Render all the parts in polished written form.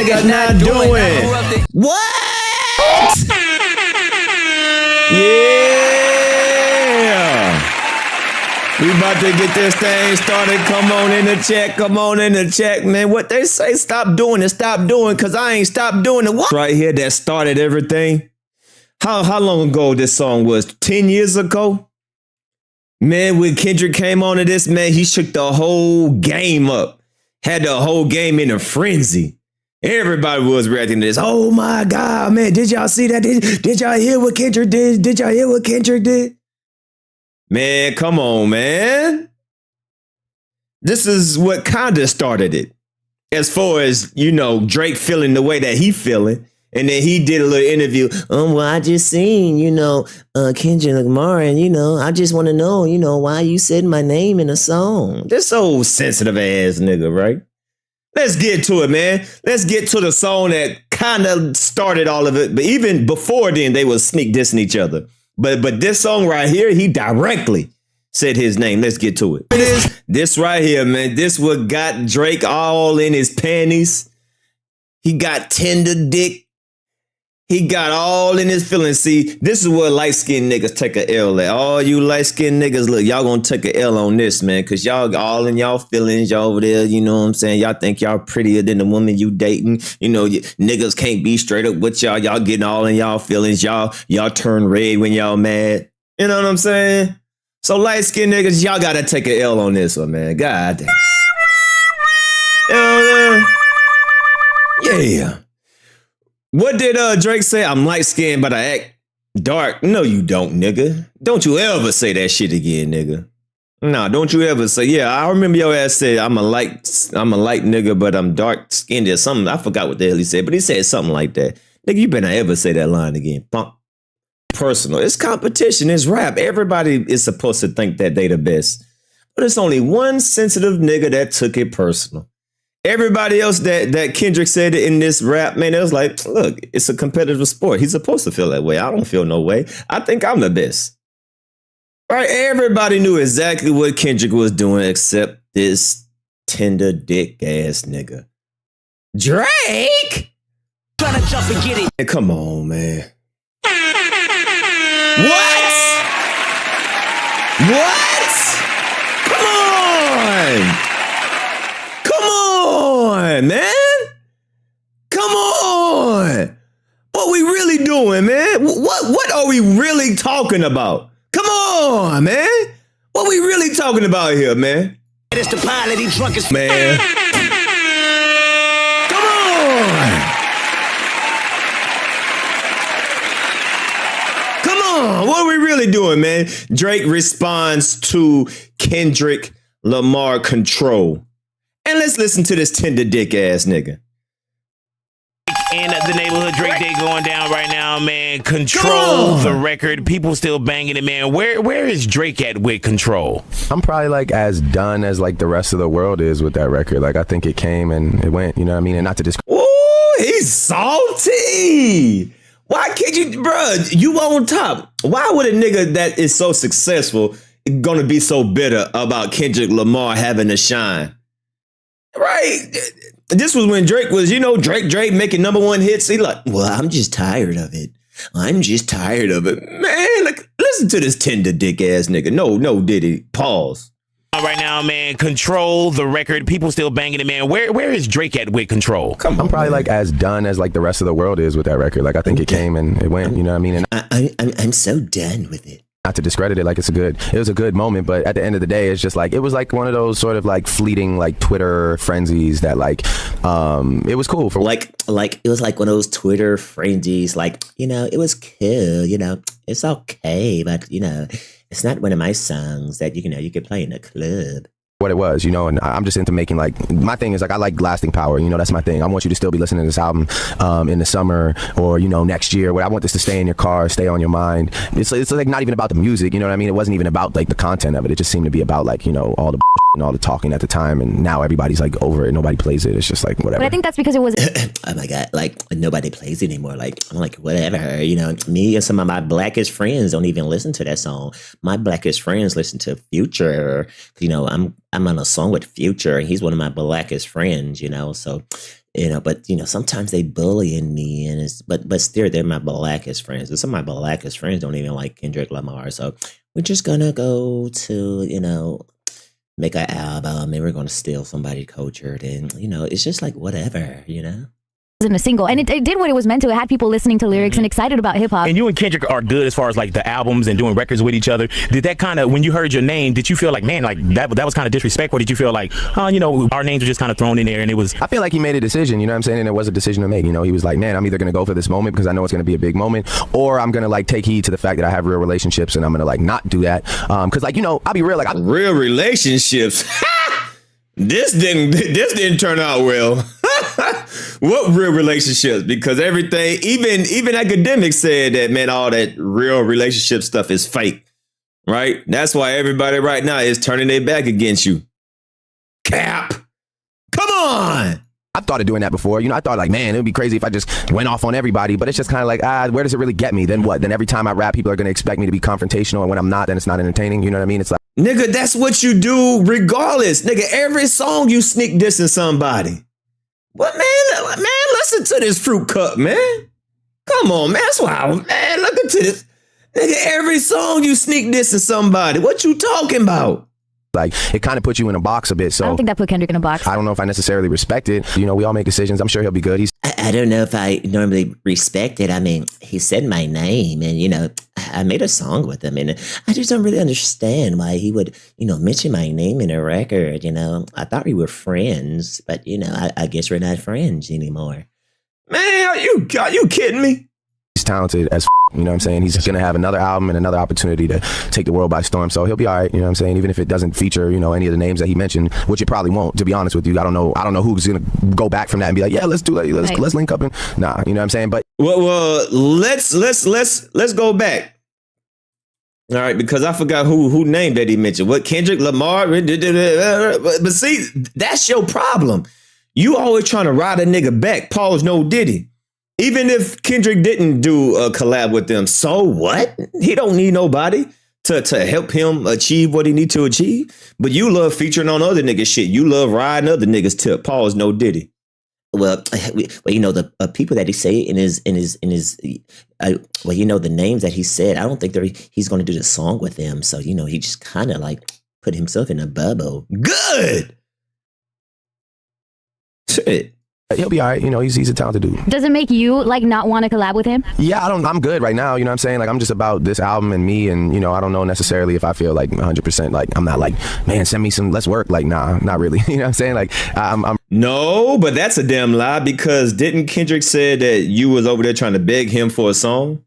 nigga not doing. What? Yeah. We about to get this thing started. Come on in the chat. Come on in the chat, man. What they say, stop doing it. Stop doing, because I ain't stopped doing it. What? Right here that started everything. How long ago this song was? 10 years ago? Man, when Kendrick came on to this, man, he shook the whole game up. Had the whole game in a frenzy. Everybody was reacting to this. Oh my God, man. Did y'all see that? Did y'all hear what Kendrick did? Did y'all hear what Kendrick did? Man, come on, man. This is what kind of started it. As far as, you know, Drake feeling the way that he feeling. And then he did a little interview. Well, I just seen, Kendrick Lamar, and, I just want to know, why you said my name in a song. This old sensitive ass nigga, right? Let's get to it, man. Let's get to the song that kind of started all of it. But even before then, they was sneak dissing each other. But this song right here, he directly said his name. Let's get to it. It is this right here, man. This what got Drake all in his panties. He got tender dick. He got all in his feelings. See, this is where light-skinned niggas take a L at. All you light-skinned niggas, look, y'all gonna take a L on this, man, because y'all all in y'all feelings. Y'all over there, you know what I'm saying? Y'all think y'all prettier than the woman you dating. Niggas can't be straight up with y'all. Y'all getting all in y'all feelings. Y'all turn red when y'all mad. You know what I'm saying? So light-skinned niggas, y'all gotta take a L on this one, man. God damn. You know what I'm saying? Yeah. What did Drake say? I'm light-skinned, but I act dark. No, you don't, nigga. Don't you ever say that shit again, nigga. Nah, don't you ever say, yeah, I remember your ass said, I'm a light nigga, but I'm dark-skinned or something. I forgot what the hell he said, but he said something like that. Nigga, you better not ever say that line again. Punk. Personal. It's competition. It's rap. Everybody is supposed to think that they the best. But it's only one sensitive nigga that took it personal. Everybody else that Kendrick said in this rap, man, it was like, look, it's a competitive sport. He's supposed to feel that way. I don't feel no way. I think I'm the best. Right? Everybody knew exactly what Kendrick was doing except this tender dick ass nigga. Drake? Trying to jump and get it. Hey, come on, man. What? What? Come on. Man, come on. What we really doing, man? What are we really talking about? Come on, man. What we really talking about here, man? It's the pilot, he drunk as man. Come on. Come on. What are we really doing, man? Drake responds to Kendrick Lamar Control. And let's listen to this tender dick ass nigga. In the neighborhood, Drake Day going down right now, man. Control the record. People still banging it, man. Where is Drake at with Control? I'm probably like as done as like the rest of the world is with that record. Like I think it came and it went, you know what I mean? And not to disc. Ooh, he's salty. Why can't you, bruh, you on top. Why would a nigga that is so successful gonna be so bitter about Kendrick Lamar having a shine? Right. This was when Drake was, Drake making #1 hits. He like, well, I'm just tired of it. I'm just tired of it. Man, like, listen to this tender dick ass nigga. No, Diddy. Pause. Right now, man, Control the record. People still banging it, man. Where is Drake at with Control? Come on, I'm probably man. like as done as like the rest of the world is with that record. Like I think it came and it went, you know what I mean? And I'm so done with it. Not to discredit it, like it was a good moment, but at the end of the day, it's just like it was like one of those sort of like fleeting like Twitter frenzies that like it was cool for like it was like one of those Twitter frenzies, like it was cool, it's okay, but it's not one of my songs that you could play in a club. What it was, and I'm just into making like my thing is like I like lasting power, that's my thing. I want you to still be listening to this album in the summer or next year. Where I want this to stay in your car, stay on your mind. It's like not even about the music, you know what I mean? It wasn't even about like the content of it. It just seemed to be about like all the and all the talking at the time, and now everybody's like over it. Nobody plays it. It's just like whatever. But I think that's because it was. Oh my God, like nobody plays it anymore. Like I'm like, whatever, you know, me and some of my blackest friends don't even listen to that song. My blackest friends listen to Future. You know, I'm on a song with Future, and he's one of my blackest friends, you know, so you know, but you know, sometimes they bullying me, and but still they're my blackest friends. And some of my blackest friends don't even like Kendrick Lamar. So we're just gonna go to, you know, make an album, and we're gonna steal somebody's culture. And you know, it's just like whatever, you know. In a single, and it did what it was meant to. It had people listening to lyrics and excited about hip hop. And you and Kendrick are good as far as like the albums and doing records with each other. Did that kind of, when you heard your name, did you feel like, man, like that was kind of disrespectful? Did you feel like, oh, you know, our names were just kind of thrown in there and it was? I feel like he made a decision, you know what I'm saying? And it was a decision to make. You know, he was like, man, I'm either going to go for this moment because I know it's going to be a big moment, or I'm going to like take heed to the fact that I have real relationships and I'm going to like not do that. Cause like, you know, I'll be real, like Real relationships. This didn't turn out well. What real relationships? Because everything, even academics said that, man, all that real relationship stuff is fake, right? That's why everybody right now is turning their back against you. Cap, come on. I've thought of doing that before. You know, I thought like, man, it would be crazy if I just went off on everybody, but it's just kind of like, where does it really get me? Then what? Then every time I rap, people are going to expect me to be confrontational, and when I'm not, then it's not entertaining. You know what I mean? It's like, Nigga, that's what you do regardless. Nigga, every song you sneak dissing somebody. What, man, listen to this fruit cup, man. Come on, man. That's wild, man. Look into this. Nigga, every song you sneak dissing somebody. What you talking about? like it kind of puts you in a box a bit. So I don't think that put Kendrick in a box. I don't know if I necessarily respect it. You know, we all make decisions. I'm sure he'll be good. I don't know if I normally respect it. I mean, he said my name and, you know, I made a song with him and I just don't really understand why he would, you know, mention my name in a record. You know, I thought we were friends, but, you know, I guess we're not friends anymore. Man, are you kidding me? He's talented as you know what I'm saying? He's going to have another album and another opportunity to take the world by storm. So he'll be all right. You know what I'm saying? Even if it doesn't feature, you know, any of the names that he mentioned, which it probably won't, to be honest with you. I don't know who's going to go back from that and be like, yeah, let's do that. Let's link up and nah, you know what I'm saying? But well, let's go back. All right, because I forgot who name that he mentioned. What, Kendrick Lamar? But see, that's your problem. You always trying to ride a nigga back. Pause, no Diddy. Even if Kendrick didn't do a collab with them, so what? He don't need nobody to help him achieve what he need to achieve. But you love featuring on other niggas shit. You love riding other niggas tip. Pause, no Diddy. Well, you know, the people that he say in his well, you know, the names that he said, I don't think he's going to do the song with them. So, you know, he just kind of like put himself in a bubble. Good. Shit. He'll be all right. You know, he's a talented dude. Does it make you like not want to collab with him? Yeah, I'm good right now. You know what I'm saying? Like, I'm just about this album and me. And, you know, I don't know necessarily if I feel like 100%. Like, I'm not like, man, send me some, let's work. Like, nah, not really. You know what I'm saying? Like, I'm No, but that's a damn lie because didn't Kendrick say that you was over there trying to beg him for a song?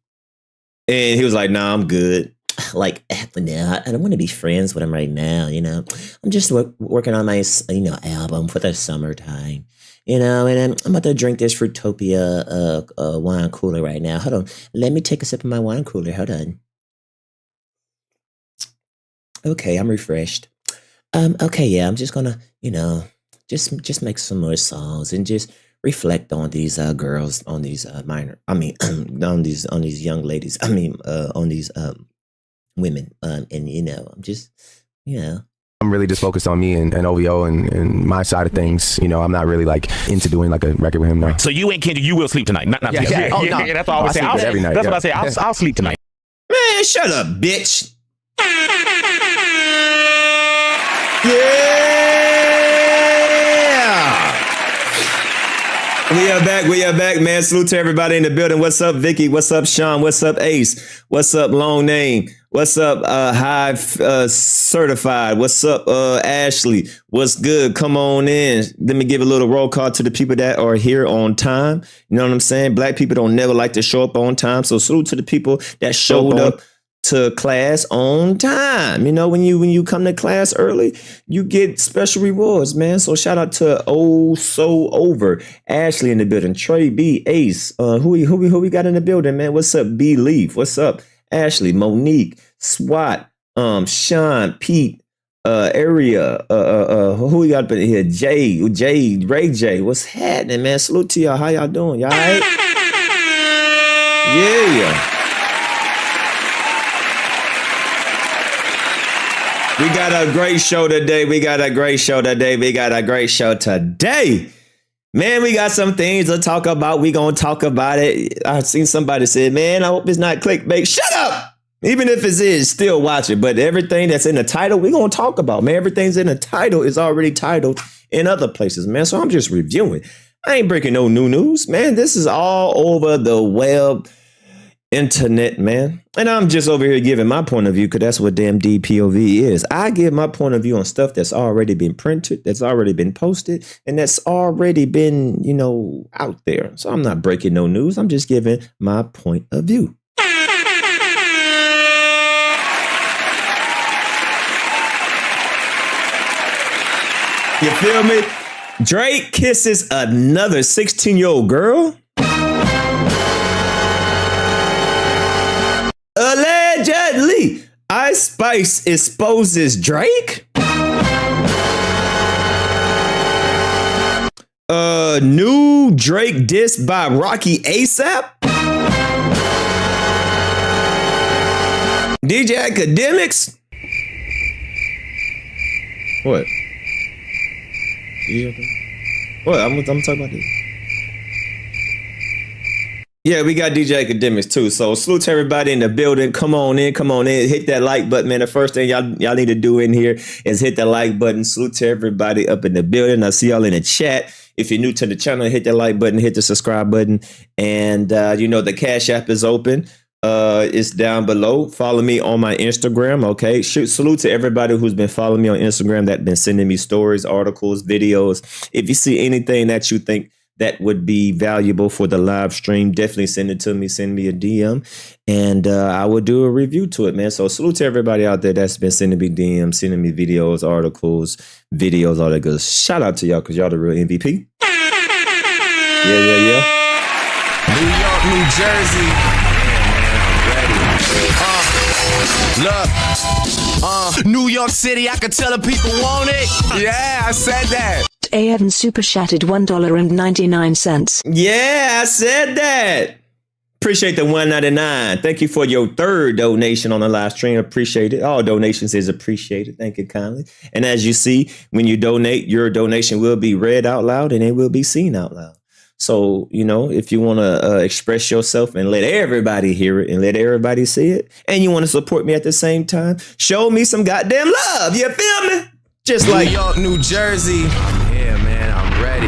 And he was like, nah, I'm good. Like, no, I don't want to be friends with him right now. You know, I'm just working on my, you know, album for the summertime. You know, and I'm about to drink this Fruitopia wine cooler right now. Hold on. Let me take a sip of my wine cooler. Hold on. Okay, I'm refreshed. Okay, yeah, I'm just gonna, you know, just make some more songs and just reflect on these girls, on these on these young ladies. On these women. And you know, I'm just, you know. I'm really just focused on me and OVO and my side of things. You know, I'm not really like into doing like a record with him now. So you and Kendrick, you will sleep tonight. Not yeah, yeah, oh, no. Yeah, that's all I was saying. Every night. That's what I say. I'll sleep tonight. Man, shut up, bitch. Yeah. We are back, man. Salute to everybody in the building. What's up, Vicky? What's up, Sean? What's up, Ace? What's up, Long Name? What's up, Hive Certified? What's up, Ashley? What's good? Come on in. Let me give a little roll call to the people that are here on time. You know what I'm saying? Black people don't never like to show up on time. So salute to the people that showed up to class on time. You know, when you come to class early, you get special rewards, man. So shout out to Oh So Over, Ashley in the building, Trey B, Ace. Who we got in the building, man? What's up, B Leaf? What's up, Ashley, Monique, SWAT, Sean, Pete, area. Who we got up in here? Ray J. What's happening, man? Salute to y'all. How y'all doing? Y'all all right? Yeah. We got a great show today. Man, we got some things to talk about. We gonna talk about it. I seen somebody say, man, I hope it's not clickbait. Shut up! Even if it is, still watch it. But everything that's in the title, we gonna talk about, man. Everything's in the title is already titled in other places, man. So I'm just reviewing. I ain't breaking no new news, man. This is all over the web, internet, man. And I'm just over here giving my point of view because that's what damn DPOV is. I give my point of view on stuff that's already been printed, that's already been posted, and that's already been, out there. So I'm not breaking no news. I'm just giving my point of view. You feel me? Drake kisses another 16-year-old girl. Allegedly, Ice Spice exposes Drake. New Drake diss by Rocky ASAP. DJ Academics. What? What? I'm talking about this. Yeah, we got DJ Academics too. So salute to everybody in the building. Come on in. Hit that like button, man. The first thing y'all need to do in here is hit that like button. Salute to everybody up in the building. I see y'all in the chat. If you're new to the channel, hit that like button, hit the subscribe button. And the Cash App is open. It's down below. Follow me on my Instagram. Okay. Salute to everybody who's been following me on Instagram, that been sending me stories, articles, videos. If you see anything that you think that would be valuable for the live stream, definitely send it to me. Send me a DM and I will do a review to it, man. So salute to everybody out there that's been sending me DMs, sending me videos, articles, videos, all that good. Shout out to y'all because y'all the real MVP. Yeah. New York, New Jersey. Look, New York City, I could tell the people want it. Yeah, I said that. A. Evans super chatted $1.99. Yeah, I said that. Appreciate the $1.99. Thank you for your third donation on the live stream. Appreciate it. All donations is appreciated. Thank you kindly. And as you see, when you donate, your donation will be read out loud and it will be seen out loud. So, if you want to express yourself and let everybody hear it and let everybody see it, and you want to support me at the same time, show me some goddamn love. You feel me? Just like New York, New Jersey. Yeah, man, I'm ready.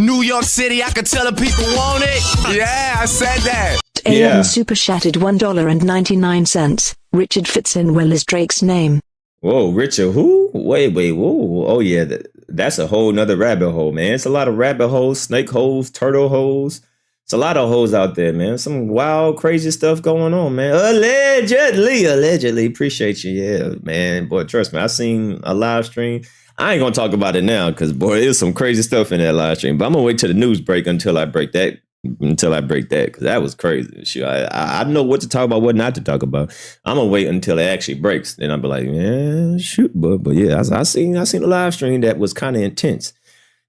New York City, I could tell the people want it. Yeah, I said that. A. Evans super chatted $1.99. Richard Fitzenwell is Drake's name. Whoa, Richard, who? Wait, whoa. Oh, yeah, that's a whole nother rabbit hole, man. It's a lot of rabbit holes, snake holes, turtle holes. It's a lot of holes out there, man. Some wild, crazy stuff going on, man. Allegedly. Appreciate you. Yeah, man. Boy, trust me. I seen a live stream. I ain't going to talk about it now because, boy, there's some crazy stuff in that live stream. But I'm going to wait till the news break until I break that. Because that was crazy. Shoot, I know what to talk about, what not to talk about. I'm gonna wait until it actually breaks. Then I'll be like, yeah, shoot, but yeah, I seen a live stream that was kind of intense.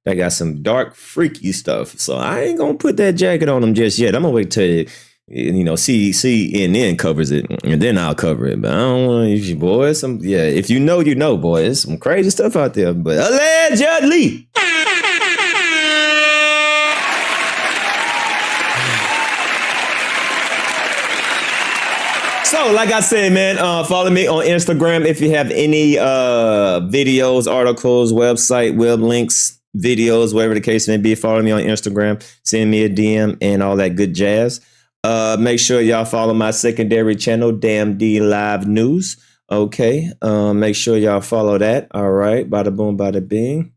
That got some dark, freaky stuff. So I ain't gonna put that jacket on them just yet. I'm gonna wait till CNN covers it, and then I'll cover it. But I don't want to, boy. If you know, boy. There's some crazy stuff out there. But allegedly. So, like I said, man, follow me on Instagram if you have any videos, articles, website, web links, videos, whatever the case may be. Follow me on Instagram, send me a DM, and all that good jazz. Make sure y'all follow my secondary channel, Damn D Live News. Okay, make sure y'all follow that. All right, bada boom, bada bing.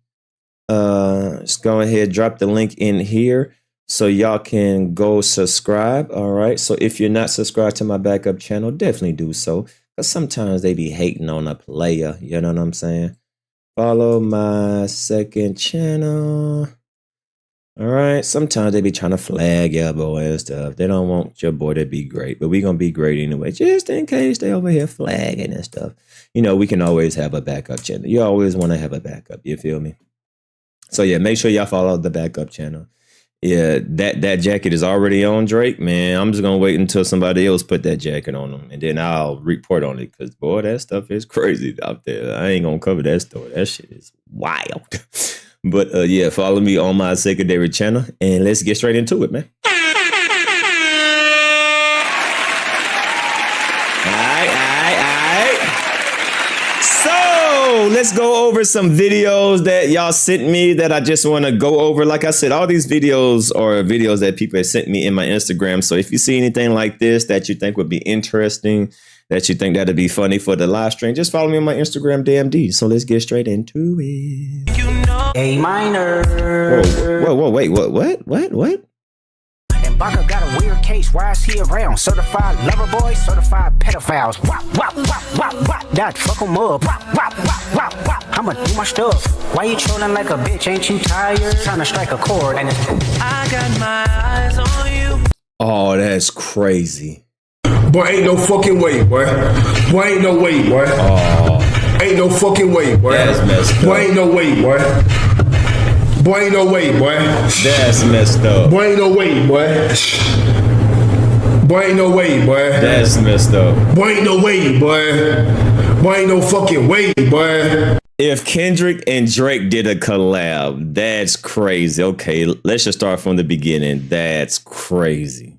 Just go ahead, drop the link in here. So y'all can go subscribe. All right. So if you're not subscribed to my backup channel, definitely do so. Because sometimes they be hating on a player. You know what I'm saying? Follow my second channel. All right. Sometimes they be trying to flag your boy and stuff. They don't want your boy to be great, but we gonna be great anyway, just in case they over here flagging and stuff. You know, we can always have a backup channel. You always want to have a backup. You feel me? So yeah, make sure y'all follow the backup channel. Yeah, that jacket is already on Drake, man. I'm just gonna wait until somebody else put that jacket on him, and then I'll report on it. Cause boy, that stuff is crazy out there. I ain't gonna cover that story. That shit is wild. But yeah, follow me on my secondary channel, and let's get straight into it, man. So let's go over some videos that y'all sent me that I just want to go over. Like I said, all these videos are videos that people have sent me in my Instagram. So if you see anything like this that you think would be interesting, that you think that'd be funny for the live stream, just follow me on my Instagram DMD. So let's get straight into it. A minor. Whoa, wait, what? And Baka got a weird case. Why is he around? Certified lover boy, certified pedophiles. Wop, wop, wop, wop, wop. That fuck 'em up. Wop, wop, wop, wop, wop. I'ma do my stuff. Why you trolling like a bitch? Ain't you tired? Trying to strike a chord and it's I got my eyes on you. Oh, that's crazy. Boy, ain't no fucking way, boy. Boy, ain't no way, boy. Oh, Ain't no fucking way, boy. that's messed up. Boy, ain't no way, boy. Boy, ain't no way, boy. That's messed up. Boy, ain't no way, boy. Boy, ain't no way, boy. That's messed up. Boy, ain't no way, boy. Boy, ain't no fucking way, boy. If Kendrick and Drake did a collab, that's crazy. Okay, let's just start from the beginning. That's crazy.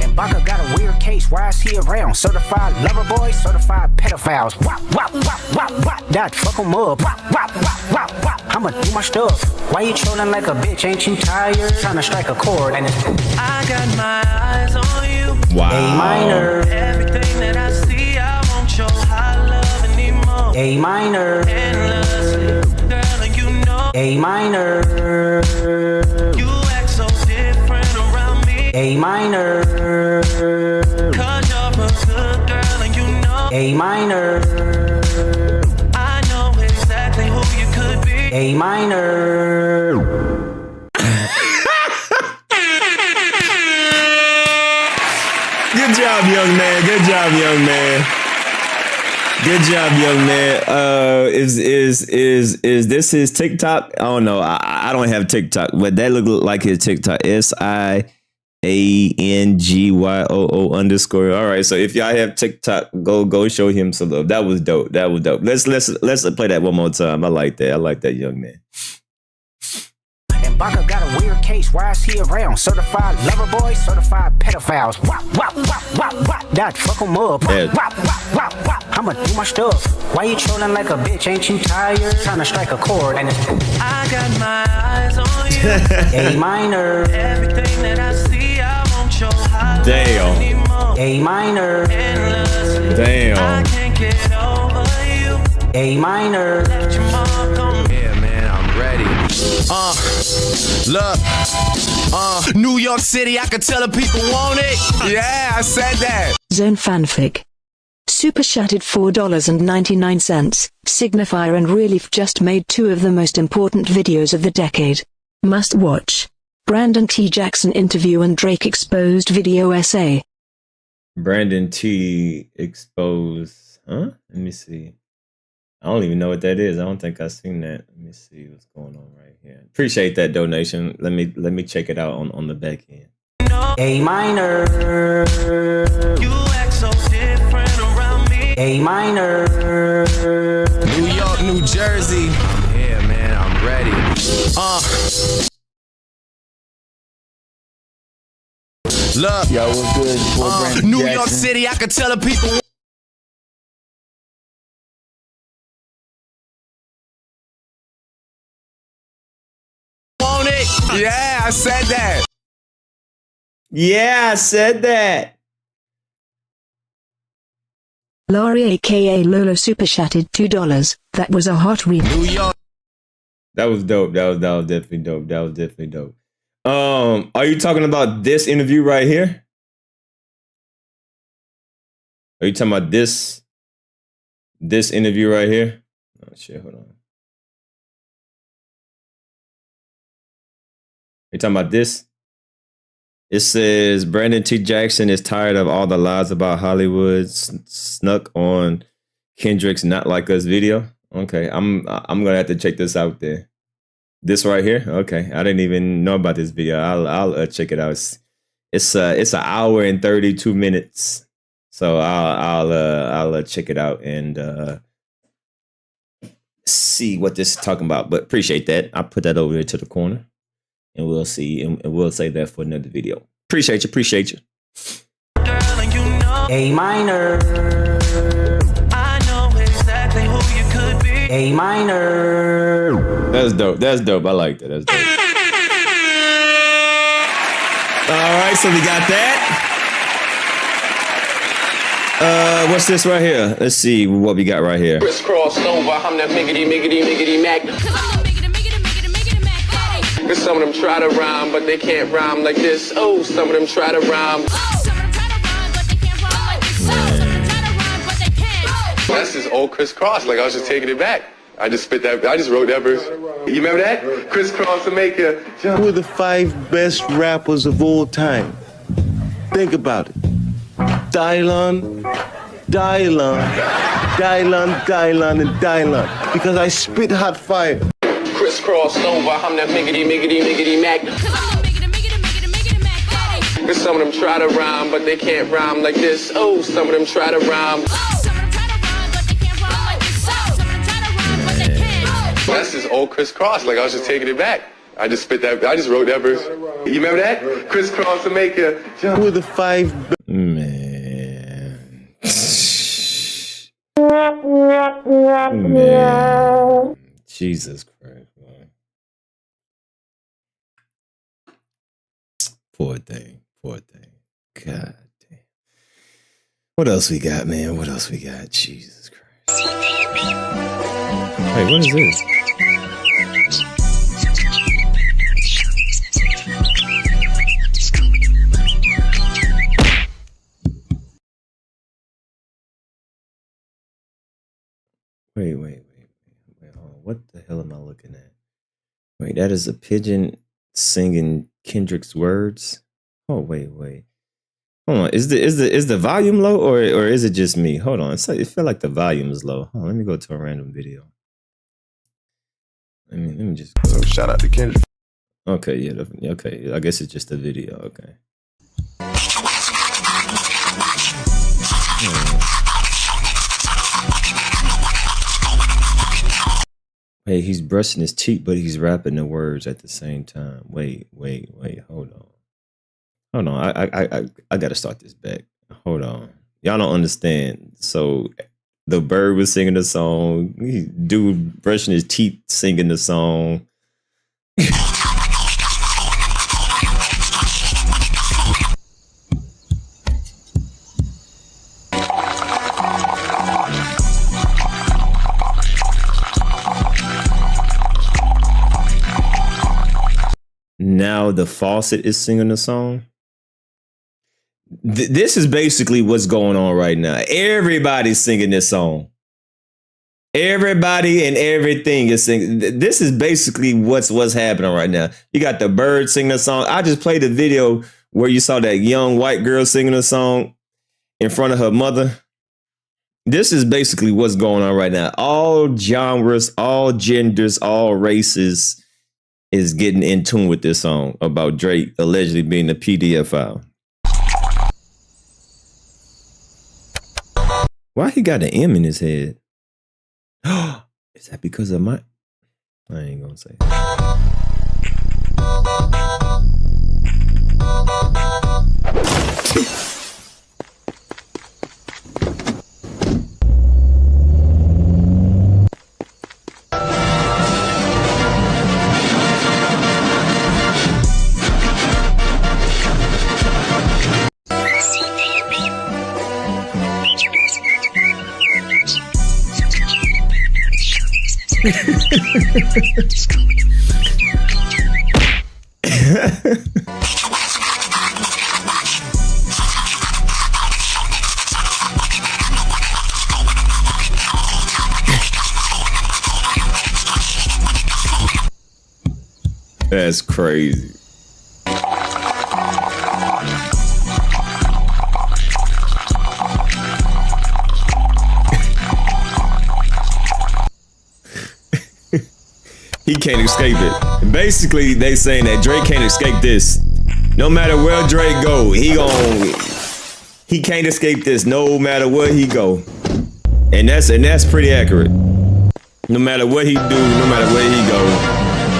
And Baka got a weird case. Why is he around? Certified lover boy, certified pedophiles. Wop, wop, wop, wop, wop. That fuck 'em up. Wop, wop, wop, wop, wop. I'ma do my stuff. Why you trolling like a bitch? Ain't you tired? Trying to strike a chord and it's I got my eyes on you. Wow. A minor. Everything that I see, I won't show high love anymore. A minor. Endlessly, girl, and you know. A minor. You act so different around me. A minor. Cause you're a good girl and you know. A minor. I know exactly who you could be. A minor. Good job, young man. Good job, young man. Good job, young man. Is this his TikTok? I don't know. I don't have TikTok, but that look like his TikTok. SIANGYOO_. All right. So if y'all have TikTok, go show him some love. That was dope. That was dope. Let's play that one more time. I like that. I like that, young man. And Baka got a weird case. Why is he around? Certified lover boy, certified pedophiles. Wop, wop, wop, wop, wop. That fuck 'em up. Yeah. Wop, wop, wop, wop. I'ma do my stuff. Why you trolling like a bitch? Ain't you tired? Trying to strike a chord and it's I got my eyes on you. A minor. Everything that I see, I won't show high Damn. anymore. A minor. Endlessly. Damn. I can't get over you. A minor. Left your mark on me. Yeah, man, I'm ready. New York City, I could tell the people want it. Yeah, I said that. Zone fanfic. Super chatted $4.99. Signifier and Relief just made two of the most important videos of the decade. Must watch. Brandon T. Jackson interview and Drake exposed video essay. Brandon T exposed. Huh? Let me see. I don't even know what that is. I don't think I've seen that. Let me see what's going on right here. Appreciate that donation. Let me check it out on the back end. A minor. You act so different around me. A minor. New York, New Jersey. Yeah, man, I'm ready. Look. Yo, what's good? Boy, Brandon New Jackson. York City, I could tell the people want it. Yeah, I said that. Yeah, I said that. Laurie aka Lolo super chatted $2. That was a hot read. New York. That was dope. That was definitely dope. That was definitely dope. Are you talking about this interview right here? Are you talking about this interview right here? Oh shit, hold on. You talking about this? It says Brandon T. Jackson is tired of all the lies about Hollywood. Snuck on Kendrick's "Not Like Us" video. Okay, I'm gonna have to check this out there. This right here. Okay, I didn't even know about this video. I'll check it out. It's an hour and 32 minutes. So I'll check it out and see what this is talking about. But appreciate that. I'll put that over there to the corner, and we'll see, and we'll save that for another video. Appreciate you. Girl, and you know A minor. I know exactly who you could be. A minor. That's dope. I like that. That's dope. All right, so we got that. What's this right here? Let's see what we got right here. Crisscross over, I'm that miggity Mac. Cause some of them try to rhyme, but they can't rhyme like this. Oh, some of them try to rhyme. That's just old crisscross, like I was just taking it back. I just spit that, I just wrote that verse. You remember that? Crisscross to make a jump. Who are the 5 best rappers of all time? Think about it. Dylan, and Dylan. Because I spit hot fire. Crisscross over, I'm that miggity Mac. Cause some of them try to rhyme, but they can't rhyme like this. Oh, some of them try to rhyme. That's just old crisscross, like I was just taking it back. I just spit that, I just wrote that verse. You remember that? Crisscross to make a jump. Who are the 5 Man. Jesus Christ, man. Poor thing. God damn. What else we got, man? What else we got? Jesus Christ. Hey, what is this? Wait. Hold on. What the hell am I looking at? Wait, that is a pigeon singing Kendrick's words. Oh, wait. Hold on. Is the volume low or is it just me? Hold on. It felt like the volume is low. Hold on, let me go to a random video. Let me just go. So shout out to Kendrick. Okay, yeah, okay. I guess it's just a video. Okay. Hey, he's brushing his teeth, but he's rapping the words at the same time. Wait. Hold on. I gotta start this back. Hold on. Y'all don't understand. So the bird was singing the song. Dude brushing his teeth singing the song. Now the faucet is singing the song. This is basically what's going on right now. Everybody's singing this song. Everybody and everything is singing. This is basically what's happening right now. You got the bird singing a song. I just played a video where you saw that young white girl singing a song in front of her mother. This is basically what's going on right now. All genres, all genders, all races is getting in tune with this song about Drake allegedly being a pedophile. Why he got an M in his head? Is that because of my... I ain't gonna say That's crazy. He can't escape it. Basically, they saying that Drake can't escape this. No matter where Drake go, he can't escape this. No matter where he go, and that's pretty accurate. No matter what he do, no matter where he go,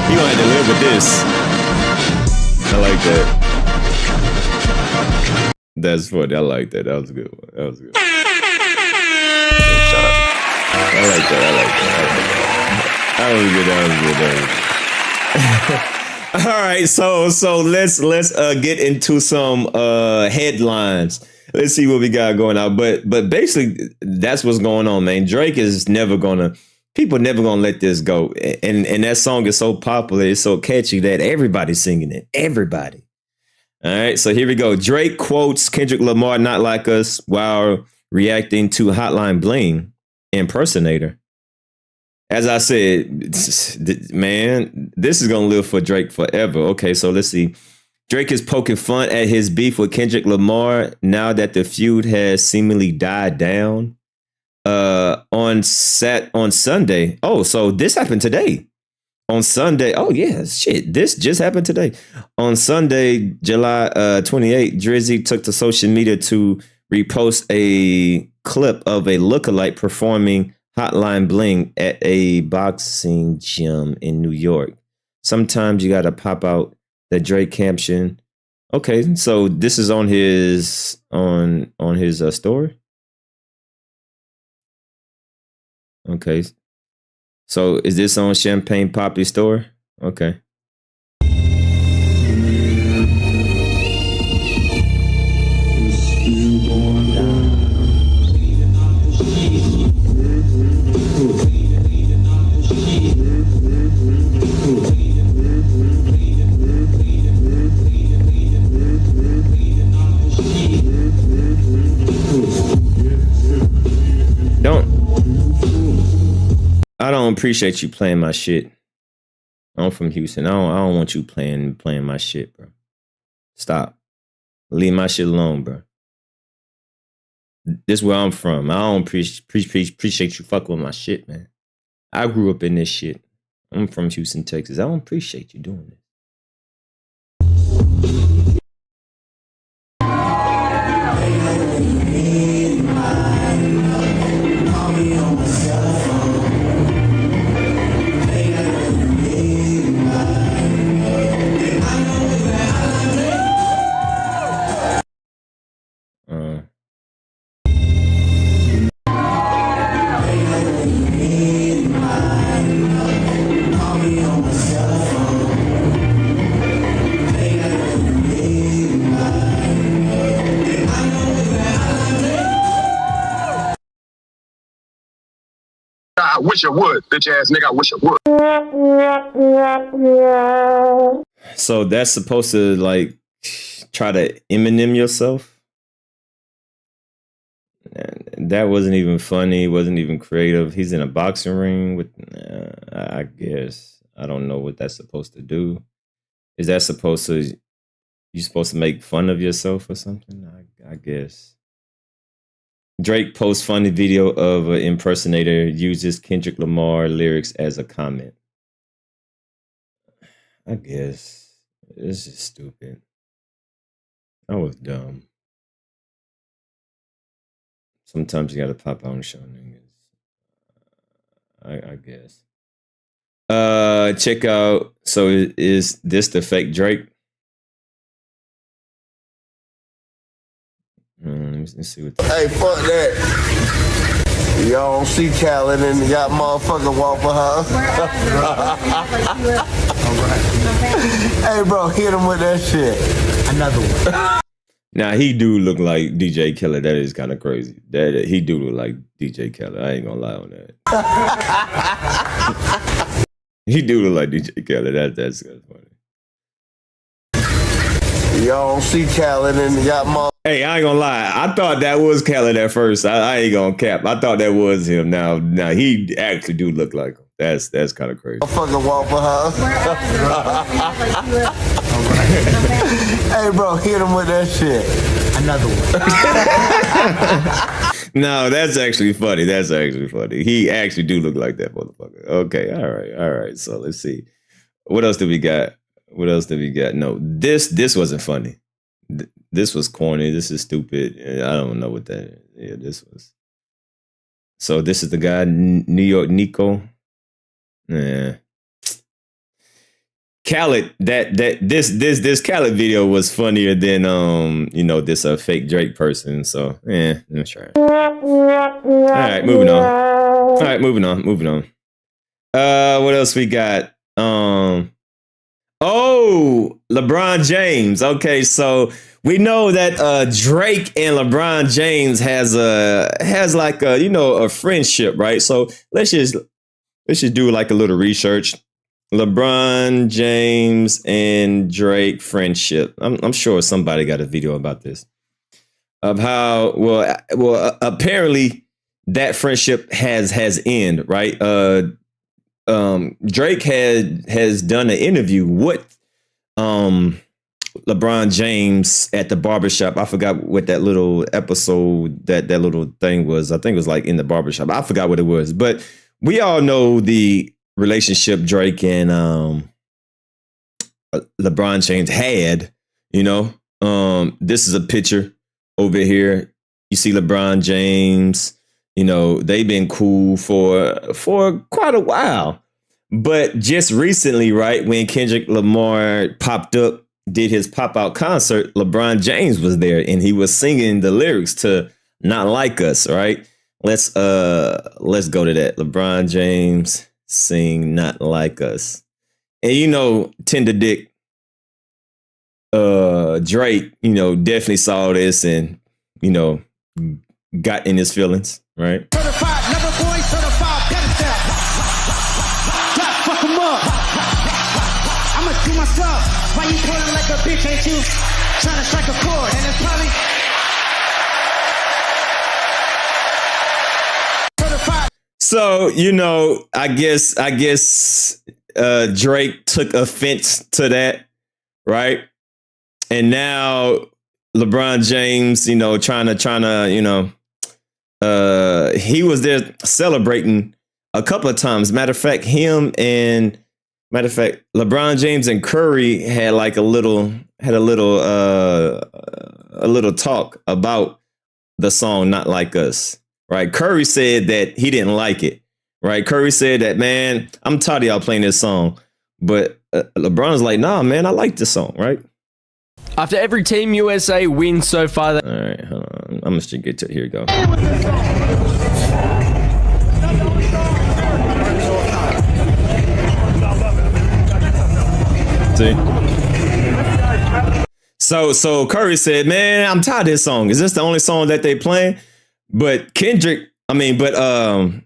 he gonna have to live with this. I like that. That's funny. I like that. That was a good one. That was a good one. I like that. That was good. All right, so let's get into some headlines. Let's see what we got going on. But basically, that's what's going on, man. Drake is people never gonna let this go. And that song is so popular, it's so catchy that everybody's singing it. Everybody. All right, so here we go. Drake quotes Kendrick Lamar, "Not Like Us," while reacting to Hotline Bling impersonator. As I said, man, this is going to live for Drake forever. Okay, so let's see. Drake is poking fun at his beef with Kendrick Lamar now that the feud has seemingly died down. On Sunday. Oh, so this happened today. On Sunday. Oh, yeah, shit. This just happened today. On Sunday, July 28th, Drizzy took to social media to repost a clip of a lookalike performing Hotline Bling at a boxing gym in New York. Sometimes you got to pop out the Drake caption. Okay, so this is on his story. Okay, so is this on Champagne Poppy's story? Okay. I don't appreciate you playing my shit. I'm from Houston. I don't want you playing my shit, bro. Stop. Leave my shit alone, bro. This is where I'm from. I don't appreciate you fucking with my shit, man. I grew up in this shit. I'm from Houston, Texas. I don't appreciate you doing this. I wish I would, bitch ass nigga. I wish I would. So that's supposed to like try to Eminem yourself? That wasn't even funny. Wasn't even creative. He's in a boxing ring with. I guess I don't know what that's supposed to do. Is that supposed to? You supposed to make fun of yourself or something? I guess. Drake posts funny video of an impersonator uses Kendrick Lamar lyrics as a comment. I guess. It's just stupid. I was dumb. Sometimes you gotta pop out and show niggas. I guess. Check out. So is this the fake Drake? Let's see what. Hey, fuck that. Y'all don't see Khaled and got motherfucker walk behind. Hey, bro, hit him with that shit. Another one. Now he do look like DJ Khaled. That is kind of crazy. That he do look like DJ Khaled. I ain't gonna lie on that. He do look like DJ Khaled. That's funny. Y'all don't see Khaled and got motherfucker. Hey, I ain't gonna lie. I thought that was Khaled at first. I ain't gonna cap. I thought that was him. Now he actually do look like him. That's kind of crazy. Motherfucker walk behind. Hey, bro, hit him with that shit. Another No, that's actually funny. That's actually funny. He actually do look like that motherfucker. Okay, all right. So let's see. What else did we got? No, this wasn't funny. This was corny. This is stupid. I don't know what that is. Yeah, this was. So this is the guy, New York Nico. Yeah. Khaled, this Khaled video was funnier than this fake Drake person. So let's try it. All right, moving on. What else we got? LeBron James. Okay, so we know that Drake and LeBron James has like a friendship, right? So let's just do like a little research. LeBron James and Drake friendship. I'm sure somebody got a video about this. Of how apparently that friendship has ended, right? Drake has done an interview with LeBron James at the barbershop. I forgot what that little episode, that little thing was. I think it was like in the barbershop. I forgot what it was, but we all know the relationship Drake and LeBron James had. This is a picture over here. You see LeBron James. They've been cool for quite a while. But just recently, right, when Kendrick Lamar popped up, did his pop-out concert, LeBron James was there and he was singing the lyrics to Not Like Us, right? Let's go to that. LeBron James sing Not Like Us. And Tender Dick Drake, definitely saw this and, got in his feelings, right? Certified lover boy, certified pedestal. Clap, fuck 'em up. I'ma do myself. Why you pulling like a bitch, ain't you? Trying to strike a chord, and it's probably certified. So, I guess Drake took offense to that, right? And now LeBron James, trying to, he was there celebrating a couple of times. Matter of fact, LeBron James and Curry had like a little talk about the song Not Like Us, right? Curry said that he didn't like it, right? Curry said that, man, I'm tired of y'all playing this song. But LeBron's like, nah, man, I like this song, right? After every Team USA win so far. All right, hold on. I'm just gonna get to it. Here we go. See? So Curry said, man, I'm tired of this song. Is this the only song that they playing? But LeBron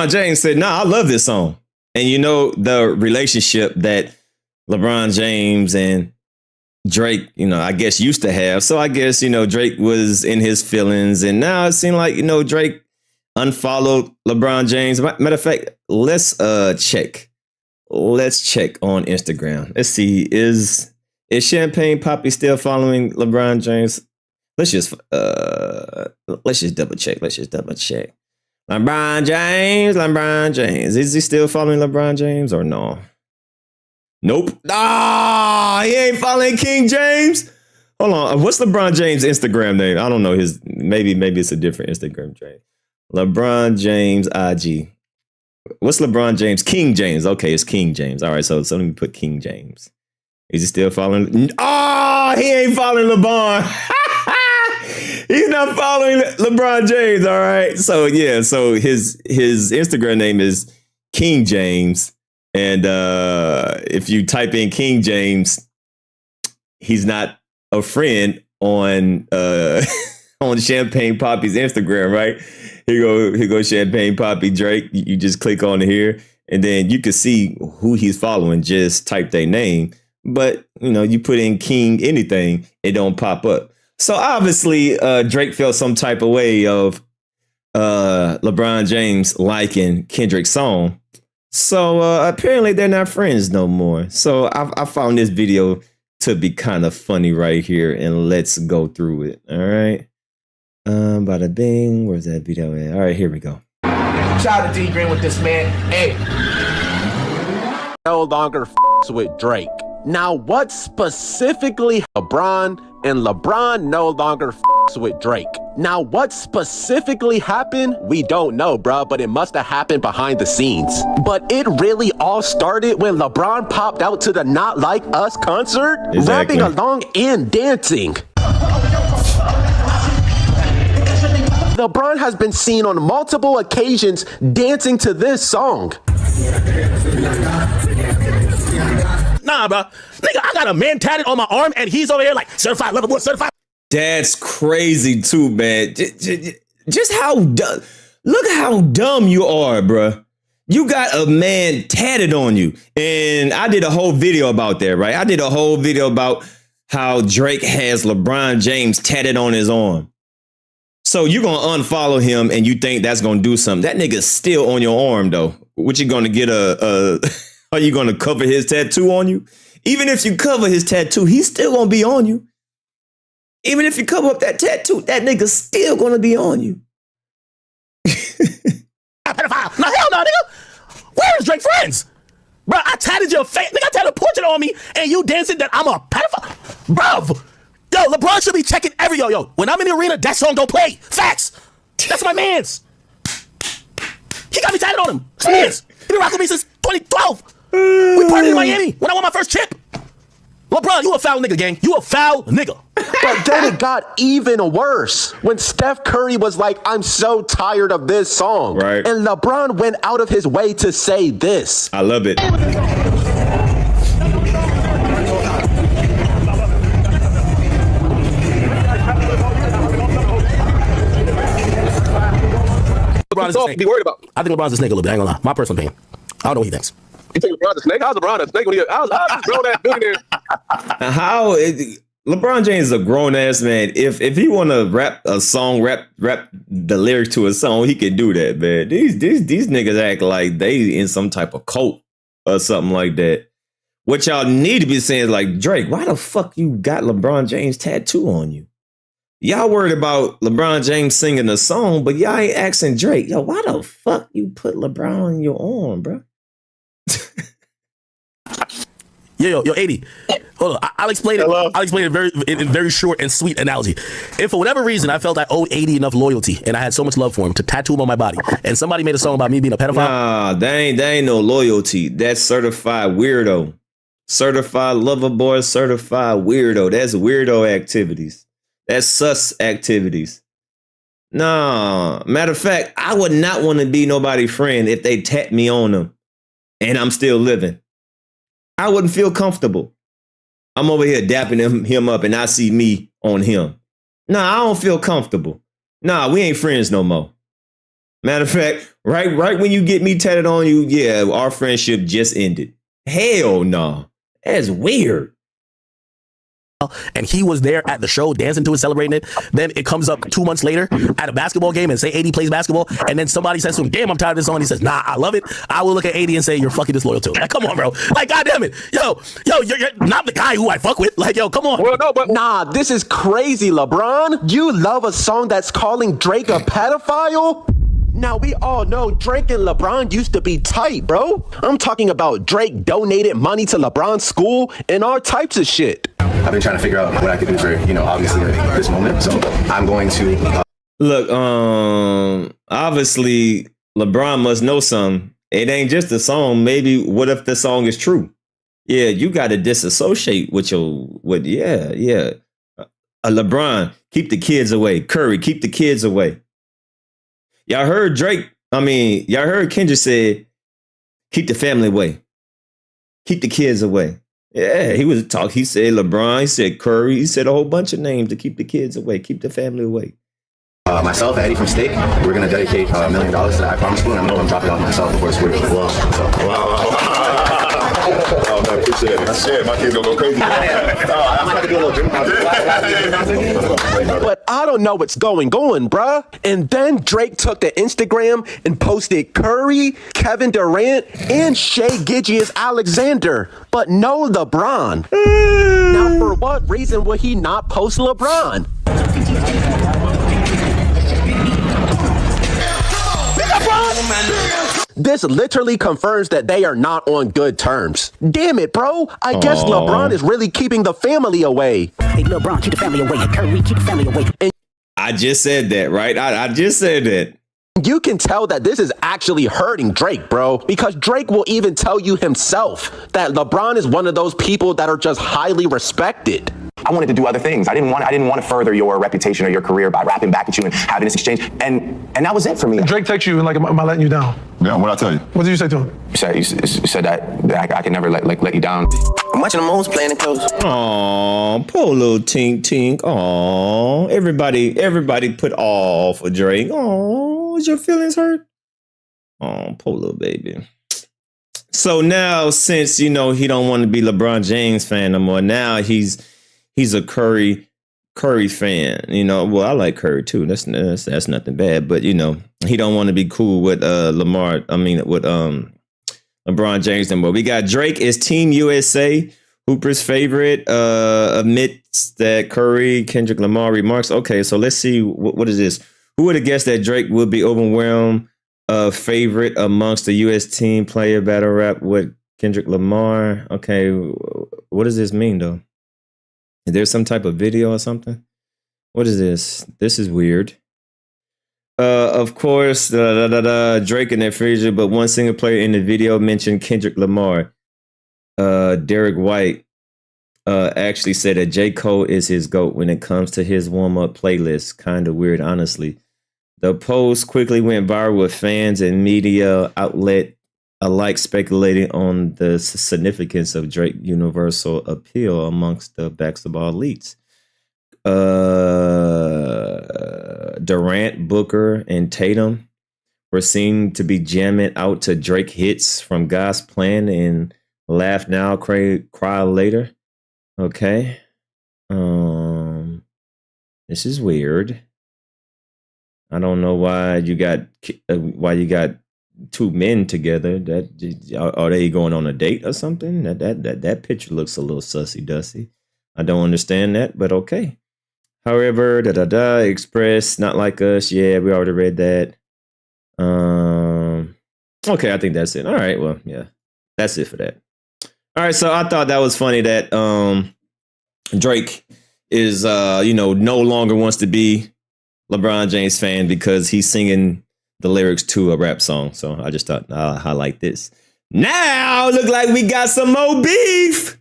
James said, nah, I love this song. And the relationship that LeBron James and Drake, I guess used to have. So I guess, Drake was in his feelings. And now it seemed like, Drake unfollowed LeBron James. Matter of fact, let's check. Let's check on Instagram. Let's see. Is Champagne Poppy still following LeBron James? Let's just double check. LeBron James. Is he still following LeBron James or no? Nope. He ain't following King James. Hold on. What's LeBron James' Instagram name? I don't know his. Maybe it's a different Instagram name. LeBron James IG. What's LeBron James? King James. Okay, it's King James. All right, so let me put King James. Is he still following? He ain't following LeBron. He's not following LeBron James. All right. So yeah. So his Instagram name is King James. And if you type in King James, he's not a friend on on Champagne Poppy's Instagram, right? Here go Champagne Poppy Drake. You just click on here, and then you can see who he's following. Just type their name, but you put in King anything, it don't pop up. So obviously, Drake felt some type of way of LeBron James liking Kendrick's song. So apparently they're not friends no more. So I found this video to be kind of funny right here, and let's go through it. All right. Bada bing. Where's that video at? All right, here we go. Shout out to D Green with this, man. Hey. No longer with Drake. Now, what specifically LeBron and LeBron no longer with Drake? Now, what specifically happened? We don't know, bruh, but it must have happened behind the scenes. But it really all started when LeBron popped out to the Not Like Us concert, rapping along and dancing. LeBron has been seen on multiple occasions dancing to this song. Nah, bro. Nigga, I got a man tatted on my arm and he's over here like certified lover boy, certified. That's crazy too, man. Just how dumb. Look how dumb you are, bruh. You got a man tatted on you. And I did a whole video about that, right? I did a whole video about how Drake has LeBron James tatted on his arm. So you're going to unfollow him and you think that's going to do something. That nigga's still on your arm, though. What, you going to get are you going to cover his tattoo on you? Even if you cover his tattoo, he's still going to be on you. Even if you cover up that tattoo, that nigga's still going to be on you. A pedophile. No, hell no, nigga. Where is Drake friends? Bro, I tatted your face. Nigga, I tatted a portrait on me and you dancing that I'm a pedophile. Bruv. Yo, LeBron should be checking yo. When I'm in the arena, that song don't play. Facts. That's my man's. He got me tatted on him. It's my man's. He been rocking with me since 2012. We partied in Miami when I won my first chip. LeBron, you a foul nigga, gang. You a foul nigga. But then it got even worse when Steph Curry was like, I'm so tired of this song. Right. And LeBron went out of his way to say this. I love it. LeBron is a snake. Be worried about. I think LeBron's a snake a little bit. I ain't gonna lie. My personal opinion. I don't know what he thinks. You think LeBron's a snake? How's LeBron a snake when how's this grown ass billionaire? LeBron James is a grown ass man. If he want to rap a song, rap the lyrics to a song, he can do that, man. These niggas act like they in some type of cult or something like that. What y'all need to be saying is like, Drake, why the fuck you got LeBron James tattoo on you? Y'all worried about LeBron James singing a song, but y'all ain't asking Drake, yo, why the fuck you put LeBron on your arm, bro? Yo, 80. Hold on. I'll explain it. I'll explain it in very short and sweet analogy. If for whatever reason I felt I owed 80 enough loyalty and I had so much love for him to tattoo him on my body, and somebody made a song about me being a pedophile. Nah, they ain't no loyalty. That's certified weirdo. Certified lover boy, certified weirdo. That's weirdo activities. That's sus activities. Nah. Matter of fact, I would not want to be nobody's friend if they tap me on them and I'm still living. I wouldn't feel comfortable. I'm over here dapping him up and I see me on him. Nah, I don't feel comfortable. Nah, we ain't friends no more. Matter of fact, right when you get me tatted on you, yeah, our friendship just ended. Hell no. That's weird. And he was there at the show dancing to it, celebrating it. Then it comes up 2 months later at a basketball game and say 80 plays basketball. And then somebody says to him, damn, I'm tired of this song. And he says, nah, I love it. I will look at 80 and say, you're fucking disloyal to it. Like, come on, bro. Like, goddamn it. Yo, you're not the guy who I fuck with. Like, yo, come on. Well, no, but nah, this is crazy, LeBron. You love a song that's calling Drake a pedophile? Now, we all know Drake and LeBron used to be tight, bro. I'm talking about Drake donated money to LeBron's school and all types of shit. I've been trying to figure out what I could do for, obviously this moment. So I'm going to look. Obviously, LeBron must know something. It ain't just a song. Maybe what if the song is true? Yeah, you got to disassociate with yeah. LeBron, keep the kids away. Curry, keep the kids away. Y'all heard Drake. Y'all heard Kendrick said, keep the family away. Keep the kids away. Yeah, he was talking. He said LeBron, he said Curry, he said a whole bunch of names to keep the kids away, keep the family away. Myself, Eddie from State, we're going to dedicate $1 million to the I Promise School, and I'm going to drop it off myself before school. Wow. Oh, man, appreciate it. That's it. My kids going to go crazy. I'm going to do a little dream. But I don't know what's going on, bruh. And then Drake took to Instagram and posted Curry, Kevin Durant, and Shai Gilgeous-Alexander, but no LeBron. Now, for what reason would he not post LeBron? This literally confirms that they are not on good terms. Damn it, bro. I guess LeBron is really keeping the family away. Hey, LeBron, keep the family away. Hey, Curry, keep the family away. And I just said that, right? I just said that. you can tell that this is actually hurting Drake, bro, because Drake will even tell you himself that LeBron is one of those people that are just highly respected. I wanted to do other things. I didn't want to further your reputation or your career by rapping back at you and having this exchange. And that was it for me. Drake texts you and like, am I letting you down? Yeah, what'd I tell you? What did you say to him? You said that I can never let you down. I'm watching the moves playing it close. Aw, poor little Tink Tink. Aw, everybody put all for Drake. Aw, is your feelings hurt? Aw, poor little baby. So now, since he don't want to be LeBron James fan no more, now he's a Curry fan. Well, I like Curry too. That's nothing bad. But he don't want to be cool with LeBron James no more. We got Drake is Team USA, Hooper's favorite. Admits that Curry, Kendrick Lamar remarks. Okay, so let's see what is this? Who would have guessed that Drake would be overwhelmed favorite amongst the US team player battle rap with Kendrick Lamar? Okay, what does this mean though? Is there some type of video or something? What is this? This is weird. Of course, Drake and their Frazier, but one single player in the video mentioned Kendrick Lamar. Derek White actually said that J. Cole is his GOAT when it comes to his warm-up playlist. Kind of weird, honestly. The post quickly went viral with fans and media outlet alike speculating on the significance of Drake's universal appeal amongst the basketball elites. Durant, Booker, and Tatum were seen to be jamming out to Drake hits from God's Plan and Laugh Now, Cry Later. Okay. This is weird. I don't know why you got two men together. That are they going on a date or something? That picture looks a little sussy dusty. I don't understand that, but okay. However, Express, Not Like Us. Yeah, we already read that. Okay, I think that's it. All right, well, yeah, that's it for that. All right, so I thought that was funny that Drake is no longer wants to be LeBron James fan because he's singing the lyrics to a rap song. So I just thought I'll highlight this. Now look like we got some more beef.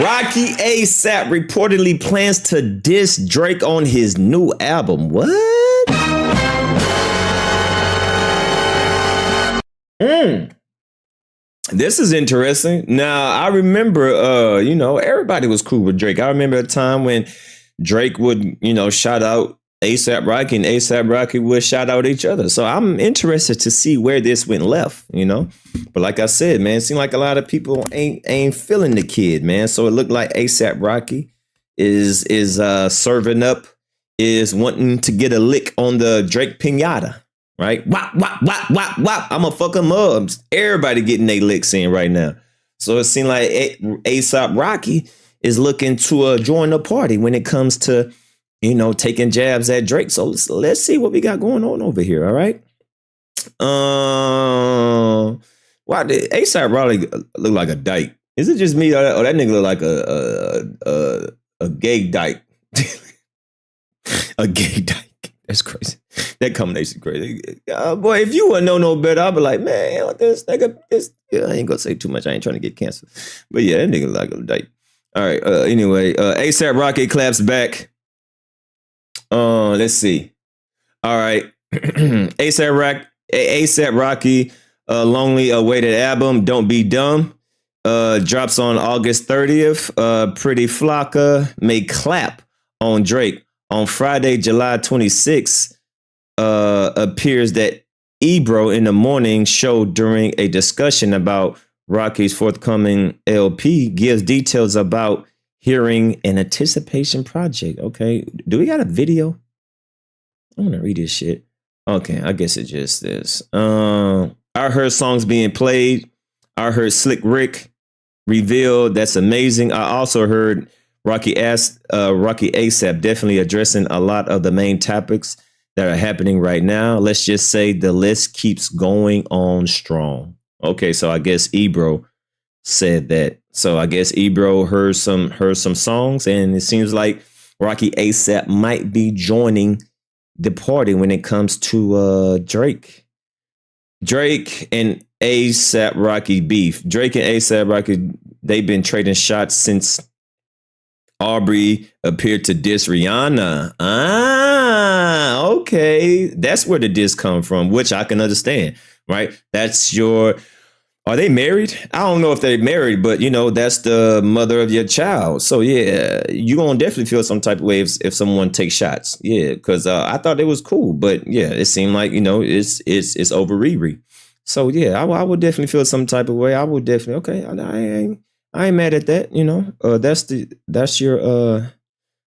Rocky ASAP reportedly plans to diss Drake on his new album. What? This is interesting. Now, I remember, everybody was cool with Drake. I remember a time when Drake would, shout out ASAP Rocky and ASAP Rocky would shout out each other. So I'm interested to see where this went left, But like I said, man, it seemed like a lot of people ain't feeling the kid, man. So it looked like ASAP Rocky is serving up, is wanting to get a lick on the Drake pinata. Right? Wop, wop, wop, wop, wop. I'm a fucking mub. Everybody getting their licks in right now. So it seemed like ASAP Rocky is looking to join the party when it comes to, taking jabs at Drake. So let's see what we got going on over here. All right. Why did ASAP Rocky look like a dyke? Is it just me or that nigga look like a gay dyke? A gay dyke. That's crazy. That combination crazy. Boy, if you wouldn't know no better, I'd be like, man, this nigga, I ain't gonna say too much. I ain't trying to get canceled. But yeah, that nigga like a dyke. All right. Anyway, ASAP Rocky claps back. Let's see. All right. ASAP Rocky, longly awaited album, Don't Be Dumb, drops on August 30th. Pretty Flocka may clap on Drake. On Friday, July 26th, appears that Ebro in the morning show during a discussion about Rocky's forthcoming LP gives details about hearing an anticipation project. Okay, do we got a video? I want to read this shit. Okay, I guess it just is. I heard songs being played. I heard Slick Rick revealed. That's amazing. I also heard Rocky ASAP definitely addressing a lot of the main topics that are happening right now. Let's just say the list keeps going on strong. Okay, so I guess Ebro said that. So I guess Ebro heard some songs, and it seems like Rocky ASAP might be joining the party when it comes to Drake. Drake and ASAP Rocky beef. Drake and ASAP Rocky, they've been trading shots since Aubrey appeared to diss Rihanna. Ah, okay. That's where the diss come from, which I can understand, right? Are they married? I don't know if they're married, but that's the mother of your child. So yeah, you're going to definitely feel some type of way if someone takes shots. Yeah, because I thought it was cool, but yeah, it seemed like, it's over Riri. So yeah, I would definitely feel some type of way. I would definitely, okay, I ain't mad at that,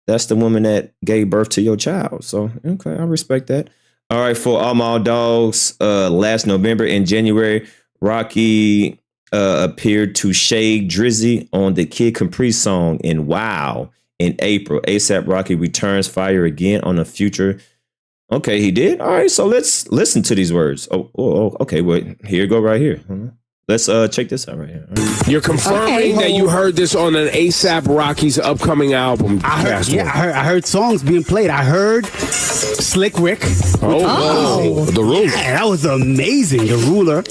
that's the woman that gave birth to your child. So okay, I respect that. All right, for all my dogs, last November and January, Rocky appeared to shade Drizzy on the Kid Capri song. And wow, in April, ASAP Rocky returns fire again on a future. Okay, he did. All right, so let's listen to these words. Oh, okay. Wait, here you go right here. Let's check this out right here. You're confirming that you heard this on an ASAP Rocky's upcoming album. I heard songs being played. I heard Slick Rick. The Ruler. Yeah, that was amazing. The Ruler.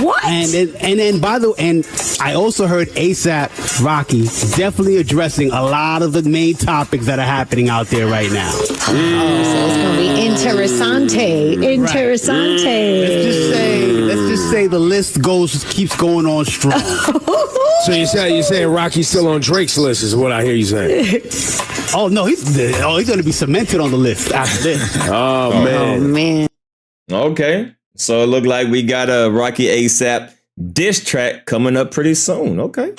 What? And I also heard ASAP Rocky definitely addressing a lot of the main topics that are happening out there right now. So it's gonna be interessante. Let's just say the list keeps going on strong. So you're saying Rocky's still on Drake's list is what I hear you saying. Oh no, he's going to be cemented on the list after this. Oh man. Okay, so it looked like we got a Rocky ASAP diss track coming up pretty soon. Okay.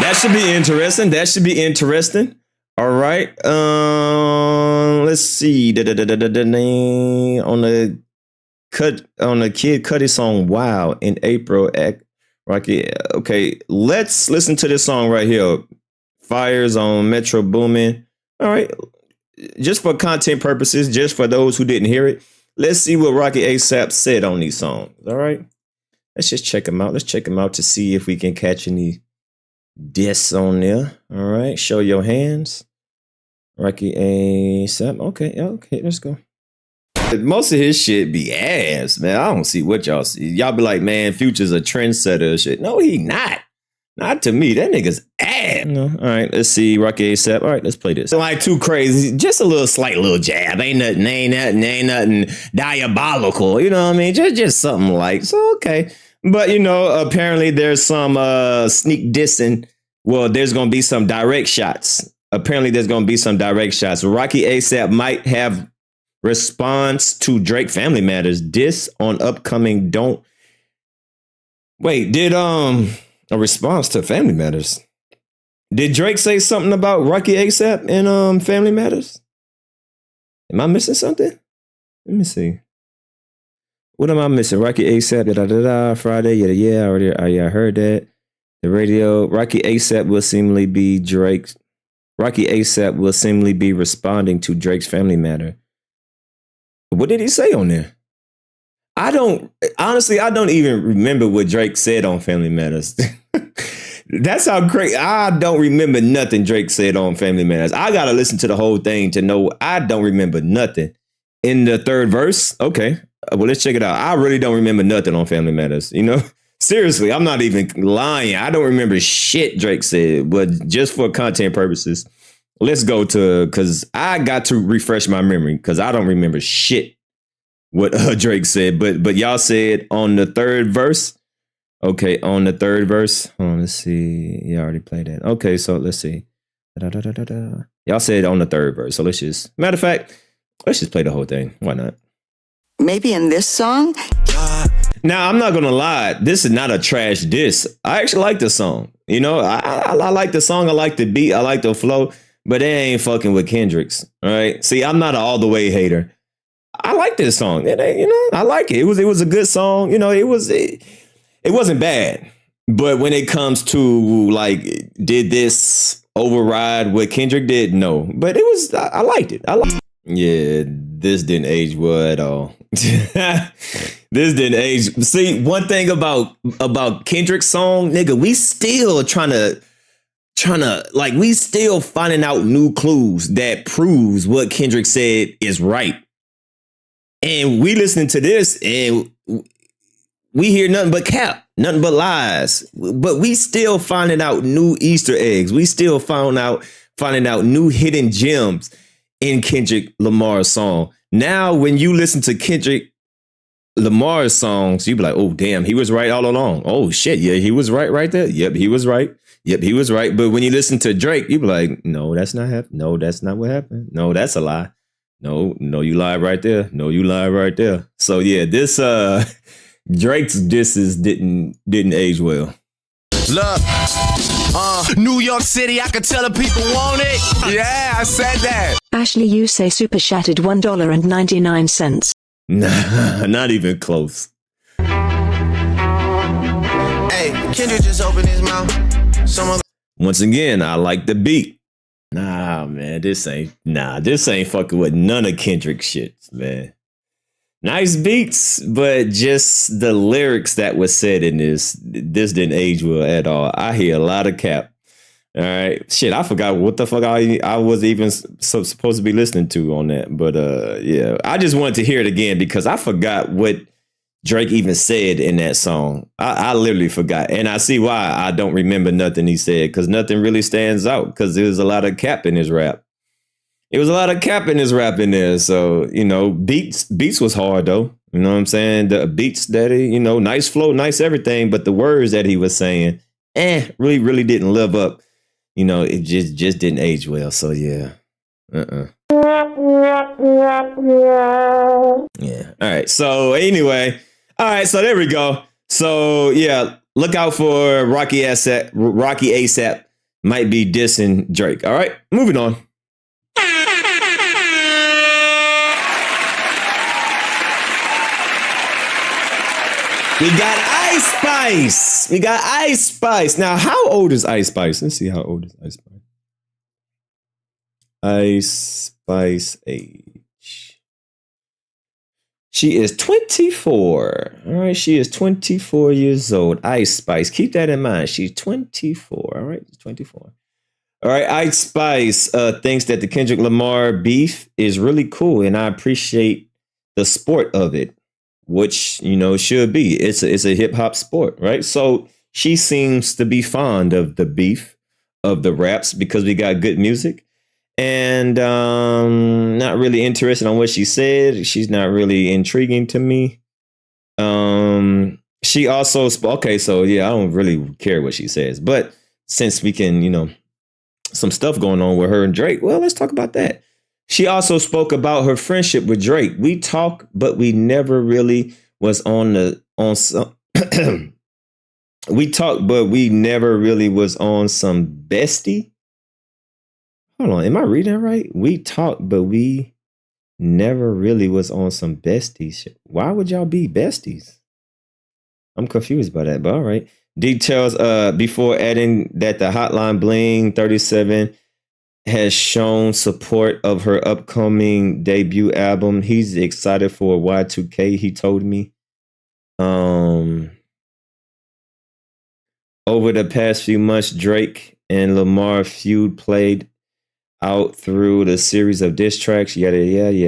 That should be interesting. All right. Let's see. On the Kid Cudi song "Wow" in April, Rocky. Okay, let's listen to this song right here. Fires on Metro Boomin. All right, just for content purposes, just for those who didn't hear it, let's see what Rocky ASAP said on these songs. All right, let's just check them out. Let's check them out to see if we can catch any diss on there. All right, show your hands. Rocky ASAP. Okay, let's go. Most of his shit be ass, man. I don't see what y'all see. Y'all be like, man, Future's a trendsetter and shit. No, he not. Not to me. That nigga's ass. No. All right, let's see. Rocky ASAP. All right, let's play this. Like too crazy. Just a slight little jab. Ain't nothing diabolical. You know what I mean? Just something like. So, okay. But, apparently there's some sneak dissing. Well, there's going to be some direct shots. Apparently there's going to be some direct shots. Rocky ASAP might have response to Drake Family Matters diss on upcoming Don't. Wait, did a response to Family Matters? Did Drake say something about Rocky ASAP in Family Matters? Am I missing something? Let me see. What am I missing? Rocky ASAP, Friday, I heard that. The radio, Rocky ASAP will seemingly be Drake's. Rocky ASAP will seemingly be responding to Drake's Family Matter. What did he say on there? I don't even remember what Drake said on Family Matters. That's how crazy. I don't remember nothing Drake said on Family Matters. I got to listen to the whole thing to know I don't remember nothing. In the third verse, okay. Well, let's check it out. I really don't remember nothing on Family Matters, Seriously, I'm not even lying. I don't remember shit Drake said, but just for content purposes, let's go to, because I got to refresh my memory because I don't remember shit what Drake said, but y'all said on the third verse. Okay, on the third verse. Oh, let's see. You already played that. Okay, so let's see. Y'all said on the third verse. So matter of fact, let's just play the whole thing. Why not? Maybe in this song? Now, I'm not going to lie. This is not a trash diss. I actually like the song. I like the song. I like the beat. I like the flow. But they ain't fucking with Kendrick's. All right. See, I'm not an all the way hater. I like this song. I like it. It was a good song. It wasn't bad. But when it comes to like, did this override what Kendrick did? No. But I liked it. Yeah, this didn't age well at all. This didn't age. See, one thing about Kendrick's song, nigga, we still trying to like, we still finding out new clues that proves what Kendrick said is right. And we listening to this and we hear nothing but cap, nothing but lies. But we still finding out new Easter eggs. We still finding out new hidden gems in Kendrick Lamar's song. Now, when you listen to Kendrick Lamar's songs, you be like, oh, damn, he was right all along. Oh, shit. Yeah, he was right there. Yep, he was right. Yep, he was right. But when you listen to Drake, you be like, no, that's not happening. No, that's not what happened. No, that's a lie. No, you lied right there. No, you lied right there. So yeah, this Drake's disses didn't age well. Look, New York City, I could tell the people want it. Yeah, I said that. Ashley, you say super shattered $1.99. Nah, not even close. Hey, Kendrick just opened his mouth. Once again, I like the beat. Nah, man, this ain't fucking with none of Kendrick's shit, man. Nice beats, but just the lyrics that was said in this didn't age well at all. I hear a lot of cap. All right, shit, I forgot what the fuck I was even supposed to be listening to on that. But yeah, I just wanted to hear it again because I forgot what Drake even said in that song. I literally forgot. And I see why I don't remember nothing he said, because nothing really stands out, because there was a lot of cap in his rap. It was a lot of cap in his rap in there. So, beats was hard, though. You know what I'm saying? The beats that he, nice flow, nice everything. But the words that he was saying, really didn't live up. It just didn't age well. So, yeah. Yeah. All right. So, anyway. All right, so there we go. So yeah, look out for Rocky ASAP might be dissing Drake. All right, moving on. We got Ice Spice. Now, how old is Ice Spice? Let's see how old is Ice Spice. Ice Spice age. She is 24. All right, she is 24 years old. Ice Spice. Keep that in mind. She's 24. All right, 24. All right, Ice Spice thinks that the Kendrick Lamar beef is really cool, and I appreciate the sport of it, which, should be. It's a hip hop sport, right? So she seems to be fond of the beef, of the raps, because we got good music. And not really interested on what she said. She's not really intriguing to me. She also okay, so yeah, I don't really care what she says. But since we can, some stuff going on with her and Drake, well, let's talk about that. She also spoke about her friendship with Drake. We talk, but we never really was we talked, but we never really was on some bestie. Hold on, am I reading that right? We talked, but we never really was on some bestie shit. Why would y'all be besties? I'm confused by that, but all right. Details before adding that the Hotline Bling 37 has shown support of her upcoming debut album. He's excited for Y2K, he told me. Over the past few months, Drake and Lamar feud played out through the series of diss tracks. Yeah,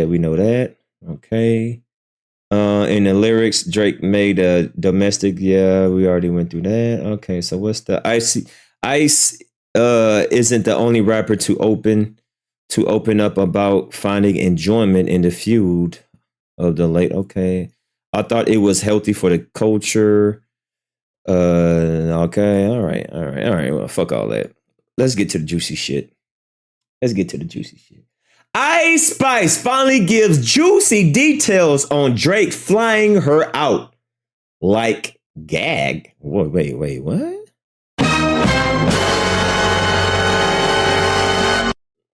we know that. Okay. In the lyrics, Drake made a domestic. Yeah, we already went through that. Okay, so what's the Ice isn't the only rapper to open up about finding enjoyment in the feud of the late. Okay. I thought it was healthy for the culture. Okay, all right. Well, fuck all that. Let's get to the juicy shit. Ice Spice finally gives juicy details on Drake flying her out. Like gag. Wait, what?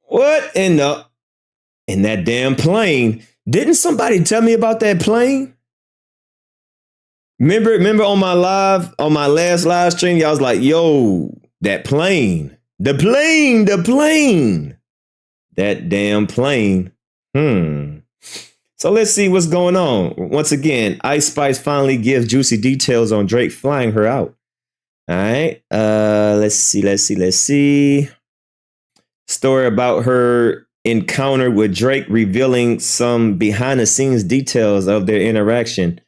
What in that damn plane Didn't somebody tell me about that plane? Remember on my last live stream, y'all was like, yo, that plane. The plane. That damn plane. So let's see what's going on. Once again, Ice Spice finally gives juicy details on Drake flying her out. All right. Let's see. Story about her encounter with Drake revealing some behind the scenes details of their interaction.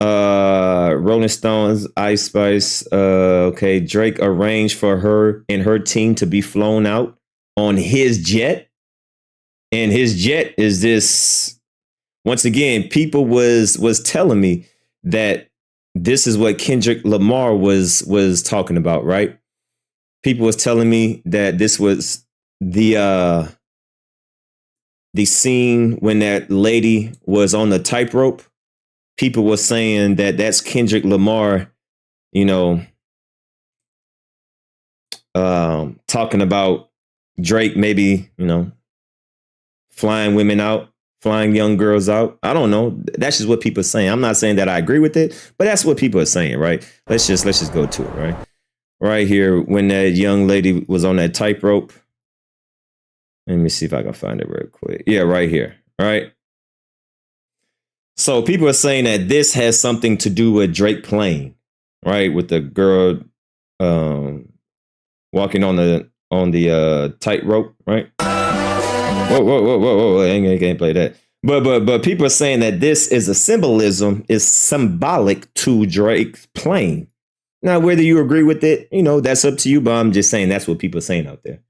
Rolling Stones, Ice Spice. Okay, Drake arranged for her and her team to be flown out on his jet. And his jet is this. Once again, people was telling me that this is what Kendrick Lamar was talking about, right? People was telling me that this was the scene when that lady was on the tightrope. People were saying that that's Kendrick Lamar, talking about Drake maybe, flying women out, flying young girls out. I don't know. That's just what people are saying. I'm not saying that I agree with it, but that's what people are saying, right? Let's just go to it, right? Right here, when that young lady was on that tightrope. Let me see if I can find it real quick. Yeah, right here, right? So people are saying that this has something to do with Drake playing, right? With the girl walking on the tightrope, right? Whoa! I can't play that. But people are saying that this is is symbolic to Drake's playing. Now, whether you agree with it, that's up to you. But I'm just saying that's what people are saying out there,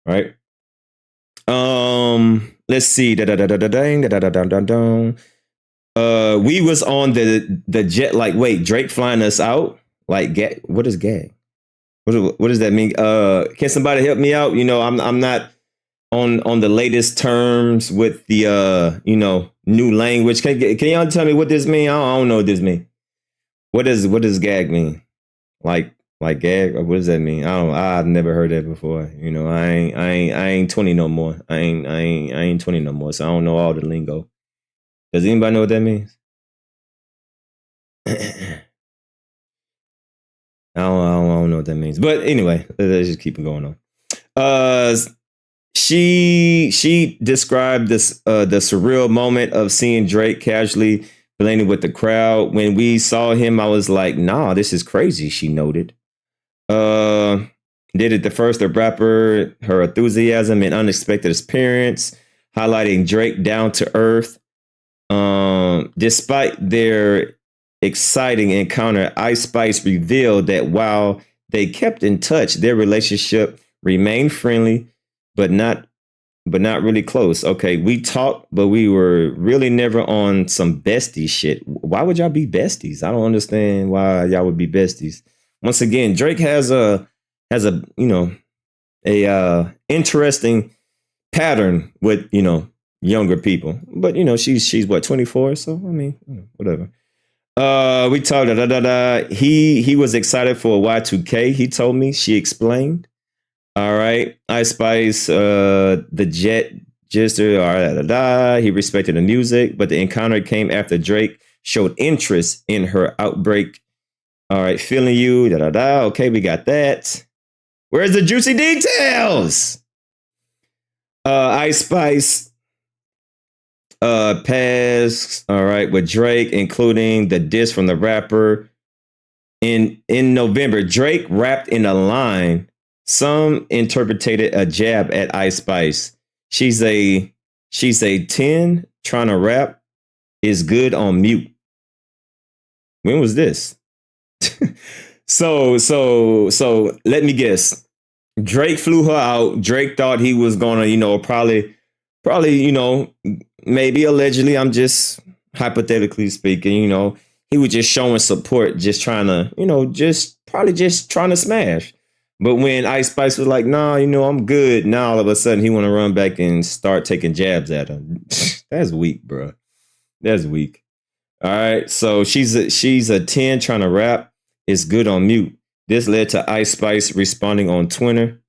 right? Let's see. We was on the jet. Like, wait, Drake flying us out? Like, what is gag? What does that mean? Can somebody help me out? I'm not on the latest terms with the new language. Can y'all tell me what this mean? I don't know what this mean. What does gag mean? Like gag, or what does that mean? I've never heard that before. I ain't 20 no more. I ain't 20 no more, so I don't know all the lingo. Does anybody know what that means? I don't know what that means. But anyway, let's just keep it going on. She described this the surreal moment of seeing Drake casually blending with the crowd. When we saw him, I was like, nah, this is crazy, she noted. Did it the first, the rapper, her enthusiasm and unexpected appearance, highlighting Drake down to earth. Despite their exciting encounter, Ice Spice revealed that while they kept in touch, their relationship remained friendly, but not really close. Okay, we talked, but we were really never on some bestie shit. Why would y'all be besties? I don't understand why y'all would be besties. Once again, Drake has a interesting pattern with younger people, but she's what, 24, so I mean, whatever. We talked he was excited for Y2K, he told me, she explained. All right, Ice Spice, the jet gister, he respected the music, but the encounter came after Drake showed interest in her outbreak. All right, feeling you, okay, we got that. Where's the juicy details? Ice Spice passed, all right, with Drake, including the diss from the rapper. In November, Drake rapped in a line. Some interpreted a jab at Ice Spice. She's a 10 trying to rap is good on mute. When was this? So let me guess. Drake flew her out. Drake thought he was gonna, probably, maybe allegedly, I'm just hypothetically speaking, he was just showing support, just trying to, just trying to smash. But when Ice Spice was like, nah, I'm good. Now all of a sudden he want to run back and start taking jabs at her. That's weak, bro. That's weak. All right. So she's a 10 trying to rap. It's good on mute. This led to Ice Spice responding on Twitter.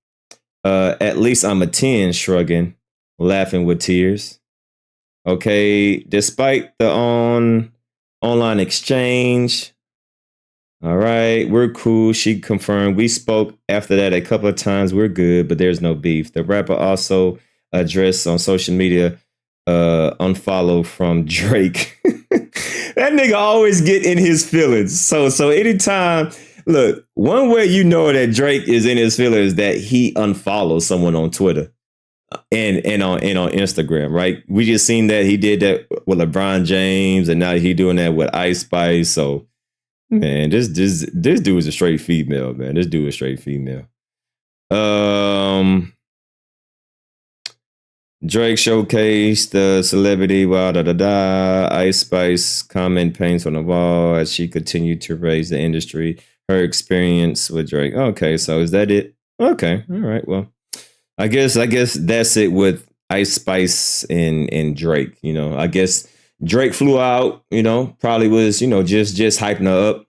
At least I'm a 10, shrugging, laughing with tears. Okay, despite the online exchange. All right, we're cool. She confirmed. We spoke after that a couple of times. We're good, but there's no beef. The rapper also addressed on social media unfollow from Drake. That nigga always get in his feelings. So anytime, look, one way you know that Drake is in his feelings is that he unfollows someone on Twitter and on Instagram, right? We just seen that he did that with LeBron James, and now he doing that with Ice Spice. So man, this dude is a straight female, man. This dude is straight female. Drake showcased the celebrity while Ice Spice comment paints on the wall as she continued to raise the industry. Her experience with Drake. Okay, so is that it? Okay, all right. Well, I guess that's it with Ice Spice and Drake. You know, I guess Drake flew out. You know, probably was just hyping her up.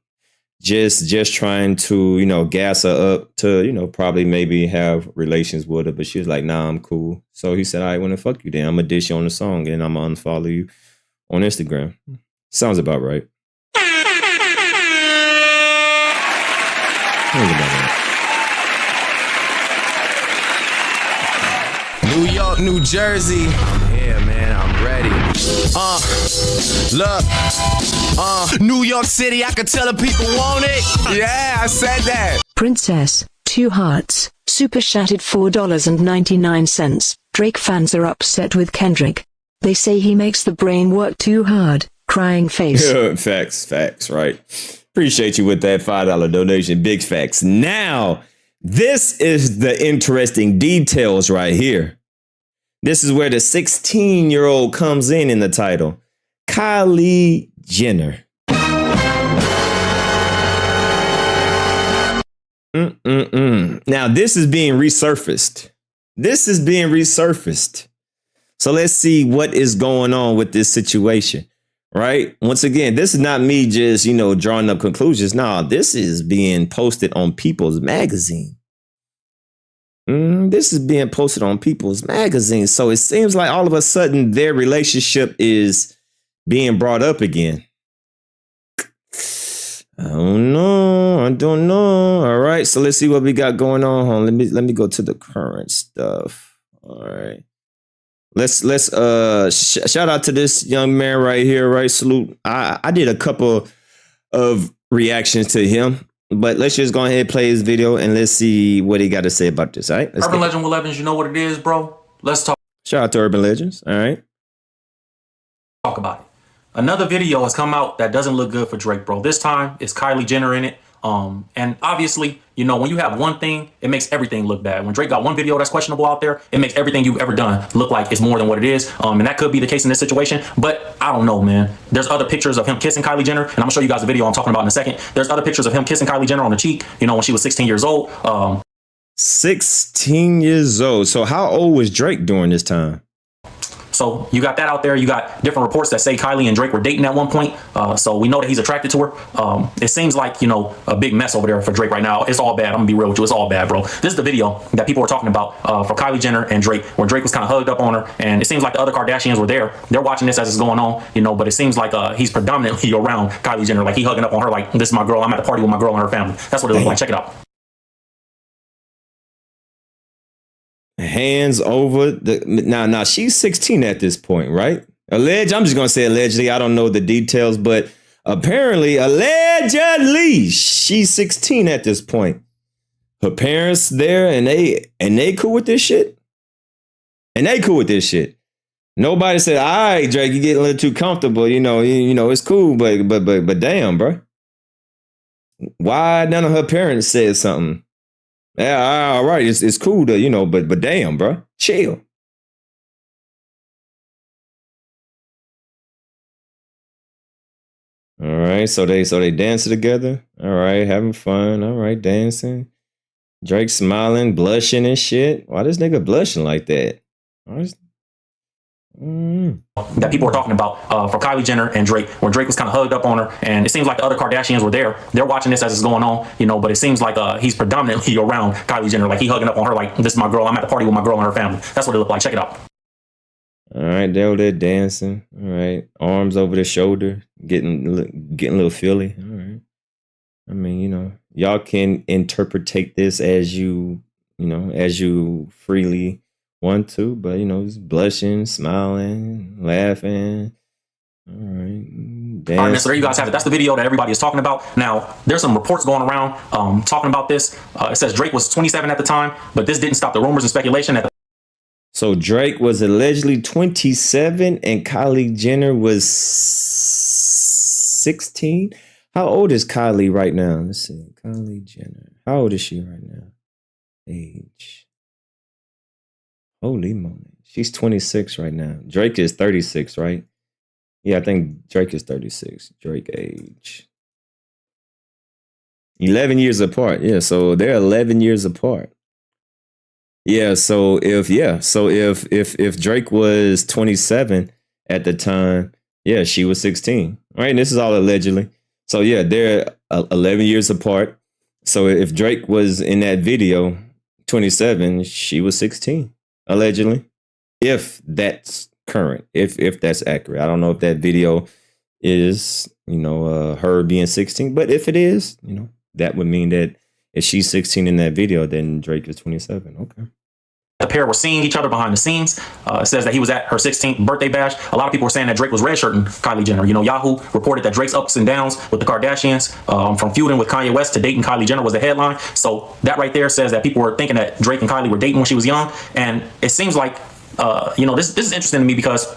Just trying to, gas her up to, probably maybe have relations with her. But she was like, nah, I'm cool. So he said, all right, well, then fuck you then. I'm going to dish you on the song and I'm going to unfollow you on Instagram. Sounds about right. Sounds about right. New York, New Jersey. I'm here, man. I'm ready. Look. New York City, I can tell the people want it. Yeah, I said that. Princess, 2 hearts, super chatted $4.99. Drake fans are upset with Kendrick. They say he makes the brain work too hard. Crying face. Facts, right. Appreciate you with that $5 donation. Big facts. Now, this is the interesting details right here. This is where the 16-year-old comes in the title. Kylie Jenner. Now, this is being resurfaced. So let's see what is going on with this situation, right? Once again, this is not me just, drawing up conclusions. No, this is being posted on People's Magazine. This is being posted on People's Magazine. So it seems like all of a sudden their relationship is being brought up again. I don't know. All right. So let's see what we got going on. Let me go to the current stuff. All right. Let's shout out to this young man right here, right? Salute. I did a couple of reactions to him. But let's just go ahead and play his video and let's see what he got to say about this. All right. Urban Legend Will Evans, you know what it is, bro. Let's talk. Shout out to Urban Legends. All right. Talk about it. Another video has come out that doesn't look good for Drake, bro. This time it's Kylie Jenner in it. And obviously, when you have one thing, it makes everything look bad. When Drake got one video that's questionable out there, it makes everything you've ever done look like it's more than what it is. And that could be the case in this situation, but I don't know, man. There's other pictures of him kissing Kylie Jenner, and I'm gonna show you guys a video I'm talking about in a second. There's other pictures of him kissing Kylie Jenner on the cheek, when she was 16 years old. 16 years old. So how old was Drake during this time? So you got that out there. You got different reports that say Kylie and Drake were dating at one point. So we know that he's attracted to her. It seems like, a big mess over there for Drake right now. It's all bad. I'm gonna be real with you. It's all bad, bro. This is the video that people were talking about for Kylie Jenner and Drake, where Drake was kind of hugged up on her. And it seems like the other Kardashians were there. They're watching this as it's going on, but it seems like he's predominantly around Kylie Jenner. Like he hugging up on her like, this is my girl. I'm at the party with my girl and her family. That's what it looks like. Check it out. Hands over the now she's 16 at this point, right? I'm just gonna say allegedly. I don't know the details, but apparently, allegedly, she's 16 at this point. Her parents there, and they cool with this shit. Nobody said, "All right, Drake, you getting a little too comfortable." It's cool, but damn, bro. Why none of her parents said something? Yeah, all right, it's cool to, but damn, bro, chill. All right, so they dancing together. All right, having fun. All right, dancing. Drake smiling, blushing and shit. Why this nigga blushing like that? That people were talking about for Kylie Jenner and Drake, where Drake was kind of hugged up on her, and it seems like the other Kardashians were there. They're watching this as it's going on, but it seems like he's predominantly around Kylie Jenner. Like he hugging up on her like, this is my girl. I'm at the party with my girl and her family. That's what it looked like. Check it out. All right, they're dancing. All right, arms over the shoulder, getting a little feely. All right. I mean, you know, y'all can interpretate this as as you freely want to, but you know, just blushing, smiling, laughing. All right. All right, man, so there you guys have it. That's the video that everybody is talking about. Now, there's some reports going around talking about this. It says Drake was 27 at the time, but this didn't stop the rumors and speculation that So Drake was allegedly 27 and Kylie Jenner was 16. How old is Kylie right now? Let's see. Kylie Jenner. How old is she right now? Age. Holy moly. She's 26 right now. Drake is 36, right? Yeah, I think Drake is 36. Drake age. 11 years apart. Yeah, so they're 11 years apart. Yeah, so if Drake was 27 at the time, yeah, she was 16. Right? And this is all allegedly. So yeah, they're 11 years apart. So if Drake was in that video 27, she was 16, allegedly. If that's current, if that's accurate. I don't know if that video is, her being 16, but if it is, that would mean that if she's 16 in that video, then Drake is 27. Okay. the pair were seeing each other behind the scenes. It says that he was at her 16th birthday bash. A lot of people were saying that Drake was redshirting Kylie Jenner. You know, Yahoo reported that Drake's ups and downs with the Kardashians, from feuding with Kanye West to dating Kylie Jenner, was the headline. So that right there says that people were thinking that Drake and Kylie were dating when she was young. And it seems like, this is interesting to me because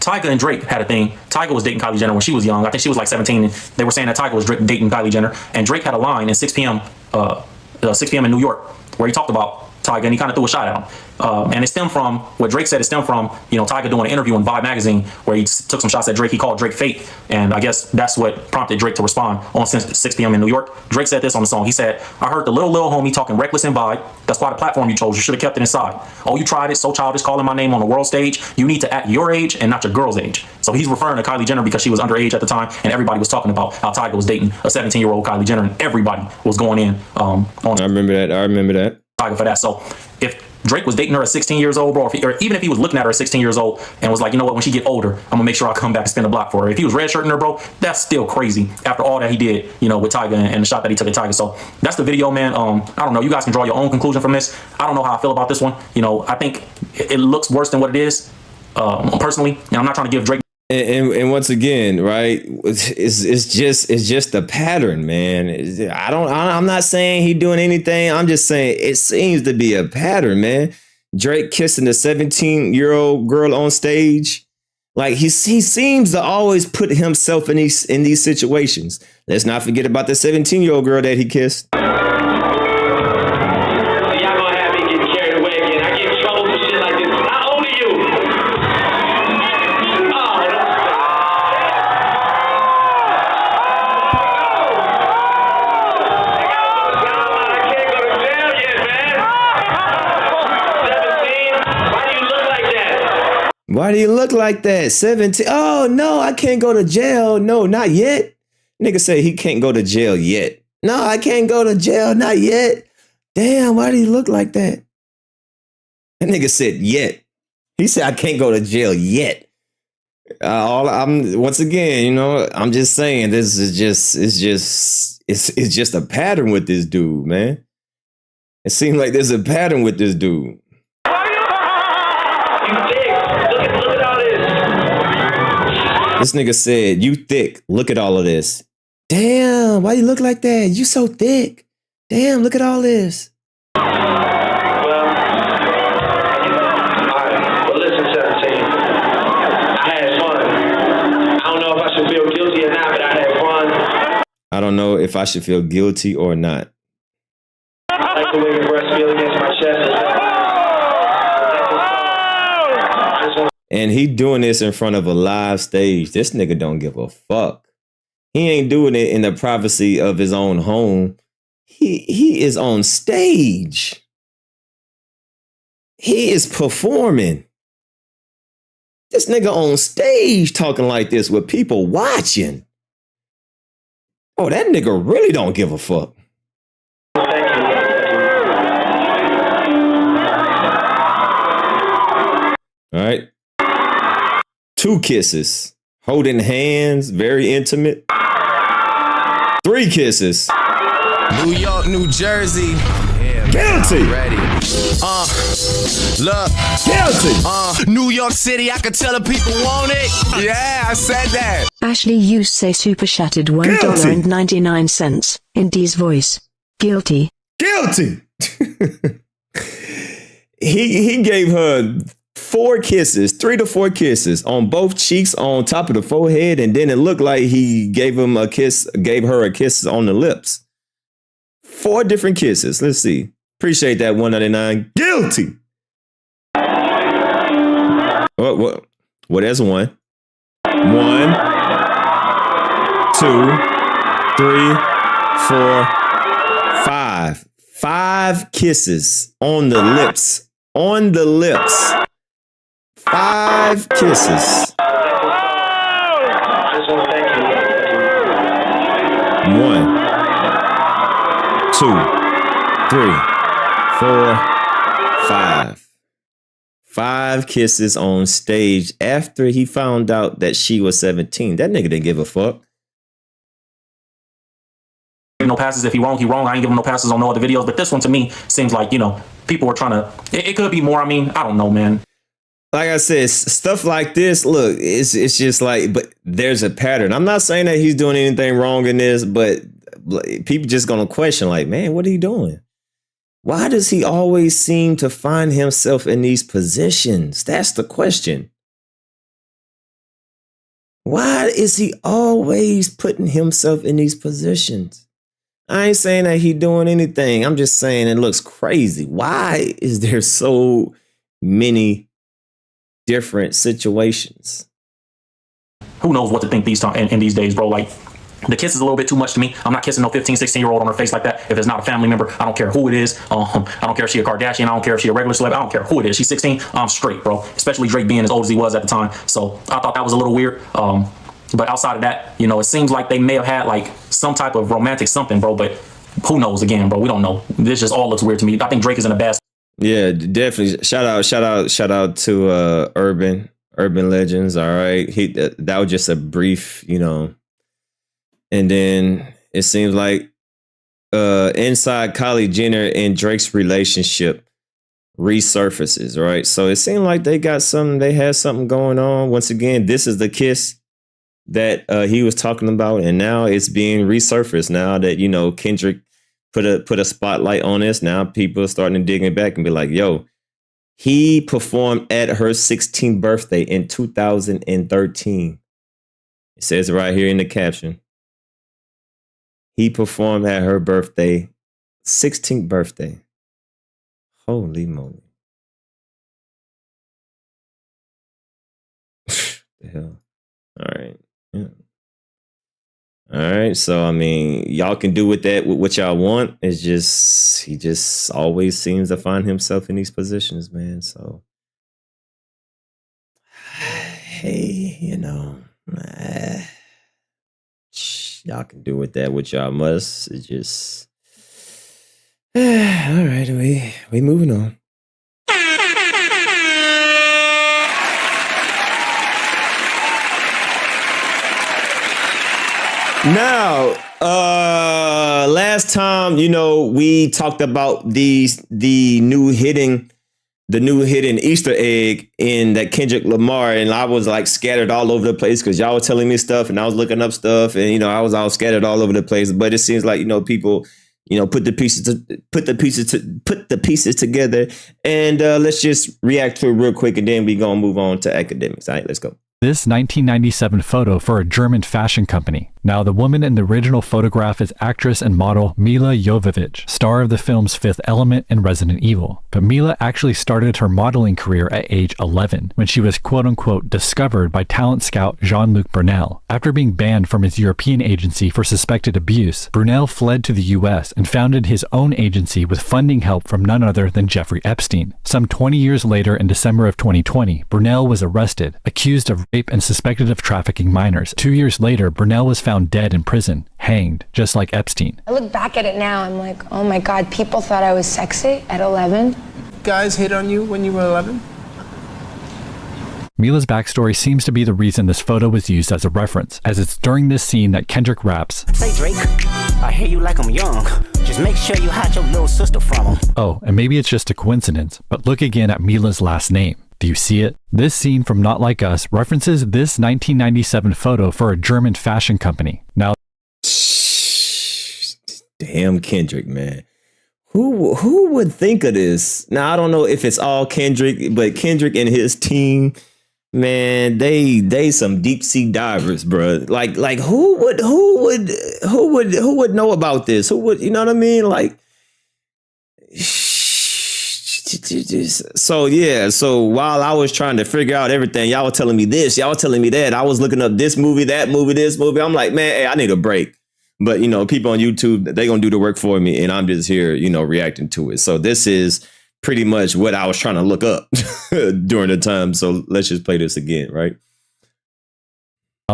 Tyga and Drake had a thing. Tyga was dating Kylie Jenner when she was young. I think she was like 17. And they were saying that Tyga was dating Kylie Jenner. And Drake had a line in 6 p.m. In New York where he talked about Tyga, and he kind of threw a shot at him. And it stemmed from, what Drake said, it stemmed from, Tyga doing an interview in Vibe magazine where he took some shots at Drake. He called Drake fake. And I guess that's what prompted Drake to respond on 6 p.m. in New York. Drake said this on the song. He said, "I heard the little homie talking reckless in Vibe. That's why the platform you chose, you should have kept it inside. Oh, you tried it, so childish, calling my name on the world stage. You need to act your age and not your girl's age." So he's referring to Kylie Jenner because she was underage at the time, and everybody was talking about how Tyga was dating a 17-year-old Kylie Jenner, and everybody was going in on I remember that. Tyga for that. So if Drake was dating her at 16 years old, bro, or even if he was looking at her at 16 years old and was like, you know what, when she get older, I'm gonna make sure I come back and spin the block for her. If he was redshirting her, bro, that's still crazy after all that he did, with Tyga and the shot that he took at Tyga. So that's the video, man. I don't know. You guys can draw your own conclusion from this. I don't know how I feel about this one. I think it looks worse than what it is, personally. And I'm not trying to give Drake. And once again, right, it's just a pattern, man. I'm not saying he doing anything. I'm just saying it seems to be a pattern, man. Drake kissing the 17-year-old girl on stage. Like he seems to always put himself in these situations. Let's not forget about the 17-year-old girl that he kissed. Why do you look like that? 17. Oh, no, I can't go to jail. No, not yet. Nigga say he can't go to jail yet. No, I can't go to jail. Not yet. Damn, why do you look like that? That nigga said yet. He said I can't go to jail yet. Once again, I'm just saying this is just a pattern with this dude, man. It seems like there's a pattern with this dude. This nigga said, "You thick. Look at all of this." Damn, why you look like that? You so thick. Damn, look at all this. Well, listen, 17. I had fun. I don't know if I should feel guilty or not, but I had fun. I don't know if I should feel guilty or not. I like the way your breasts feel against my chest. And he doing this in front of a live stage. This nigga don't give a fuck. He ain't doing it in the privacy of his own home. He is on stage. He is performing. This nigga on stage talking like this with people watching. Oh, that nigga really don't give a fuck. All right. 2 kisses. Holding hands, very intimate. 3 kisses. New York, New Jersey. Guilty. Ready. Look. Guilty. New York City, I can tell the people want it. Yeah, I said that. Ashley you say super chatted $1.99 in D's voice. Guilty. Guilty. he gave her 4 kisses, 3 to 4 kisses on both cheeks, on top of the forehead, and then it looked like he gave her a kiss on the lips. 4 different kisses. Let's see. Appreciate that $1.99. Guilty. What? Well, there's 1. 1, 2, 3, 4, 5. 5 kisses on the lips. On the lips. 5 kisses. 1, 2, 3, 4, 5. 5 kisses on stage after he found out that she was 17. That nigga didn't give a fuck. No passes. If he wrong, he wrong. I ain't giving no passes on no other videos. But this one to me seems like, people were trying to, it could be more. I mean, I don't know, man. Like I said, stuff like this, look, it's just like, but there's a pattern. I'm not saying that he's doing anything wrong in this, but people just gonna question like, man, what are you doing? Why does he always seem to find himself in these positions? That's the question. Why is he always putting himself in these positions? I ain't saying that he doing anything. I'm just saying it looks crazy. Why is there so many different situations? Who knows what to think in these days, bro? Like, the kiss is a little bit too much to me. I'm not kissing no 15, 16-year-old on her face like that. If it's not a family member, I don't care who it is. I don't care if she a Kardashian. I don't care if she a regular celeb. I don't care who it is. She's 16. I'm straight, bro. Especially Drake being as old as he was at the time. So I thought that was a little weird. But outside of that, it seems like they may have had like some type of romantic something, bro. But who knows? Again, bro, we don't know. This just all looks weird to me. I think Drake is in a bad. Yeah, definitely. Shout out to Urban Legends. All right, that was just a brief, and then it seems like inside Kylie Jenner and Drake's relationship resurfaces. Right, so it seemed like they had something going on. Once again, this is the kiss that he was talking about, and now it's being resurfaced. Now that Kendrick put a spotlight on this, now people are starting to dig it back and be like, yo, he performed at her 16th birthday in 2013. It says it right here in the caption. He performed at her birthday, 16th birthday. Holy moly. The hell. All right. Yeah. All right. So, I mean, y'all can do with that what y'all want. It's just, he just always seems to find himself in these positions, man. So, hey, y'all can do with that what y'all must. It's just, all right. We moving on. Now, last time, we talked about the new hidden Easter egg in that Kendrick Lamar, and I was like scattered all over the place because y'all were telling me stuff, and I was looking up stuff, and I was all scattered all over the place. But it seems like people, put the pieces together, and let's just react to it real quick, and then we gonna move on to academics. All right, let's go. This 1997 photo for a German fashion company. Now, the woman in the original photograph is actress and model Mila Jovovich, star of the films Fifth Element and Resident Evil. But Mila actually started her modeling career at age 11, when she was quote-unquote discovered by talent scout Jean-Luc Brunel. After being banned from his European agency for suspected abuse, Brunel fled to the US and founded his own agency with funding help from none other than Jeffrey Epstein. Some 20 years later, in December of 2020, Brunel was arrested, accused of rape and suspected of trafficking minors. 2 years later, Brunel was found dead in prison, hanged, just like Epstein. I look back at it now, I'm like, oh my God, people thought I was sexy at 11. Guys hit on you when you were 11? Mila's backstory seems to be the reason this photo was used as a reference, as it's during this scene that Kendrick raps, Say Drake, I hear you like I'm young. Just make sure you hide your little sister from him. oh, and maybe it's just a coincidence, but look again at Mila's last name. Do you see it? This scene from Not Like Us references this 1997 photo for a German fashion company. Now, damn Kendrick, man. Who would think of this? Now, I don't know if it's all Kendrick, but Kendrick and his team, man, they some deep sea divers, bro. Like who would know about this? Who would, you know what I mean? Like, so yeah. So while I was trying to figure out everything, y'all were telling me this, y'all were telling me that. I was looking up this movie, that movie, this movie. I'm like, man, hey, I need a break. But, you know, people on YouTube, they going to do the work for me. And I'm just here, you know, reacting to it. So this is pretty much what I was trying to look up during the time. So let's just play this again, right?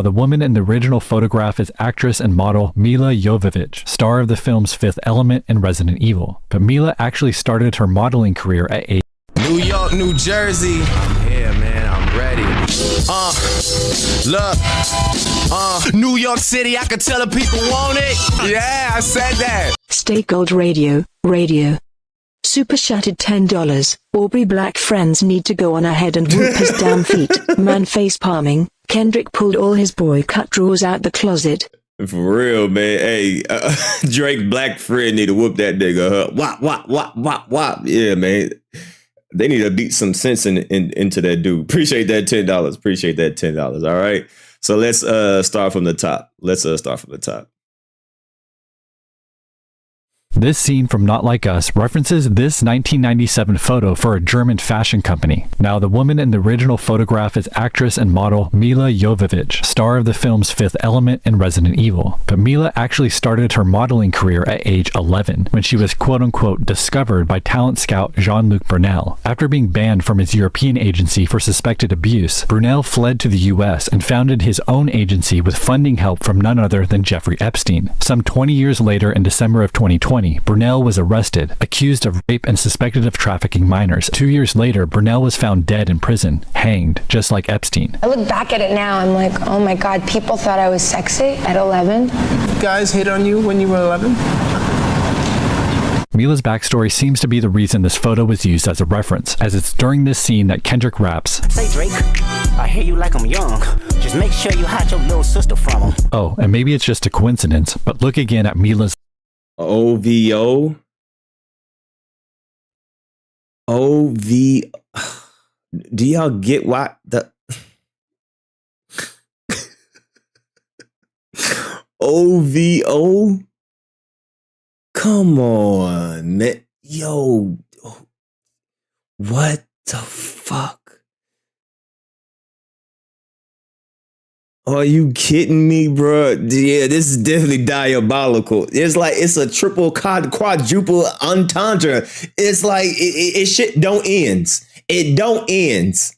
the woman in the original photograph is actress and model Milla Jovovich, star of the films Fifth Element and Resident Evil. But Milla actually started her modeling career at age New York, New Jersey. Yeah, man, I'm ready. Look. New York City, I could tell the people want it. Yeah, I said that. Stay Gold Radio. Super chatted $10. Aubrey Black friends need to go on ahead and whoop his damn feet. Man face palming. Kendrick pulled all his boy cut drawers out the closet. For real, man. Hey, Drake Black friend need to whoop that nigga. Wop, wop, wop, wop, wop. Yeah, man. They need to beat some sense into that dude. Appreciate that $10. Appreciate that $10. All right. So let's start from the top. This scene from Not Like Us references this 1997 photo for a German fashion company. Now, the woman in the original photograph is actress and model Milla Jovovich, star of the films Fifth Element and Resident Evil. But Milla actually started her modeling career at age 11, when she was quote-unquote discovered by talent scout Jean-Luc Brunel. After being banned from his European agency for suspected abuse, Brunel fled to the US and founded his own agency with funding help from none other than Jeffrey Epstein. Some 20 years later, in December of 2020, Brunel was arrested, accused of rape and suspected of trafficking minors. 2 years later, Brunel was found dead in prison, hanged, just like Epstein. I look back at it now, I'm like, oh my God, people thought I was sexy at 11. Guys hit on you when you were 11? Milla's backstory seems to be the reason this photo was used as a reference, as it's during this scene that Kendrick raps, Say Drake, I hear you like I'm young. Just make sure you hide your little sister from him. oh, and maybe it's just a coincidence, but look again at Milla's OVO. Do y'all get why the OVO? Come on, man. Yo, what the fuck? Are you kidding me, bro? Yeah, this is definitely diabolical. It's a triple quadruple entendre. It's like it shit don't ends. It don't ends.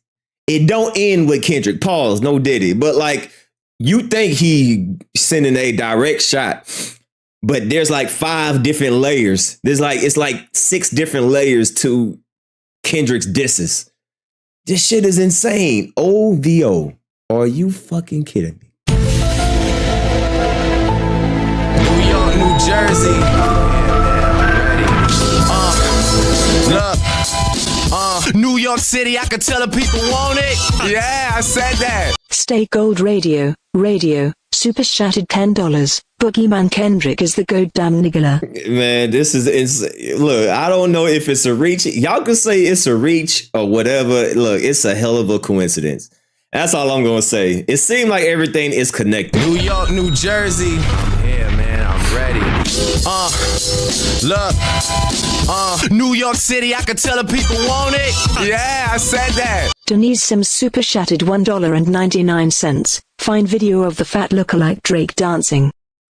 It don't end with Kendrick. Pause. No Diddy. But like, you think he sending a direct shot, but there's like 5 different layers. It's like 6 different layers to Kendrick's disses. This shit is insane. OVO. Are you fucking kidding me? New York, New Jersey. Look. New York City, I could tell the people want it. Yeah, I said that. Stay Gold Radio. Super chatted $10. Boogeyman Kendrick is the goddamn nigga. Man, look, I don't know if it's a reach. Y'all can say it's a reach or whatever. Look, it's a hell of a coincidence. That's all I'm going to say. It seemed like everything is connected. New York, New Jersey. Yeah, man, I'm ready. Look. New York City, I could tell the people want it. Yeah, I said that. Denise Sims super chatted $1.99. Find video of the fat lookalike Drake dancing.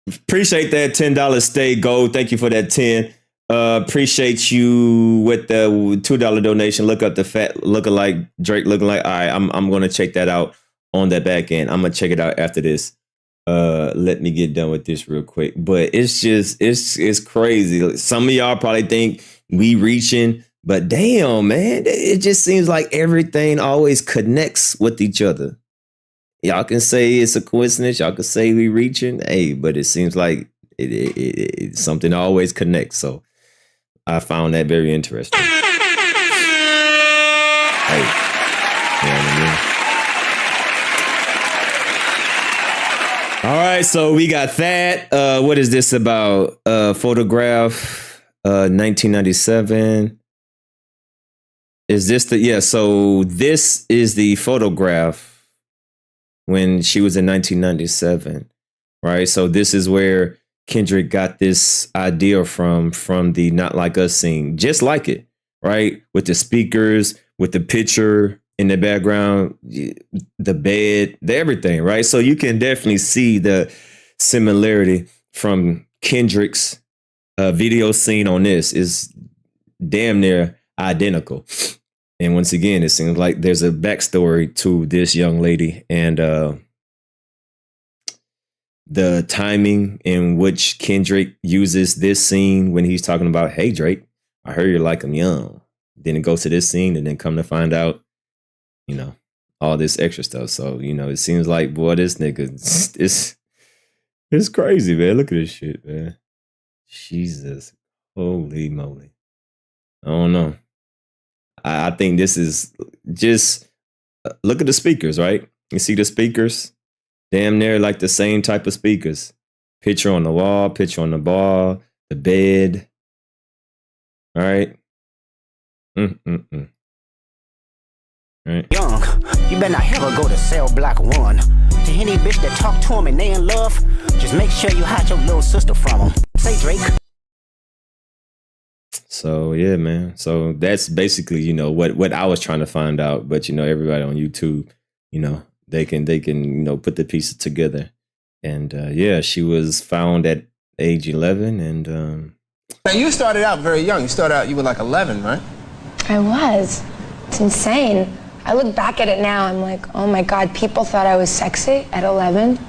Appreciate that $10 Stay Gold. Thank you for that 10. Appreciate you with the $2 donation. Look up the fat lookalike Drake lookalike. All right, I'm gonna check that out on that back end. I'm gonna check it out after this. Let me get done with this real quick. But it's crazy. Some of y'all probably think we reaching, But damn, man, it just seems like everything always connects with each other. Y'all can say it's a coincidence. Y'all can say we reaching. Hey, but it seems like something always connects. So I found that very interesting. Hey, you know what I mean? All right, so we got that. What is this about? Photograph, 1997. Is this the, yeah, so this is the photograph when she was in 1997, right? So this is where Kendrick got this idea from the Not Like Us scene, just like it, right? With the speakers, with the picture in the background, the bed, the everything, right? So you can definitely see the similarity from Kendrick's video scene on this is damn near identical. And once again, it seems like there's a backstory to this young lady, and the timing in which Kendrick uses this scene when he's talking about, hey, Drake, I heard you like him young. Then it goes to this scene and then come to find out, you know, all this extra stuff. So, you know, it seems like, boy, this nigga, it's crazy, man. Look at this shit, man. Jesus. Holy moly. I don't know. I think this is just, look at the speakers, right? You see the speakers? Damn near like the same type of speakers. Picture on the wall, picture on the bar, the bed. All right. Right. Young, you better not ever go to cell block 1. To any bitch that talk to him and they in love, just make sure you hide your little sister from him. Say Drake. So yeah, man. So that's basically, you know, what I was trying to find out. But you know, everybody on YouTube, you know, they can you know, put the pieces together. And yeah, she was found at age 11. And now you started out very young. You were like 11, right? I was. It's insane. I look back at it now, I'm like, oh my God, people thought I was sexy at 11.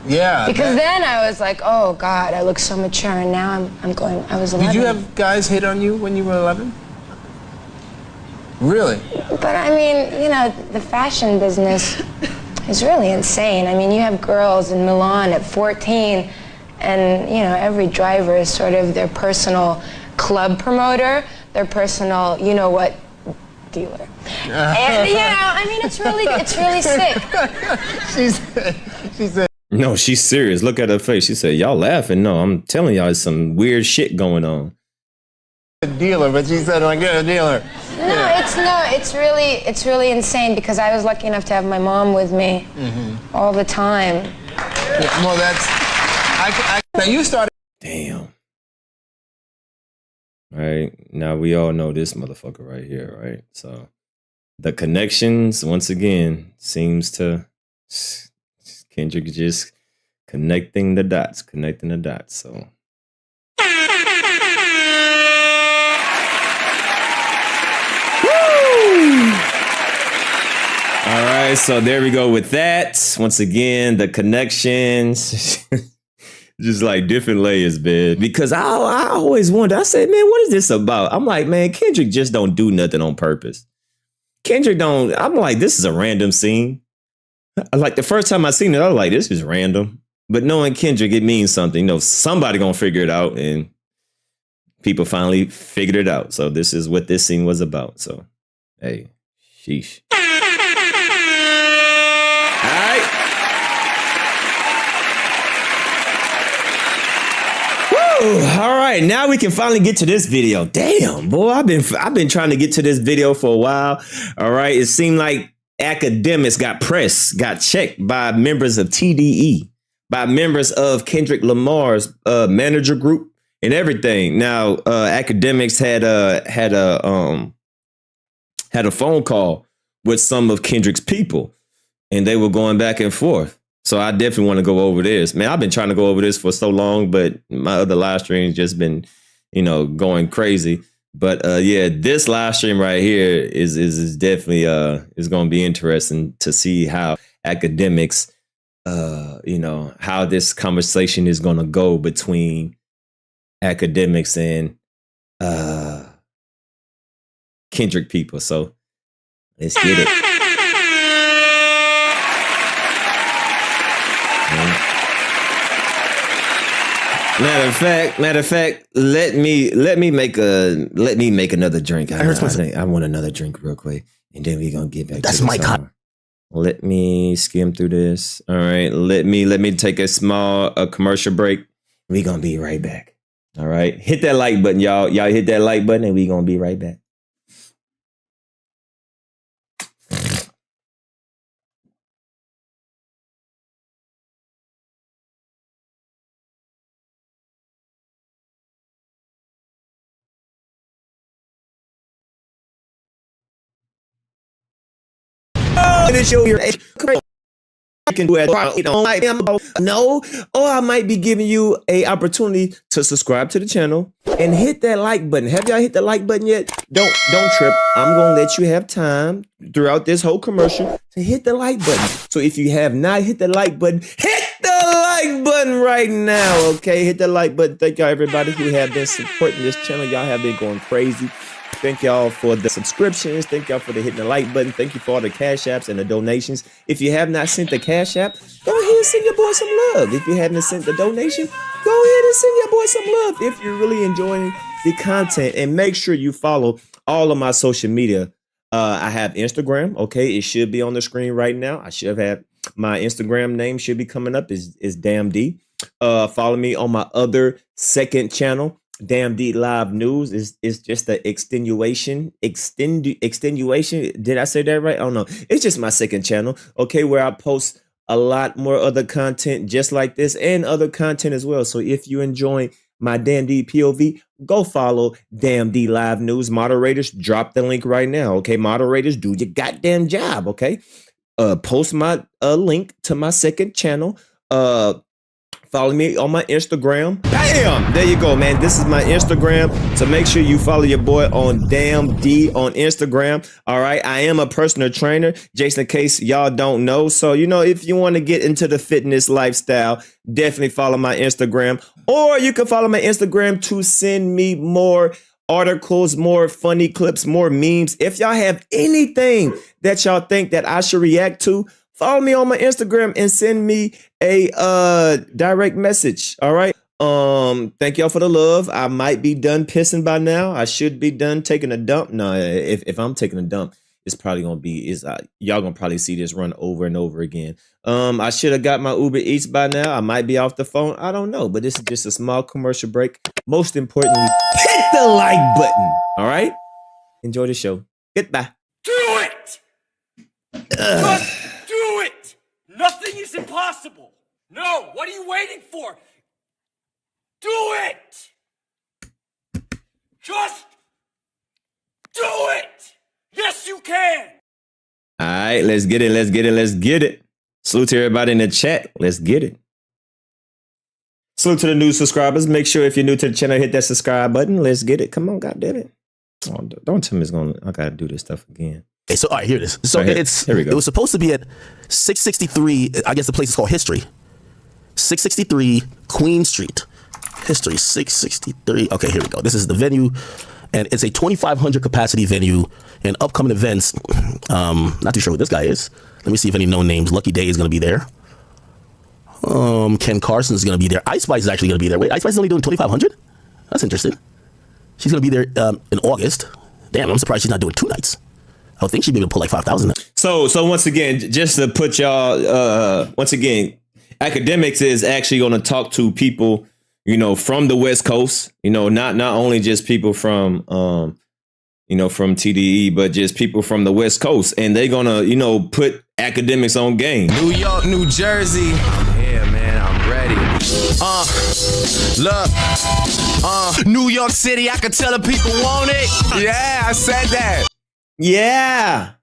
Yeah. Because then I was like, oh God, I look so mature, and now I'm going, I was 11. Did you have guys hit on you when you were 11? Really? But I mean, you know, the fashion business is really insane. I mean, you have girls in Milan at 14, and you know, every driver is sort of their personal club promoter, their personal, you know what, dealer. And you know, I mean, it's really sick. She said. No, she's serious. Look at her face. She said, y'all laughing? No, I'm telling y'all, there's some weird shit going on. A dealer, but she said, I get a dealer. It's really insane, because I was lucky enough to have my mom with me all the time. Yeah, well, now you started. Damn. All right. Now we all know this motherfucker right here, right? So the connections, once again, seems to Kendrick just connecting the dots. So all right, so there we go with that. Once again, the connections, just like different layers, man. Because I always wonder, I said, man, what is this about? I'm like, man, Kendrick just don't do nothing on purpose. I'm like, this is a random scene. Like the first time I seen it, I was like, this is random. But knowing Kendrick, it means something. You know, somebody gonna figure it out, and people finally figured it out. So this is what this scene was about. So, hey, sheesh. All right, now we can finally get to this video. Damn, boy, I've been trying to get to this video for a while. All right, it seemed like Akademiks got checked by members of TDE, by members of Kendrick Lamar's manager group and everything. Now, Akademiks had a phone call with some of Kendrick's people, and they were going back and forth. So I definitely want to go over this. Man, I've been trying to go over this for so long, but my other live streams just been, you know, going crazy. But yeah, this live stream right here is definitely is going to be interesting to see how Akademiks, you know, how this conversation is going to go between Akademiks and Kendrick people. So let's get it. Matter of fact, let me make another drink. I want another drink real quick, and then we're gonna get back. That's to my song. Let me skim through this. All right, let me take a small commercial break. We're gonna be right back. All right, hit that like button, y'all. Y'all hit that like button, and we're gonna be right back. I can do it. No, or I might be giving you a opportunity to subscribe to the channel and hit that like button. Have y'all hit the like button yet? Don't trip. I'm gonna let you have time throughout this whole commercial to hit the like button. So if you have not hit the like button, hit the like button right now. Okay, hit the like button. Thank y'all everybody who have been supporting this channel. Y'all have been going crazy. Thank y'all for the subscriptions. Thank y'all for the hitting the like button. Thank you for all the cash apps and the donations. If you have not sent the cash app, go ahead and send your boy some love. If you haven't sent the donation, go ahead and send your boy some love. If you're really enjoying the content, and make sure you follow all of my social media. I have Instagram. Okay, it should be on the screen right now. I should have my Instagram name should be coming up. Is Damn D. Follow me on my other second channel. Damn D Live News is just the extenuation. Did I say that right? I don't know. It's just my second channel, okay, where I post a lot more other content just like this and other content as well. So if you enjoy my Damn D POV, go follow Damn D Live News. Moderators, drop the link right now, okay? Moderators, do your goddamn job, okay? Post my link to my second channel. Follow me on my Instagram. Bam! There you go, man. This is my Instagram. So make sure you follow your boy on Damn D on Instagram. All right. I am a personal trainer, just in case y'all don't know. So, if you want to get into the fitness lifestyle, definitely follow my Instagram. Or you can follow my Instagram to send me more articles, more funny clips, more memes. If y'all have anything that y'all think that I should react to, follow me on my Instagram and send me a direct message. All right. Thank y'all for the love. I might be done pissing by now. I should be done taking a dump. No, if I'm taking a dump, it's probably gonna be y'all gonna probably see this run over and over again. I should have got my Uber Eats by now. I might be off the phone. I don't know, but this is just a small commercial break. Most importantly, hit the like button. All right. Enjoy the show. Goodbye. Do it. Just do it. Nothing is impossible. No, what are you waiting for? Do it! Just do it! Yes, you can! All right, let's get it. Salute to everybody in the chat. Let's get it. Salute to the new subscribers. Make sure if you're new to the channel, hit that subscribe button. Let's get it. Come on, goddamn it. Oh, don't tell me I gotta do this stuff again. Okay, so all right, here it is. So right, here we go. It was supposed to be at 663. I guess the place is called History. 663 Queen Street. History 663. Okay, here we go. This is the venue, and it's a 2,500 capacity venue. And upcoming events. Not too sure what this guy is. Let me see if any known names. Lucky Day is going to be there. Ken Carson is going to be there. Ice Spice is actually going to be there. Wait, Ice Spice is only doing 2,500? That's interesting. She's going to be there in August. Damn, I'm surprised she's not doing 2 nights. I would think she'd be able to pull like 5,000. So once again, just to put y'all, once again, Academics is actually going to talk to people, from the West Coast, not only just people from, from TDE, but just people from the West Coast. And they're going to, put Academics on game. New York, New Jersey. I'm here, man. I'm ready. Look. New York City, I can tell the people want it. Yeah, I said that. Yeah.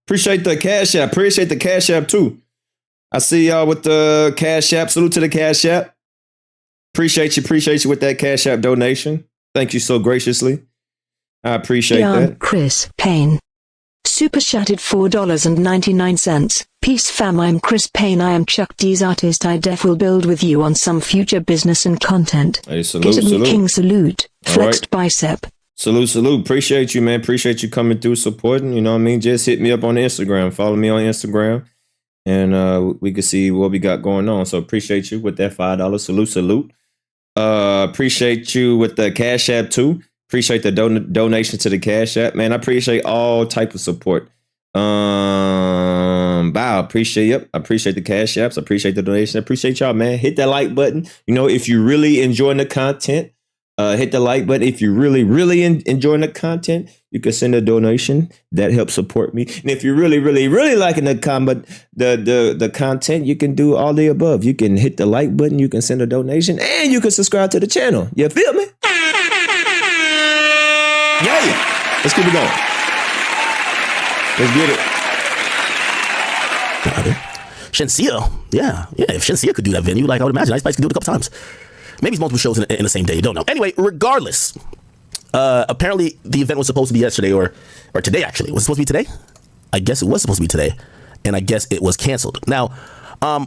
Appreciate the Cash App. Appreciate the Cash App too. I see y'all with the Cash App. Salute to the Cash App. Appreciate you with that Cash App donation. Thank you so graciously. I appreciate that. Chris Payne. Super chatted $4.99. Peace fam, I'm Chris Payne. I am Chuck D's artist. I def will build with you on some future business and content. Hey, salute. King salute. Flexed bicep. Salute. Appreciate you, man. Appreciate you coming through, supporting. You know what I mean? Just hit me up on Instagram. Follow me on Instagram. And we can see what we got going on. So appreciate you with that $5. Salute. Appreciate you with the Cash App too. Appreciate the donation to the Cash App, man. I appreciate all type of support. Appreciate the Cash Apps. I appreciate the donation. I appreciate y'all, man. Hit that like button. You know, if you really enjoying the content, hit the like button. If you really enjoying the content, you can send a donation. That helps support me. And if you're really liking the content, you can do all the above. You can hit the like button. You can send a donation, and you can subscribe to the channel. You feel me? Yeah. Let's keep it going. Let's get it. Shenseea, yeah. If Shenseea could do that venue, like I would imagine Ice Spice could do it a couple times. Maybe it's multiple shows in the same day. You don't know. Anyway, regardless, apparently the event was supposed to be yesterday or today. Actually, was it supposed to be today? I guess it was supposed to be today, and I guess it was canceled. Now, I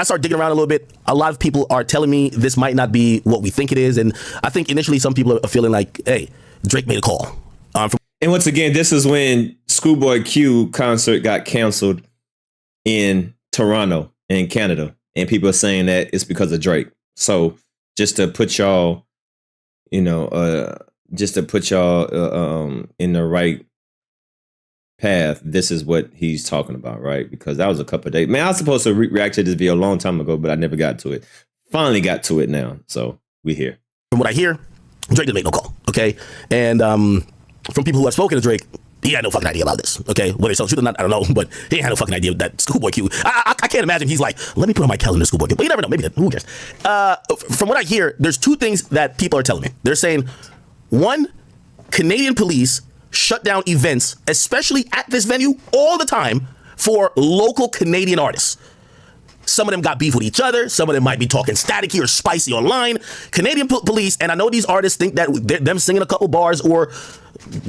started digging around a little bit. A lot of people are telling me this might not be what we think it is, and I think initially some people are feeling like, hey, Drake made a call. And once again, this is when Schoolboy Q concert got canceled in Toronto, in Canada, and people are saying that it's because of Drake. So just to put y'all, in the right path, this is what he's talking about, right? Because that was a couple of days. Man, I was supposed to react to this video a long time ago, but I never got to it. Finally got to it now, so we here. From what I hear, Drake didn't make no call, okay? And from people who have spoken to Drake, he had no fucking idea about this, okay? Whether it's true or not, I don't know, but he had no fucking idea that Schoolboy Q. I can't imagine he's like, let me put on my calendar Schoolboy Q. But you never know, maybe who cares? From what I hear, there's two things that people are telling me. They're saying, one, Canadian police shut down events, especially at this venue, all the time for local Canadian artists. Some of them got beef with each other. Some of them might be talking staticky or spicy online. Canadian police, and I know these artists think that them singing a couple bars or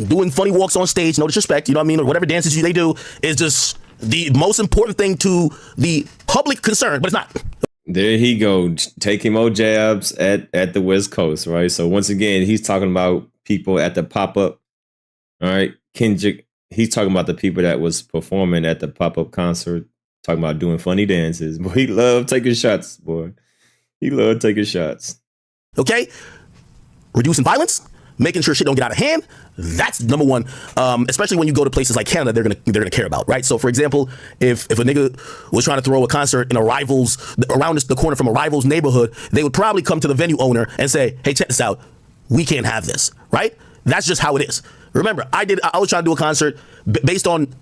doing funny walks on stage, no disrespect, you know what I mean, or whatever dances they do is just the most important thing to the public concern, but it's not. There he go, taking more jabs at the West Coast, right? So once again, he's talking about people at the pop-up, all right? Kendrick, he's talking about the people that was performing at the pop-up concert, talking about doing funny dances. Boy, he loved taking shots, boy. He loved taking shots. Okay? Reducing violence, making sure shit don't get out of hand. That's number one. Especially when you go to places like Canada, they're gonna care about, right? So, for example, if a nigga was trying to throw a concert in around the corner from a rival's neighborhood, they would probably come to the venue owner and say, "Hey, check this out. We can't have this," right? That's just how it is. Remember, I was trying to do a concert based on.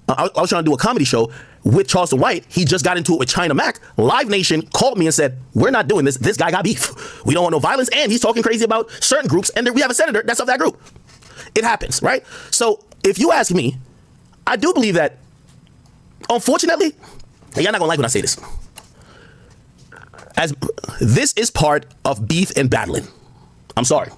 I was trying to do a comedy show with Charleston White. He just got into it with China Mac. Live Nation called me and said, we're not doing this. This guy got beef. We don't want no violence. And he's talking crazy about certain groups. And we have a senator that's of that group. It happens, right? So if you ask me, I do believe that, unfortunately, and you're not going to like when I say this, as this is part of beef and battling. I'm sorry.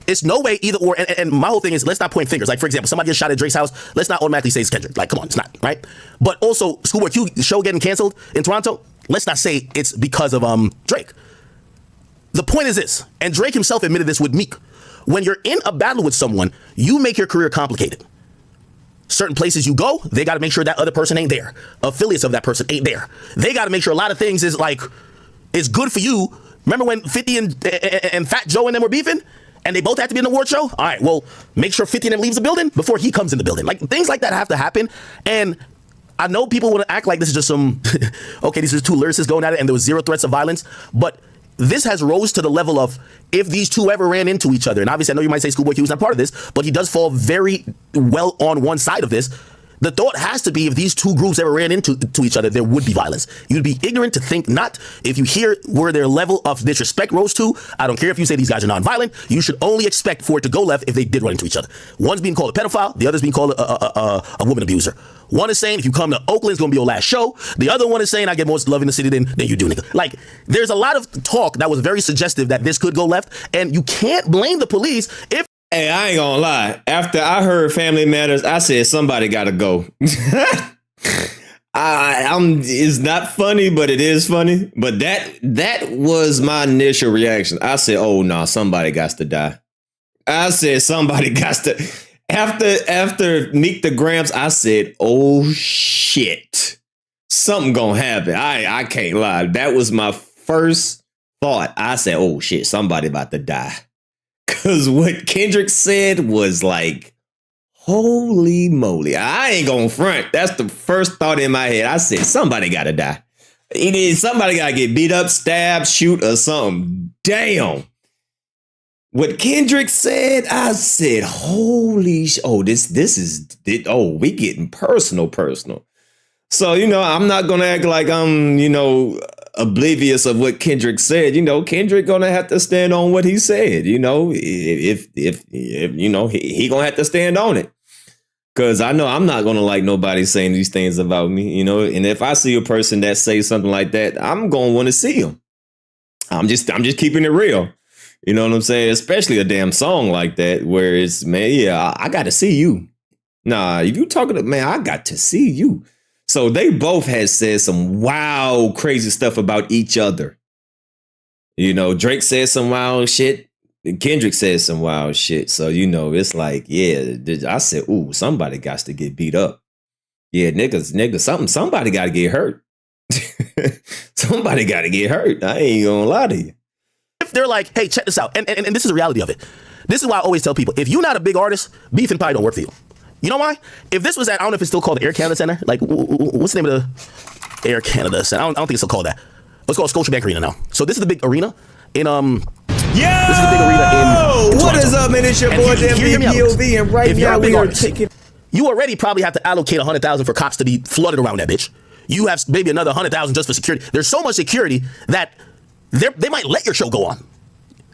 It's no way either or, and my whole thing is, let's not point fingers. Like, for example, somebody gets shot at Drake's house, let's not automatically say it's Kendrick. Like, come on, it's not, right? But also, Schoolboy Q show getting canceled in Toronto, let's not say it's because of Drake. The point is this, and Drake himself admitted this with Meek. When you're in a battle with someone, you make your career complicated. Certain places you go, they got to make sure that other person ain't there. Affiliates of that person ain't there. They got to make sure a lot of things is like, it's good for you. Remember when 50 and Fat Joe and them were beefing? And they both have to be in the award show? All right, well, make sure 50 of them leaves the building before he comes in the building. Like, things like that have to happen. And I know people want to act like this is just some, okay, these are two lyricists going at it and there was zero threats of violence. But this has rose to the level of, if these two ever ran into each other, and obviously I know you might say Schoolboy Q is not part of this, but he does fall very well on one side of this. The thought has to be, if these two groups ever ran into each other, there would be violence. You'd be ignorant to think not. If you hear where their level of disrespect rose to, I don't care if you say these guys are non-violent, you should only expect for it to go left if they did run into each other. One's being called a pedophile, the other's being called a woman abuser. One is saying, if you come to Oakland, it's going to be your last show. The other one is saying, I get more love in the city than you do, nigga. Like, there's a lot of talk that was very suggestive that this could go left, and you can't blame the police if. Hey, I ain't gonna lie. After I heard Family Matters, I said somebody gotta go. It's not funny, but it is funny. But that was my initial reaction. I said, "Oh no, somebody got to die." I said, "Somebody got to." After Meet the Gramps, I said, "Oh shit, something gonna happen." I can't lie. That was my first thought. I said, "Oh shit, somebody about to die," because what Kendrick said was like, holy moly. I ain't gonna front. That's the first thought in my head. I said, somebody gotta die. Somebody gotta get beat up, stabbed, shoot, or something. Damn. What Kendrick said, I said, holy this is we getting personal. So, I'm not gonna act like I'm, oblivious of what Kendrick said. Kendrick gonna have to stand on what he said. If he gonna have to stand on it. Because I know I'm not going to like nobody saying these things about me, and if I see a person that says something like that, I'm going to want to see them. I'm just keeping it real. You know what I'm saying? Especially a damn song like that where it's, man, yeah, I got to see you. Nah, if you talking to, man, I got to see you. So they both had said some wild, crazy stuff about each other. Drake said some wild shit. Kendrick said some wild shit. So, it's like, yeah, I said, ooh, somebody got to get beat up. Yeah, niggas, somebody got to get hurt. Somebody got to get hurt. I ain't going to lie to you. If they're like, hey, check this out. And this is the reality of it. This is why I always tell people, if you're not a big artist, beefing probably don't work for you. You know why? If this was at, I don't know if it's still called the Air Canada Center. Like, what's the name of the Air Canada Center? I don't think it's still called that. It's called Scotiabank Arena now. So this is the big arena in, this is the big arena in what Toronto. is up, man? It's your boy, POV, and right now we are taking... You already probably have to allocate $100,000 for cops to be flooded around that bitch. You have maybe another $100,000 just for security. There's so much security that they might let your show go on.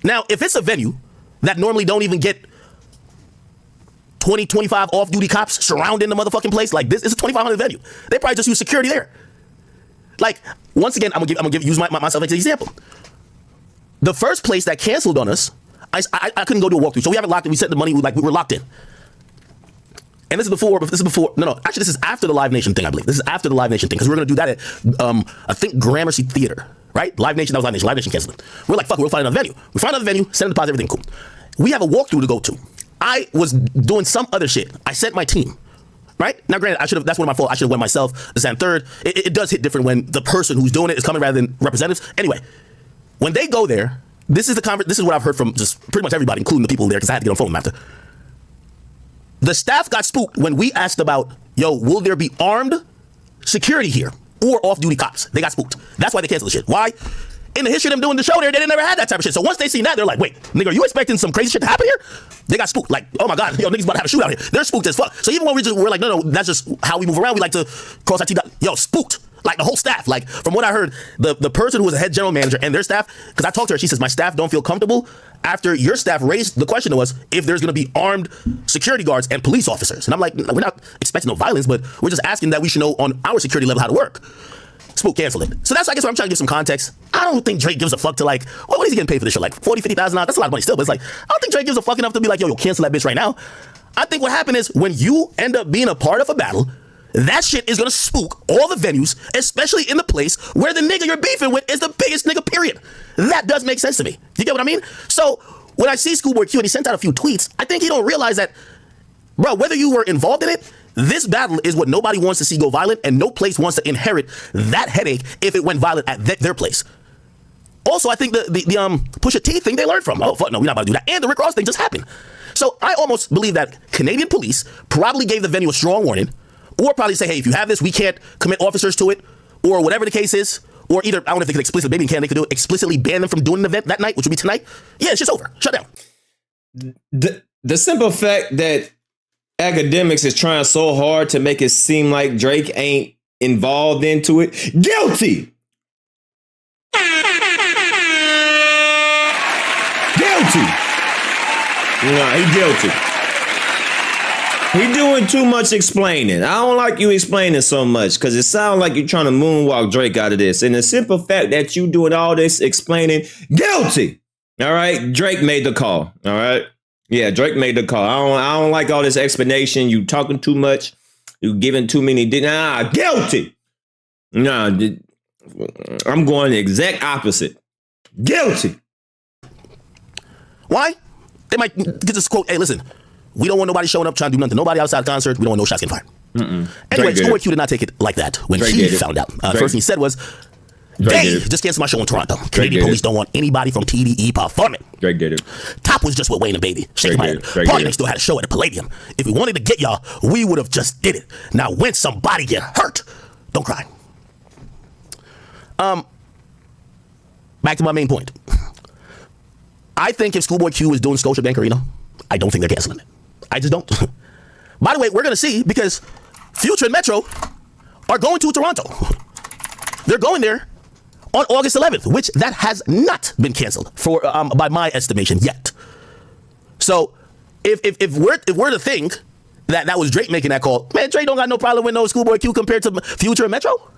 Now, if it's a venue that normally don't even get 20, 25 off-duty cops surrounding the motherfucking place, like this is a 2,500 venue. They probably just use security there. Like, once again, I'm gonna use myself as an example. The first place that canceled on us, I couldn't go to a walkthrough, so we have it locked in. We set the money, we were locked in. And this is before. Actually, this is after the Live Nation thing, I believe. This is after the Live Nation thing, because we're gonna do that at, I think, Gramercy Theater, right? Live Nation, that was Live Nation. Live Nation canceled it. We're like, fuck, we'll find another venue. We find another venue, send a deposit, everything, cool. We have a walkthrough to go to. I was doing some other shit. I sent my team. Right? Now, granted, that's one of my fault. I should have went myself to stand third. It does hit different when the person who's doing it is coming rather than representatives. Anyway, when they go there, this is what I've heard from just pretty much everybody, including the people there, because I had to get on the phone with them after. The staff got spooked when we asked about, yo, will there be armed security here or off-duty cops? They got spooked. That's why they canceled the shit. Why? In the history of them doing the show there, they never had that type of shit. So once they seen that, they're like, wait, nigga, are you expecting some crazy shit to happen here? They got spooked. Like, oh my God, yo, niggas about to have a shootout here. They're spooked as fuck. So even when we're like, no, that's just how we move around. We like to cross our teeth. Yo, spooked. Like the whole staff. Like from what I heard, the person who was a head general manager and their staff, because I talked to her, she says, my staff don't feel comfortable after your staff raised the question to us if there's going to be armed security guards and police officers. And I'm like, we're not expecting no violence, but we're just asking that we should know on our security level how to work. Spook canceled it. So that's, I guess, what I'm trying to give some context. I don't think Drake gives a fuck to like, what is he getting paid for this shit? Like $40,000, $50,000? That's a lot of money still, but it's like, I don't think Drake gives a fuck enough to be like, yo, cancel that bitch right now. I think what happened is when you end up being a part of a battle, that shit is gonna spook all the venues, especially in the place where the nigga you're beefing with is the biggest nigga, period. That does make sense to me. You get what I mean? So when I see Schoolboy Q and he sent out a few tweets, I think he don't realize that, bro, whether you were involved in it, this battle is what nobody wants to see go violent, and no place wants to inherit that headache if it went violent at their place. Also, I think the Pusha T thing they learned from. Oh, fuck no, we're not about to do that. And the Rick Ross thing just happened. So I almost believe that Canadian police probably gave the venue a strong warning, or probably say, hey, if you have this, we can't commit officers to it, or whatever the case is, or either, I don't know if they could explicitly, maybe in Canada they could do it, explicitly ban them from doing an event that night, which would be tonight. Yeah, it's just over. Shut down. The simple fact that Akademiks is trying so hard to make it seem like Drake ain't involved into it. Guilty! Guilty! No, he guilty. He doing too much explaining. I don't like you explaining so much because it sounds like you're trying to moonwalk Drake out of this. And the simple fact that you doing all this explaining, guilty! All right? Drake made the call. All right? Yeah, Drake made the call. I don't like all this explanation. You talking too much. You giving too many. Guilty. Nah, I'm going the exact opposite. Guilty. Why? They might get this quote, hey, listen, we don't want nobody showing up trying to do nothing. Nobody outside the concert. We don't want no shots getting fired. Anyway, Schoolboy Q did not take it like that when he found out. First thing he said was, they just canceled my show in Toronto. Canadian police don't want anybody from TDE performing. Drake did it. Top was just with Wayne and Baby. Shaking my head. Party Next Door had a show at the Palladium. If we wanted to get y'all, we would have just did it. Now, when somebody get hurt, don't cry. Back to my main point. I think if Schoolboy Q is doing Scotiabank Arena, I don't think they're canceling it. I just don't. By the way, we're going to see because Future and Metro are going to Toronto. They're going there on August 11th, which that has not been canceled for by my estimation yet. So if we're to think that was Drake making that call, man, Drake don't got no problem with no Schoolboy Q compared to Future and Metro.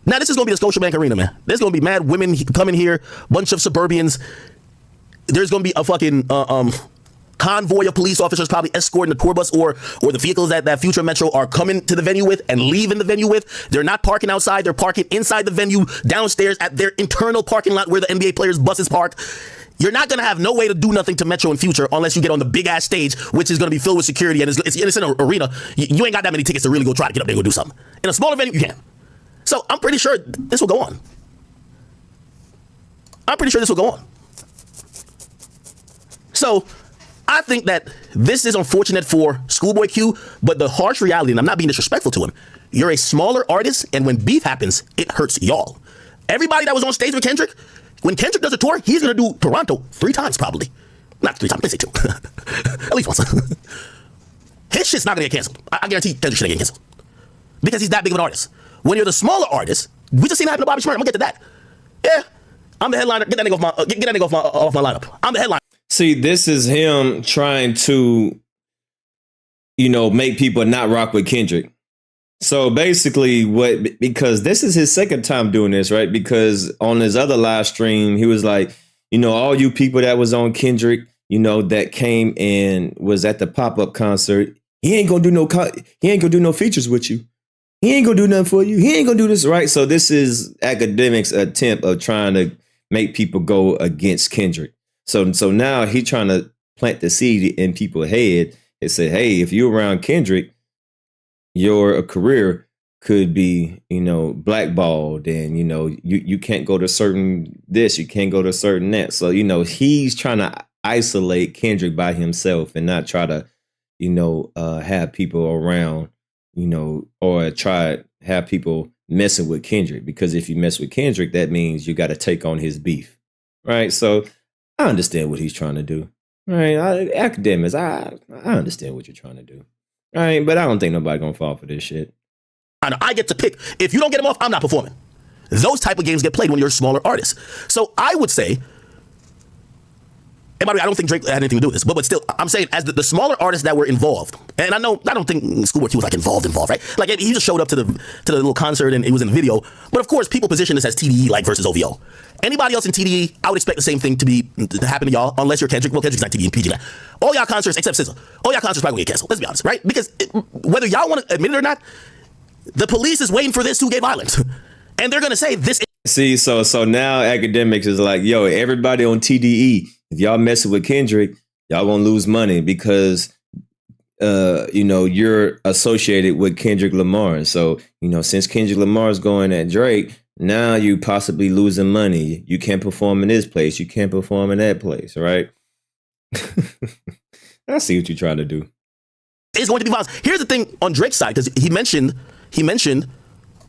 Now, this is going to be the Scotiabank Arena, man. There's going to be mad women coming here, bunch of suburbians. There's going to be a fucking convoy of police officers probably escorting the tour bus or the vehicles that Future Metro are coming to the venue with and leaving the venue with. They're not parking outside. They're parking inside the venue, downstairs at their internal parking lot where the NBA players' buses park. You're not going to have no way to do nothing to Metro and Future unless you get on the big-ass stage, which is going to be filled with security, and it's in an arena. You ain't got that many tickets to really go try to get up there and go do something. In a smaller venue, you can. So I'm pretty sure this will go on. So I think that this is unfortunate for Schoolboy Q, but the harsh reality, and I'm not being disrespectful to him, you're a smaller artist, and when beef happens, it hurts y'all. Everybody that was on stage with Kendrick, when Kendrick does a tour, he's going to do Toronto 3 times probably. Not 3 times, let's say 2. At least once. His shit's not going to get canceled. I guarantee Kendrick's shit ain't get canceled. Because he's that big of an artist. When you're the smaller artist, we just seen it happen to Bobby Shmurda. I'm going to get to that. Yeah, I'm the headliner. Get that nigga off my lineup. I'm the headliner. See, this is him trying to, make people not rock with Kendrick. So basically because this is his second time doing this, right? Because on his other live stream, he was like, all you people that was on Kendrick, that came and was at the pop-up concert, he ain't gonna do no features with you. He ain't gonna do nothing for you. He ain't gonna do this, right? So this is Akademi's attempt of trying to make people go against Kendrick. So now he trying to plant the seed in people's head and say, hey, if you're around Kendrick, your career could be, blackballed, and you can't go to certain this, you can't go to certain that. So he's trying to isolate Kendrick by himself and not try to, have people around, or try to have people messing with Kendrick, because if you mess with Kendrick, that means you got to take on his beef, right? So I understand what he's trying to do, right? Academics, I understand what you're trying to do, right? But I don't think nobody gonna fall for this shit. I get to pick. If you don't get him off, I'm not performing. Those type of games get played when you're a smaller artist. So I would say, and by the way, I don't think Drake had anything to do with this, but still, I'm saying as the smaller artists that were involved, and I don't think Schoolboy Q was like involved, right? Like he just showed up to the little concert and it was in the video. But of course, people position this as TDE like versus OVO. Anybody else in TDE, I would expect the same thing to happen to y'all, unless you're Kendrick. Well, Kendrick's not TDE and PG now. All y'all concerts except SZA, all y'all concerts probably gonna get canceled. Let's be honest, right? Because whether y'all want to admit it or not, the police is waiting for this to get violent, and they're gonna say this. See, so now Akademiks is like, yo, everybody on TDE, if y'all messing with Kendrick, y'all gonna lose money because you're associated with Kendrick Lamar. So, since Kendrick Lamar is going at Drake, now you possibly losing money. You can't perform in this place. You can't perform in that place, right? I see what you're trying to do. It's going to be violence. Here's the thing on Drake's side, because he mentioned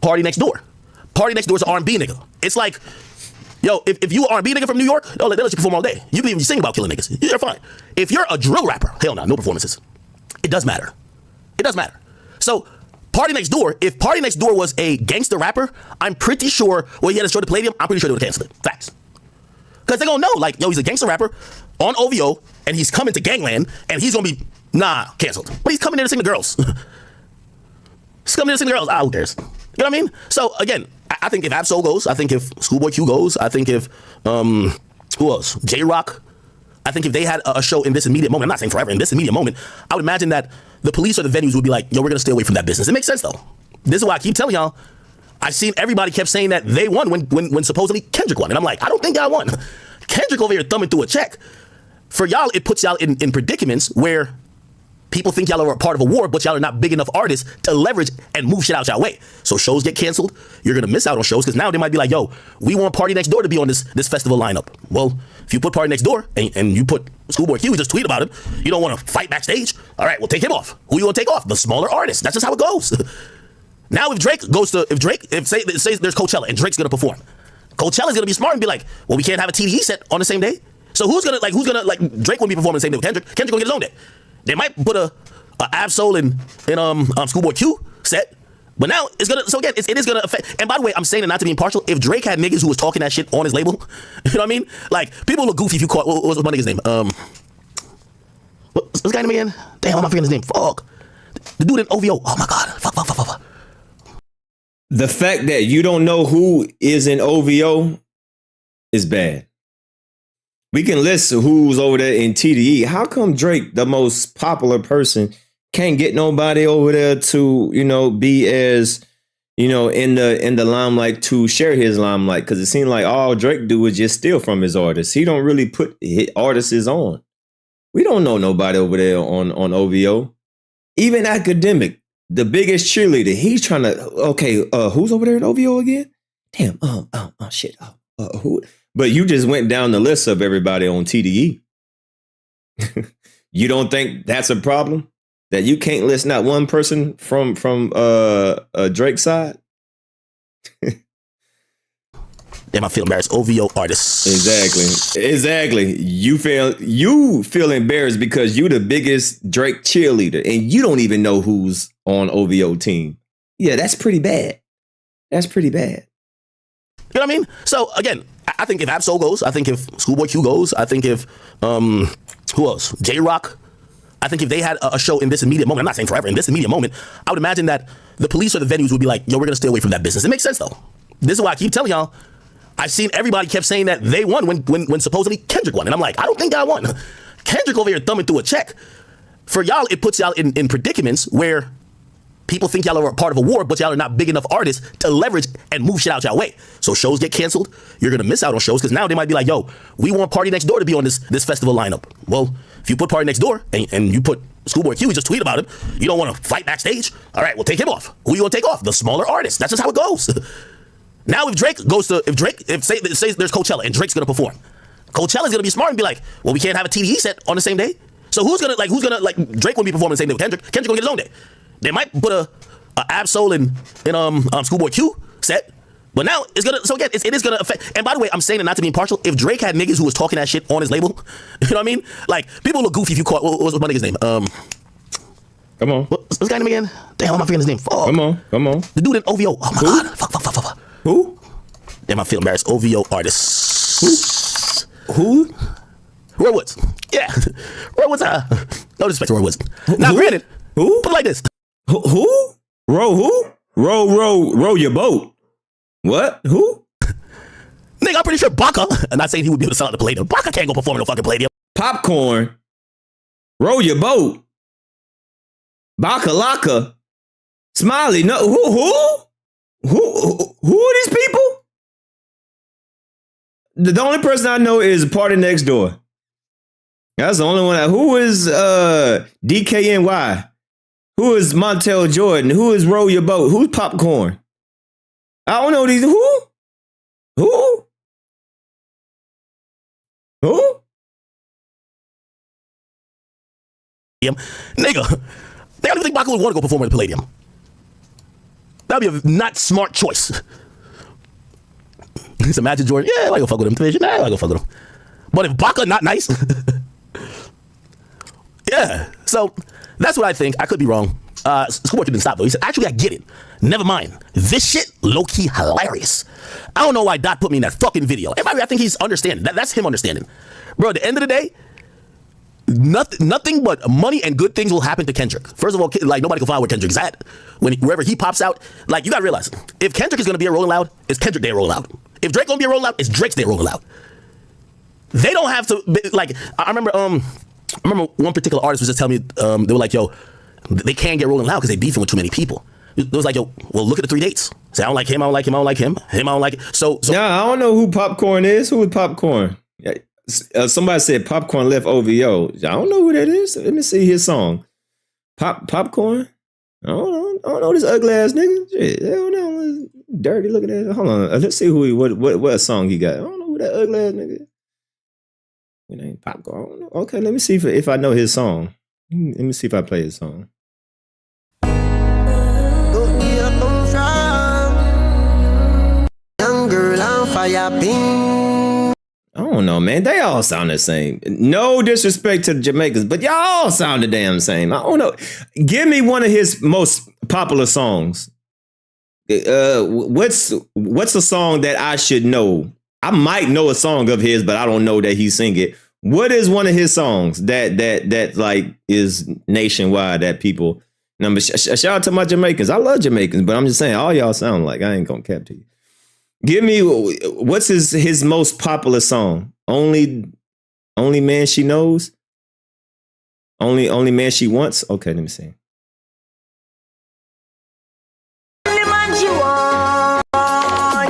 Party Next Door. Party Next Door is an R&B nigga. It's like, yo, if you R&B nigga from New York, they'll let you perform all day. You can even sing about killing niggas. You're fine. If you're a drill rapper, hell no performances. It does matter. It does matter. So Party Next Door, if Party Next Door was a gangster rapper, I'm pretty sure, he had a show at the Palladium, I'm pretty sure they would have canceled it. Facts. Because they're going to know, like, yo, he's a gangster rapper on OVO, and he's coming to Gangland, and he's going to be, canceled. But he's coming there to sing the girls. He's coming there to sing the girls. Who cares? You know what I mean? So, again, I think if Absol goes, I think if Schoolboy Q goes, I think if, who else? J-Rock. I think if they had a show in this immediate moment, I'm not saying forever, in this immediate moment, I would imagine that the police or the venues would be like, yo, we're going to stay away from that business. It makes sense, though. This is why I keep telling y'all. I seen everybody kept saying that they won when supposedly Kendrick won. And I'm like, I don't think y'all won. Kendrick over here thumbing through a check. For y'all, it puts y'all in predicaments where people think y'all are a part of a war, but y'all are not big enough artists to leverage and move shit out y'all way. So shows get canceled. You're going to miss out on shows because now they might be like, yo, we want Party Next Door to be on this festival lineup. Well, if you put Party Next Door and you put Schoolboy Q, just tweet about him, you don't want to fight backstage? All right, well, take him off. Who you want to take off? The smaller artists. That's just how it goes. Now if Drake say there's Coachella and Drake's going to perform, Coachella's going to be smart and be like, well, we can't have a TDE set on the same day. So who's gonna Drake won't be performing the same day with Kendrick. Kendrick gonna get his own day. They might put a Absol in Schoolboy Q set, but now it's gonna. So again, it is gonna affect. And by the way, I'm saying it not to be impartial. If Drake had niggas who was talking that shit on his label, you know what I mean? Like people look goofy if you caught. What's my nigga's name? What's this guy name again? Damn, I'm not forgetting his name. Fuck. The dude in OVO. Oh my god. Fuck. The fact that you don't know who is in OVO is bad. We can list who's over there in TDE. How come Drake, the most popular person, can't get nobody over there to, be as, in the limelight to share his limelight? Because it seems like all Drake do is just steal from his artists. He don't really put his artists on. We don't know nobody over there on OVO. Even Akademi, the biggest cheerleader, he's trying to, who's over there in OVO again? Damn, shit. Who? But you just went down the list of everybody on TDE. You don't think that's a problem? That you can't list not one person from Drake's side? Damn, I feel embarrassed. OVO artists. Exactly. You feel embarrassed because you the biggest Drake cheerleader and you don't even know who's on OVO team. Yeah, that's pretty bad. You know what I mean? So again, I think if Absol goes, I think if Schoolboy Q goes, I think if who else? J-Rock. I think if they had a show in this immediate moment, I'm not saying forever, in this immediate moment, I would imagine that the police or the venues would be like, yo, we're gonna stay away from that business. It makes sense though. This is why I keep telling y'all, I've seen everybody kept saying that they won when supposedly Kendrick won. And I'm like, I don't think I won. Kendrick over here thumbing through a check. For y'all, it puts y'all in predicaments where people think y'all are a part of a war, but y'all are not big enough artists to leverage and move shit out y'all way. So shows get canceled. You're going to miss out on shows because now they might be like, yo, we want Party Next Door to be on this festival lineup. Well, if you put Party Next Door and you put Schoolboy Q, just tweet about him, you don't want to fight backstage? All right, well, take him off. Who you going to take off? The smaller artists. That's just how it goes. Now if say there's Coachella and Drake's going to perform, Coachella's going to be smart and be like, well, we can't have a TDE set on the same day. So who's going to Drake won't be performing the same day with Kendrick. Kendrick going to get his own day. They might put a Absol in Schoolboy Q set, but now it's gonna. So again, it is gonna affect. And by the way, I'm saying it not to be impartial. If Drake had niggas who was talking that shit on his label, you know what I mean? Like people look goofy if you caught. What's my nigga's name? Come on. What's this guy name again? Damn, I'm not forgetting his name. Fuck. Come on. The dude in OVO. Oh my god. Fuck. Who? Damn, I feel embarrassed. OVO artists. Who? Roy Woods. Yeah. Roy Woods. No disrespect to Roy Woods. Now, granted. Who? Put it like this. Who? Row who? Row your boat. What? Who? Nigga, I'm pretty sure Baca, I'm not saying he would be able to sell out the Palladium. Baca can't go perform in no fucking Palladium. Popcorn. Row your boat. Bakalaka. Smiley. No. Who are these people? The only person I know is Party Next Door. That's the only one. Who is DKNY? Who is Montel Jordan? Who is Row Your Boat? Who's Popcorn? I don't know these. Who? Nigga, they don't even think Baca would want to go perform at the Palladium. That'd be a not smart choice. It's a Magic Jordan. Yeah, I go fuck with him. Division. Yeah, I go fuck with him. But if Baca not nice, yeah. So that's what I think. I could be wrong. Schoolboy didn't stop though. He said, actually, I get it. Never mind. This shit low-key hilarious. I don't know why Dot put me in that fucking video. I think he's understanding. That's him understanding. Bro, at the end of the day, nothing but money and good things will happen to Kendrick. First of all, like nobody can find where Kendrick's at. Wherever he pops out, like you gotta realize, if Kendrick is gonna be a Rolling Loud, it's Kendrick Day Rolling Loud. If Drake gonna be a Rolling Loud, it's Drake's Day Rolling Loud. They don't have to like. I remember one particular artist was just telling me they were like, yo, they can't get Rolling Loud because they beefing with too many people. It was like, yo, well, look at the 3 dates. Say, I don't like him, I don't like him, I don't like him, I don't like it. So nah, I don't know who Popcorn is. Who is Popcorn? Somebody said Popcorn left OVO. I don't know who that is. Let me see his song. Popcorn? I don't know this ugly ass nigga. Shit, I don't know. Dirty looking at. Hold on. Let's see what song he got. I don't know who that ugly ass nigga is. It ain't Popcorn. I don't know. Okay, let me see if I know his song. Let me see if I play his song. Young girl on fire, ping. I don't know, man. They all sound the same. No disrespect to the Jamaicans, but y'all all sound the damn same. I don't know. Give me one of his most popular songs. What's a song that I should know? I might know a song of his, but I don't know that he sing it. What is one of his songs that like is nationwide that people? Number shout out to my Jamaicans. I love Jamaicans, but I'm just saying all y'all sound like. I ain't gonna cap to you. Give me what's his most popular song? Only man she knows. Only man she wants. Okay, let me see. Only man she want,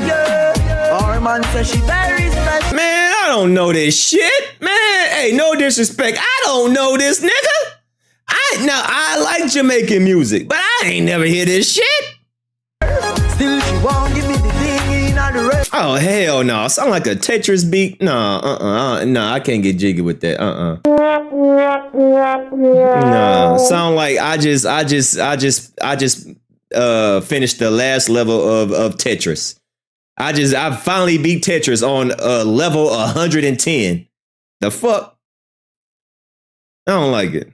yeah. Our man says she very special. Man, I don't know this shit, man. Hey, no disrespect. I don't know this nigga. I like Jamaican music, but I ain't never hear this shit. Still she won't give me the thing in the rest. Oh hell no! Sound like a Tetris beat. No, no, I can't get jiggy with that. No, sound like I just finished the last level of Tetris. I finally beat Tetris on level 110. The fuck? I don't like it.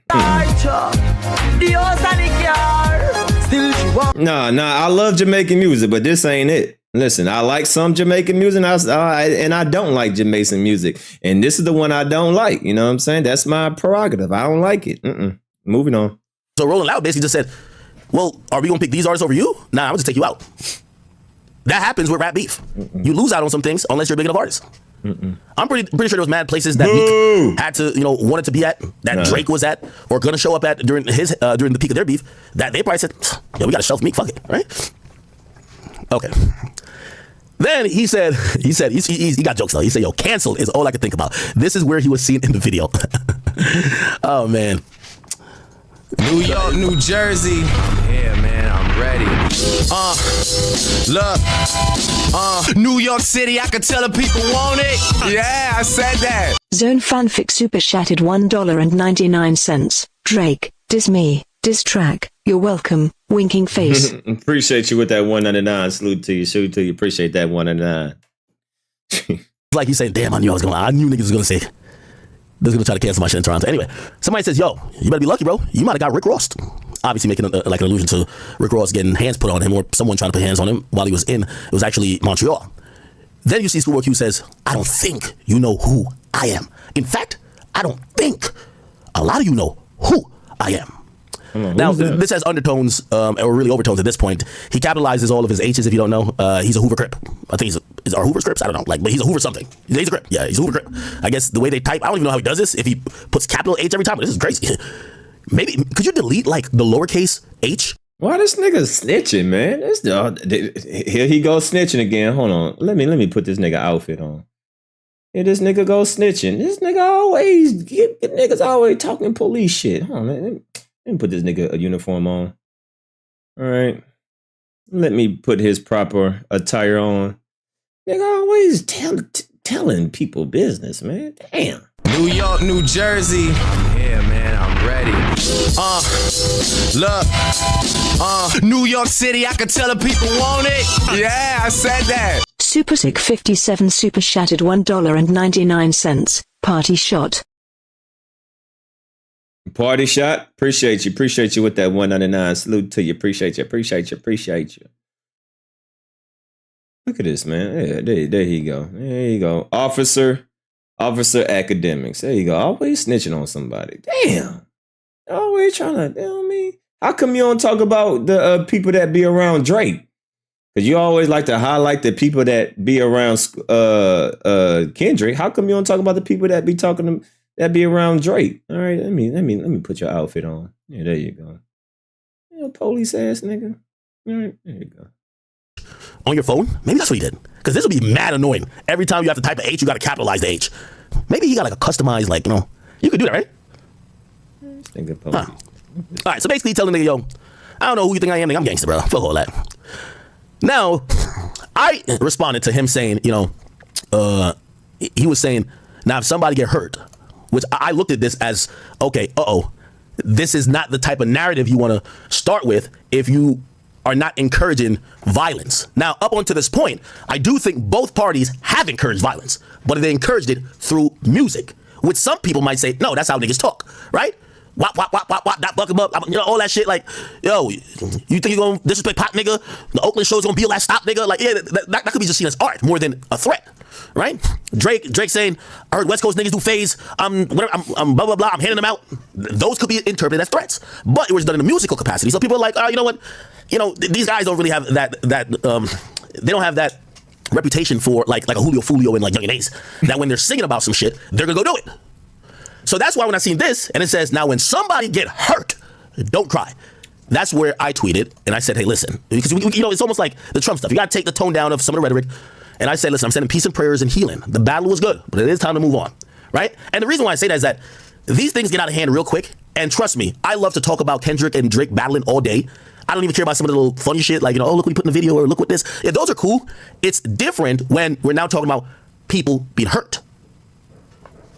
Nah, I love Jamaican music, but this ain't it. Listen, I like some Jamaican music, and I don't like Jamaican music. And this is the one I don't like. You know what I'm saying? That's my prerogative. I don't like it. Moving on. So Rolling Loud basically just said, well, are we going to pick these artists over you? Nah, I'm going to take you out. That happens with rap beef. You lose out on some things unless you're a big enough artist. I'm pretty sure there was mad places that Meek had to, wanted to be at, that Drake was at, or gonna show up at during the peak of their beef, that they probably said, yeah, we gotta shelf Meek, fuck it, right? Okay. Then he said, he got jokes though. He said, yo, cancel is all I could think about. This is where he was seen in the video. Oh man. New York, New Jersey. Yeah, man, I'm ready. Look. New York City, I can tell the people want it. Yeah, I said that. Zone Fanfic Super Chatted $1.99. Drake, diss me, diss track. You're welcome. Winking face. Appreciate you with that $1.99. Salute to you. Appreciate that $1.99. Like he said, damn, I knew niggas was gonna say. They're gonna try to cancel my shit in Toronto. Anyway, somebody says, yo, you better be lucky, bro. You might have got Rick Rossed. Obviously making an allusion to Rick Ross getting hands put on him, or someone trying to put hands on him while he was in. It was actually Montreal. Then you see Schoolboy Q says, I don't think you know who I am. In fact, I don't think a lot of you know who I am. Now, this has undertones, or really overtones at this point. He capitalizes all of his H's, if you don't know. He's a Hoover Crip. I think are Hoover Crips? I don't know. But he's a Hoover something. He's a Crip. Yeah, he's a Hoover Crip. I guess the way they type, I don't even know how he does this. If he puts capital H every time, but this is crazy. Maybe, could you delete like the lowercase h? Why this nigga snitching, man? Here he goes snitching again. Hold on. Let me put this nigga outfit on. Here this nigga goes snitching. This nigga always, niggas always talking police shit. Hold on, let me put this nigga a uniform on. All right. Let me put his proper attire on. Nigga always telling people business, man. Damn. New York, New Jersey. Yeah, man, I'm ready. Look. New York City, I can tell the people want it. Yeah, I said that. Super Sick 57 Super Chatted $1.99. Party shot. Party shot. Appreciate you with that $1.99. Salute to you. Appreciate you. Look at this, man. Yeah, there you go. There you go. Officer Academics. There you go. Always snitching on somebody. Damn. Always trying to, you know what I mean? How come you don't talk about the people that be around Drake? Because you always like to highlight the people that be around Kendrick. How come you don't talk about the people that be around Drake? All right, let me put your outfit on. Yeah, there you go. You know, police ass nigga. There you go. On your phone? Maybe that's what he did. Because this would be mad annoying. Every time you have to type an H, you got to capitalize the H. Maybe he got like a customized, like, you know, you could do that, right? Huh. All right, so basically telling the nigga, yo, I don't know who you think I am. I'm gangster, bro. Fuck all that. Now, I responded to him saying, you know, he was saying, now if somebody get hurt, which I looked at this as, okay, this is not the type of narrative you want to start with if you are not encouraging violence. Now, up until this point, I do think both parties have encouraged violence, but they encouraged it through music, which some people might say, no, that's how niggas talk, right? Wop, wop, wop, wop, wop, that buck him up, you know, all that shit. Like, yo, you think you're gonna disrespect Pop, nigga? The Oakland show's gonna be like, stop, nigga. Like, yeah, that could be just seen as art more than a threat, right? Drake saying, I heard West Coast niggas do phase, I'm blah, blah, blah, I'm handing them out. Those could be interpreted as threats, but it was done in a musical capacity. So people are like, you know what? You know, these guys don't really have that they don't have that reputation for like a Julio Fulio and like Young and Ace, that when they're singing about some shit, they're gonna go do it. So that's why when I seen this and it says, now when somebody get hurt, don't cry. That's where I tweeted and I said, hey, listen, because you know, it's almost like the Trump stuff. You gotta take the tone down of some of the rhetoric. And I said, listen, I'm sending peace and prayers and healing. The battle was good, but it is time to move on, right? And the reason why I say that is that these things get out of hand real quick. And trust me, I love to talk about Kendrick and Drake battling all day. I don't even care about some of the little funny shit like, you know, oh, look what he put in the video or look what this. Yeah, those are cool. It's different when we're now talking about people being hurt.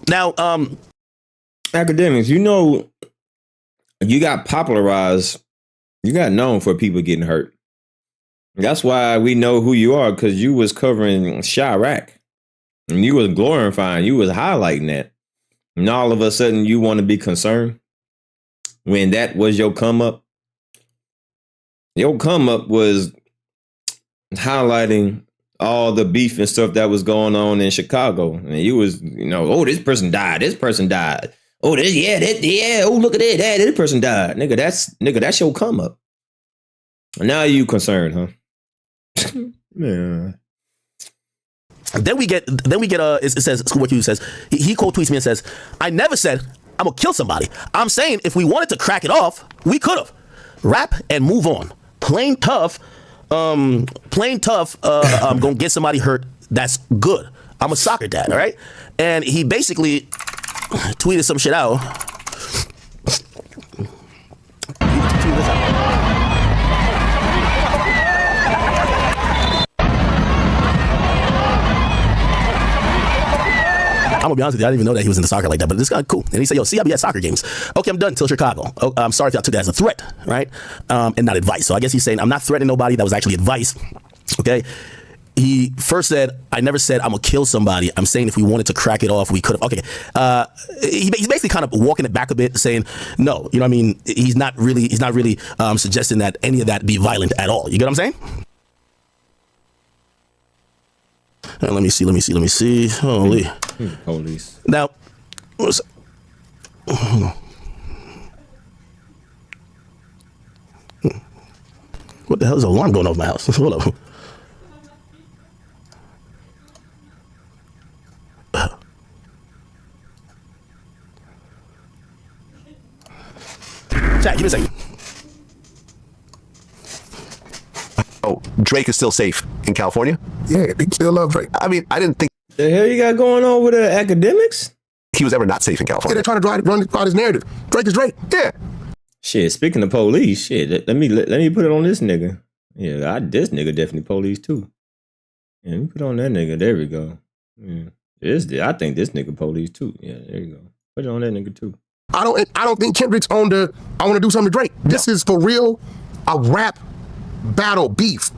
Now, academics, you know, you got popularized, you got known for people getting hurt. That's why we know who you are, because you was covering Chirac and you was glorifying, you was highlighting that. And all of a sudden you want to be concerned when that was your come up. Your come up was highlighting all the beef and stuff that was going on in Chicago. And you was, you know, oh, this person died. This person died. Oh, this, yeah. Oh, look at that. This person died. Nigga, that's your come up. Now you concerned, huh? Yeah. Then we get it says, what you says, he quote tweets me and says, I never said I'm gonna kill somebody. I'm saying if we wanted to crack it off, we could have. Rap and move on. Plain tough, I'm gonna get somebody hurt. That's good. I'm a soccer dad, all right? And he basically tweeted some shit out. I'm gonna be honest with you, I didn't even know that he was into soccer like that, but this guy cool. And he said, yo, see, I'll be at soccer games. Okay, I'm done until Chicago. Oh, I'm sorry if y'all took that as a threat, right? And not advice. So I guess he's saying, I'm not threatening nobody. That was actually advice, okay? He first said, I never said I'm gonna kill somebody. I'm saying if we wanted to crack it off, we could have. Okay, he's basically kind of walking it back a bit, saying, no, you know what I mean? He's not really suggesting that any of that be violent at all. You get what I'm saying? Let me see. Holy. Police. Now, what the hell is an alarm going off my house? Hold up. Chat, give me a second. Oh, Drake is still safe in California? Yeah, they still love Drake. I mean, I didn't think the hell you got going on with the academics? He was ever not safe in Yeah, California. they're trying to run this narrative. Drake is Drake. Yeah. Shit, speaking of police, shit, let me put it on this nigga. Yeah, this nigga definitely police too. Yeah, let me put it on that nigga. There we go. Yeah. I think this nigga police too. Yeah, there you go. Put it on that nigga too. I don't think Kendrick's on the I want to do something to Drake. This is for real a rap battle beef.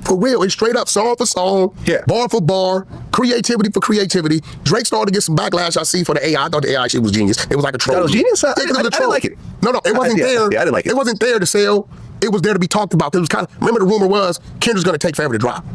For real, it's straight up song for song, bar for bar, creativity for creativity. Drake started to get some backlash, I see, for the AI. I thought the AI shit was genius. It was like a troll. That was genius? I didn't like it. No, it wasn't there. Yeah, I didn't like it. It wasn't there to sell. It was there to be talked about. It was kind of, remember the rumor was Kendrick's going to take forever to drop.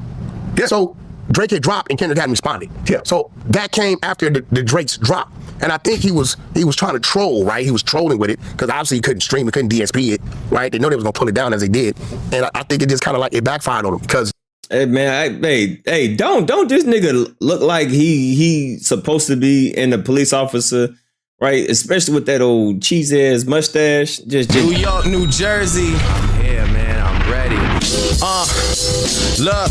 Yeah. So Drake had dropped and Kendrick hadn't responded. Yeah. So that came after the Drake's drop. And I think he was trying to troll, right? He was trolling with it because obviously he couldn't stream, he couldn't DSP it, right? They know they was going to pull it down as they did. And I think it just kind of like it backfired on him because hey man, hey, don't this nigga look like he supposed to be in the police officer, right? Especially with that old cheese ass mustache. Just New York, New Jersey. Yeah, man, I'm ready. Look,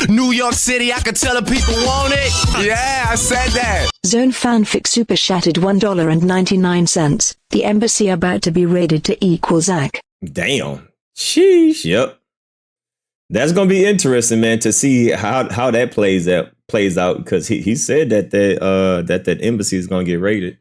New York City, I can tell the people want it. Yeah, I said that. Zone fanfic super chatted $1.99. The embassy about to be raided to equal Zach. Damn. Sheesh. Yep. That's gonna be interesting, man, to see how that plays out, because he said that that embassy is gonna get raided,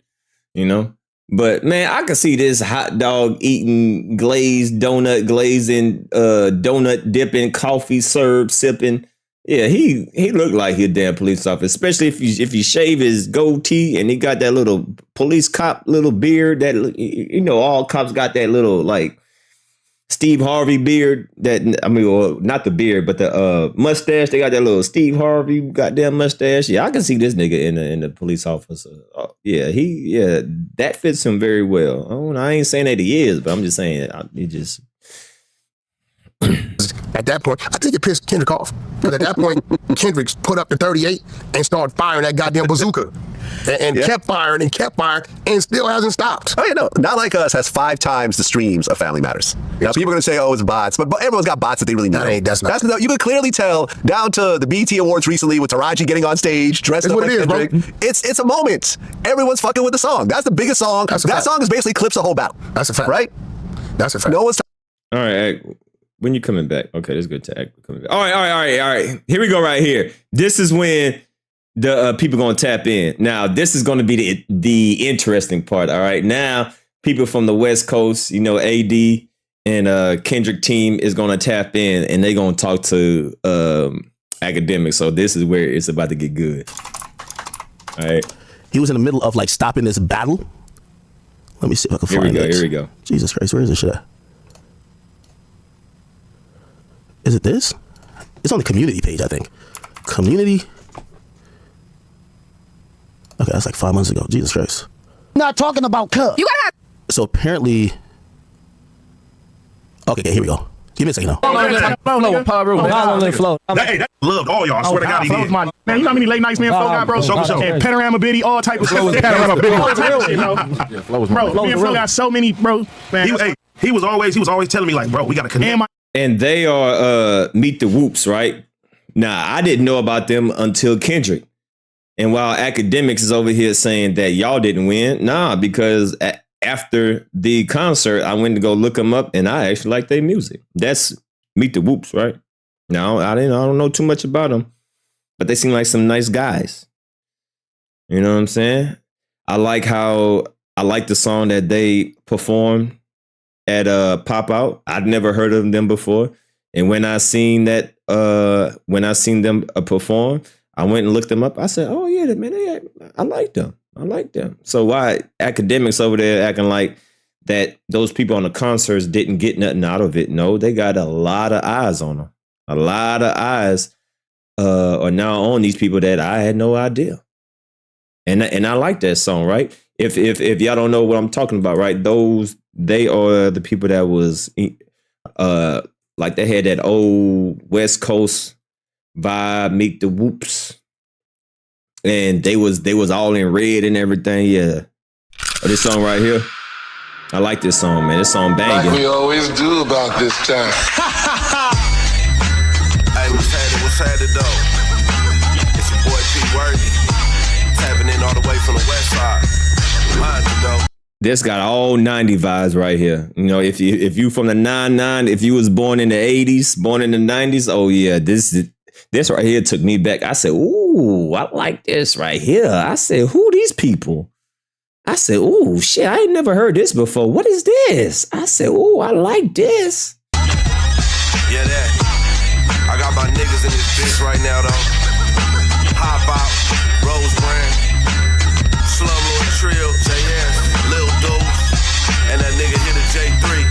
you know. But man, I can see this hot dog eating, glazed donut glazing, donut dipping, coffee served sipping. Yeah, he looked like he a damn police officer, especially if you shave his goatee and he got that little police cop little beard. That, you know, all cops got that little like Steve Harvey beard. That, I mean, well, not the beard, but the mustache. They got that little Steve Harvey goddamn mustache. Yeah, I can see this nigga in the police officer. Yeah, that fits him very well. I ain't saying that he is, but I'm just saying he just. At that point, I think it pissed Kendrick off. Because at that point, Kendrick put up the 38 and started firing that goddamn bazooka. And kept firing and still hasn't stopped. Oh, yeah, no. Not Like Us has 5 times the streams of Family Matters. Now, people are going to say, oh, it's bots. But everyone's got bots that they really know. You can clearly tell down to the BET Awards recently with Taraji getting on stage, dressed up like Kendrick. It's a moment. Everyone's fucking with the song. That's the biggest song. That song is basically clips a whole battle. That's a fact. Right? That's a fact. All right. When you coming back? Okay, that's good to act. Coming back. All right. Here we go right here. This is when the people going to tap in. Now, this is going to be the interesting part. All right. Now, people from the West Coast, you know, AD and Kendrick team is going to tap in and they're going to talk to Akademi. So this is where it's about to get good. All right. He was in the middle of like stopping this battle. Let me see if I can find it. Here we go. Jesus Christ, where is this shit at? Is it this? It's on the community page, I think. Community. Okay, that's like 5 months ago. Jesus Christ. Not talking about cup. You gotta. So apparently. Okay, here we go. Give me a second now. Flow. Hey, that loved all y'all. I swear to God, he did. Man, you know how many late nights me and Flo got, bro? And Panorama Biddy, all type of stuff. Panorama Biddy. Bro, me and Flo got so many, bro. Man, he was always telling me like, bro, we gotta connect. And they are Meet the Whoops, right? Now, I didn't know about them until Kendrick. And while Akademiks is over here saying that y'all didn't win, nah, because after the concert, I went to go look them up and I actually like their music. That's Meet the Whoops, right? Now, I don't know too much about them, but they seem like some nice guys. You know what I'm saying? I like the song that they performed at Pop Out. I'd never heard of them before, and when I seen them perform, I went and looked them up. I said, "Oh yeah, man, I like them. I like them." So why Akademiks over there acting like that? Those people on the concerts didn't get nothing out of it. No, they got a lot of eyes on them. A lot of eyes are now on these people that I had no idea. And I like that song, right? If y'all don't know what I'm talking about, right? They are the people that was like they had that old West Coast vibe, Meet the Whoops, and they was all in red and everything. Yeah, this song right here, I like this song, man. This song banging. Like we always do about this time. Hey, what's happening though? It's your boy P. Worthy, tapping in all the way from the west side. Mind you though. This got all 90 vibes right here. You know, if you from the 99, if you was born in the 80s, born in the 90s, oh yeah, this right here took me back. I said, ooh, I like this right here. I said, who these people? I said, ooh, shit, I ain't never heard this before. What is this? I said, ooh, I like this. Yeah, that. I got my niggas in this bitch right now though. Hop out, Rose Brand, Slum Lord Trill, JS. Lil Deuce, and that nigga hit a J3.